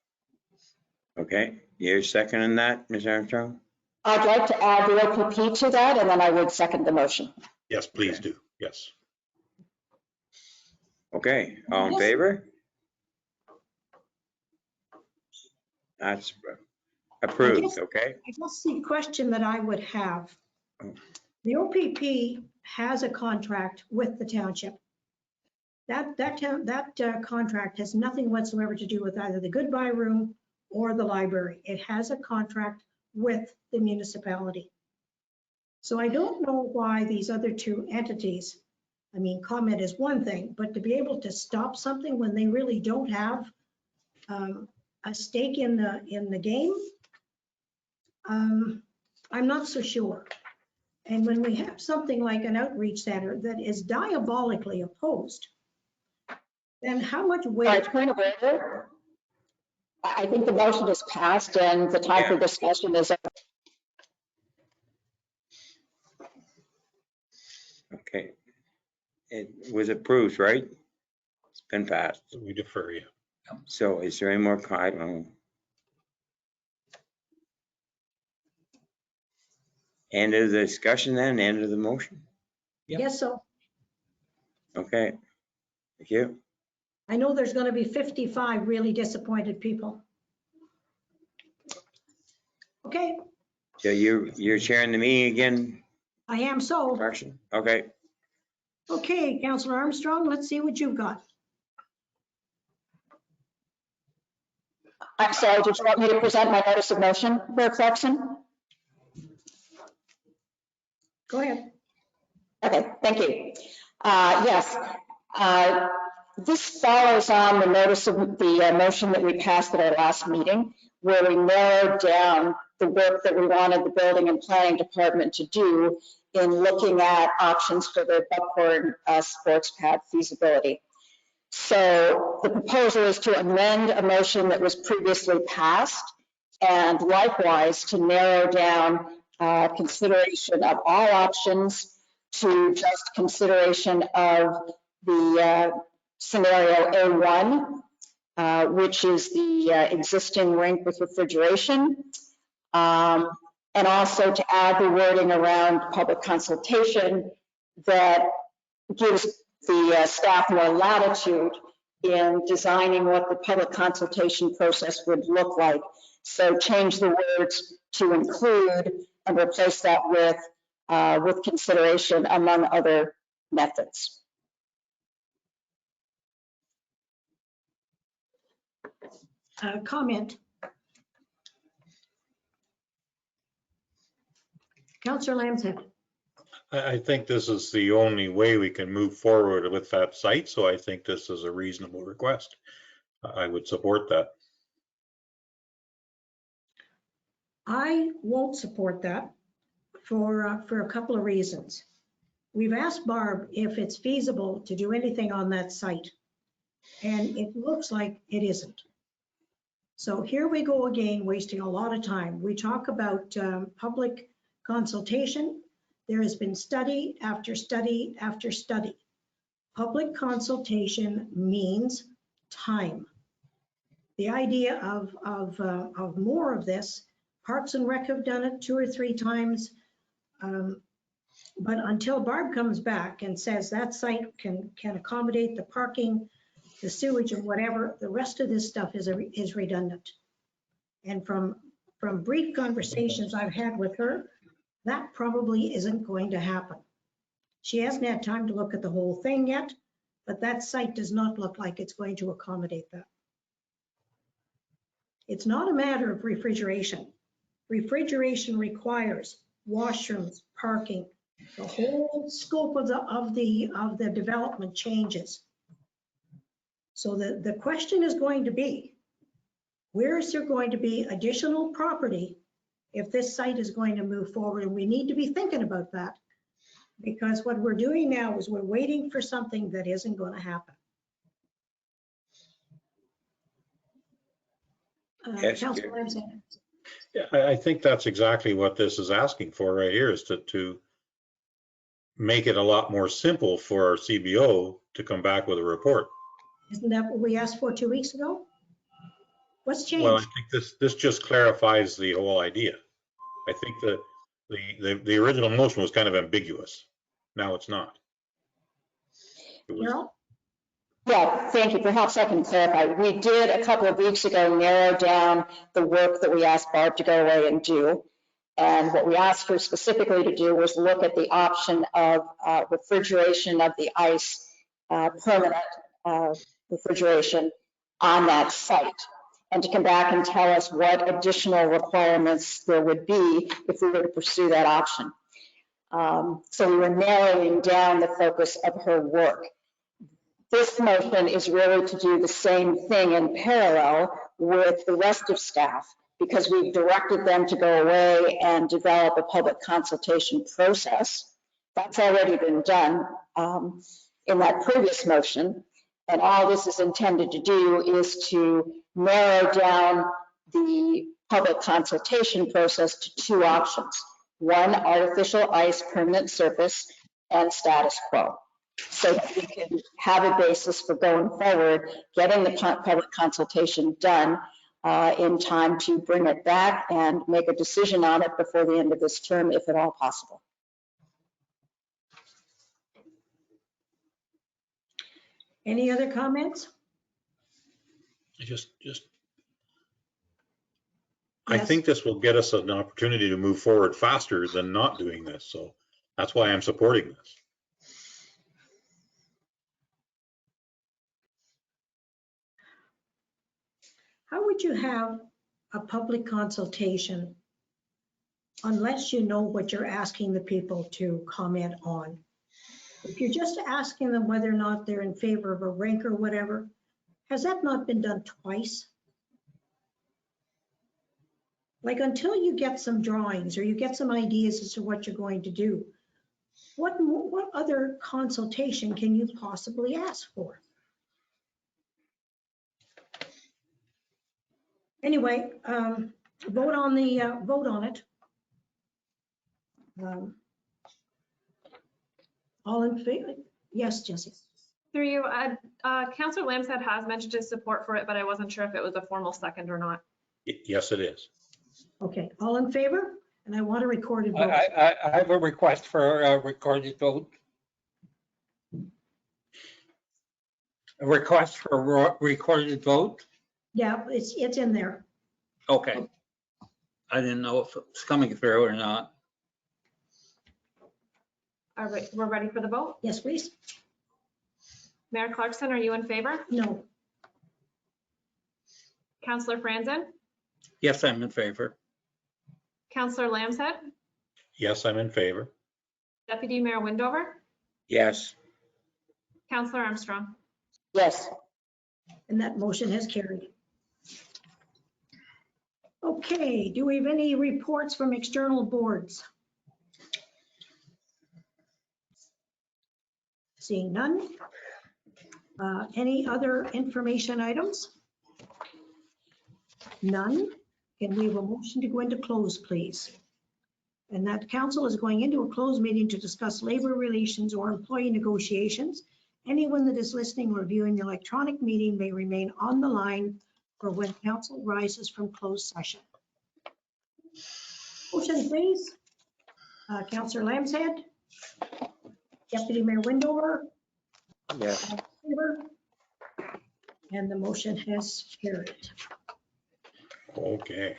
Okay, you're seconding that, Ms. Armstrong? I'd like to add the OPP to that, and then I would second the motion. Yes, please do. Yes. Okay, all in favor? That's approved, okay? I guess the question that I would have, the OPP has a contract with the township. That contract has nothing whatsoever to do with either the Goodbye Room or the library. It has a contract with the municipality. So I don't know why these other two entities, I mean, comment is one thing, but to be able to stop something when they really don't have a stake in the game, I'm not so sure. And when we have something like an outreach center that is diabolically opposed, then how much weight? Point of order. I think the motion is passed and the time for discussion is over. Okay. It was approved, right? It's been passed. We defer, yeah. So is there any more, I don't know. End of the discussion then, end of the motion? Yes, so Okay, thank you. I know there's going to be 55 really disappointed people. Okay, So you're chairing the meeting again, I am so. Clarkson? Okay, Okay, Councillor Armstrong, let's see what you've got. I'm sorry, did you want me to present my notice of motion, Mayor Clarkson? Go ahead. Okay, thank you. Yes, this follows on the notice of the motion that we passed at our last meeting, where we narrowed down the work that we wanted the building and planning department to do in looking at options for the Buckhorn sports pad feasibility. So the proposal is to amend a motion that was previously passed, and likewise to narrow down consideration of all options to just consideration of the scenario A1, which is the existing rink with refrigeration. And also to add the wording around public consultation that gives the staff more latitude in designing what the public consultation process would look like. So change the words to include and replace that with consideration among other methods. Comment. Councillor Lamson. I think this is the only way we can move forward with that site, so I think this is a reasonable request. I would support that. I won't support that for a couple of reasons. We've asked Barb if it's feasible to do anything on that site, and it looks like it isn't. So here we go again, wasting a lot of time. We talk about public consultation. There has been study after study after study. Public consultation means time. The idea of more of this, Parks and Rec have done it 2 or 3 times. But until Barb comes back and says that site can accommodate the parking, the sewage and whatever, the rest of this stuff is redundant. And from brief conversations I've had with her, that probably isn't going to happen. She hasn't had time to look at the whole thing yet, but that site does not look like it's going to accommodate that. It's not a matter of refrigeration. Refrigeration requires washrooms, parking. The whole scope of the development changes. So the question is going to be, where is there going to be additional property if this site is going to move forward? And we need to be thinking about that, because what we're doing now is we're waiting for something that isn't going to happen. Yes, Councilor Lamson. Yeah, I think that's exactly what this is asking for right here, is to make it a lot more simple for our CBO to come back with a report. Isn't that what we asked for 2 weeks ago? What's changed? Well, I think this just clarifies the whole idea. I think the original motion was kind of ambiguous. Now it's not. Carol? Yeah, thank you. Perhaps I can clarify. We did a couple of weeks ago narrow down the work that we asked Barb to go away and do. And what we asked her specifically to do was look at the option of refrigeration of the ice, permanent refrigeration on that site, and to come back and tell us what additional requirements there would be if we were to pursue that option. So we were narrowing down the focus of her work. This motion is really to do the same thing in parallel with the rest of staff, because we've directed them to go away and develop a public consultation process. That's already been done in that previous motion. And all this is intended to do is to narrow down the public consultation process to 2 options. 1, artificial ice permanent surface, and status quo, so that we can have a basis for going forward, getting the public consultation done in time to bring it back and make a decision on it before the end of this term, if at all possible. Any other comments? I think this will get us an opportunity to move forward faster than not doing this. So that's why I'm supporting this. How would you have a public consultation unless you know what you're asking the people to comment on? If you're just asking them whether or not they're in favor of a rink or whatever, has that not been done twice? Like, until you get some drawings or you get some ideas as to what you're going to do, what other consultation can you possibly ask for? Anyway, vote on it. Um, All in favor? Yes, Jesse. Through you, Councillor Lamshead has mentioned his support for it, but I wasn't sure if it was a formal second or not. Yes, it is. Okay, all in favor? And I want a recorded vote. I have a request for a recorded vote. A request for a recorded vote? Yeah, it's in there. Okay. I didn't know if it was coming through or not. All right, we're ready for the vote. Yes, please. Mayor Clarkson, are you in favor? No. Councillor Franzen? Yes, I'm in favor. Councillor Lamshead? Yes, I'm in favor. Deputy Mayor Windover? Yes. Councillor Armstrong? Yes. And that motion has carried. Okay, do we have any reports from external boards? Seeing none. Any other information items? None. Can we have a motion to go into close, please? And that council is going into a closed meeting to discuss labor relations or employee negotiations. Anyone that is listening or viewing the electronic meeting may remain on the line for when council rises from closed session. Motion, please. Councillor Lamshead. Deputy Mayor Windover. Yes. And the motion has carried. Okay.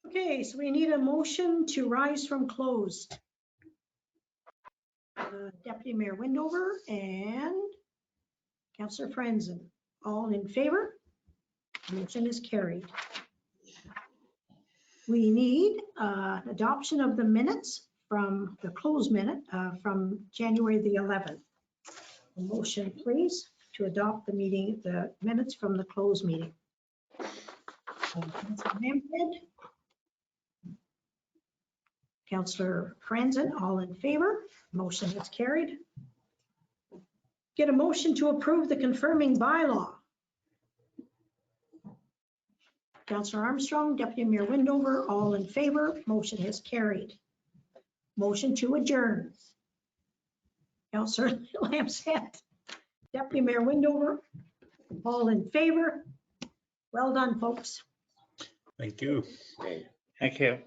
Okay, so we need a motion to rise from closed. Deputy Mayor Windover and Councillor Franzen, all in favor? Motion is carried. We need adoption of the minutes from the closed minute from January the 11th. A motion, please, to adopt the minutes from the closed meeting. Councillor Lamshead, Councillor Franzen, all in favor? Motion is carried. Get a motion to approve the confirming bylaw. Councillor Armstrong, Deputy Mayor Windover, all in favor. Motion has carried. Motion to adjourn. Councillor Lamshead, Deputy Mayor Windover, all in favor. Well done, folks. Thank you. Thank you.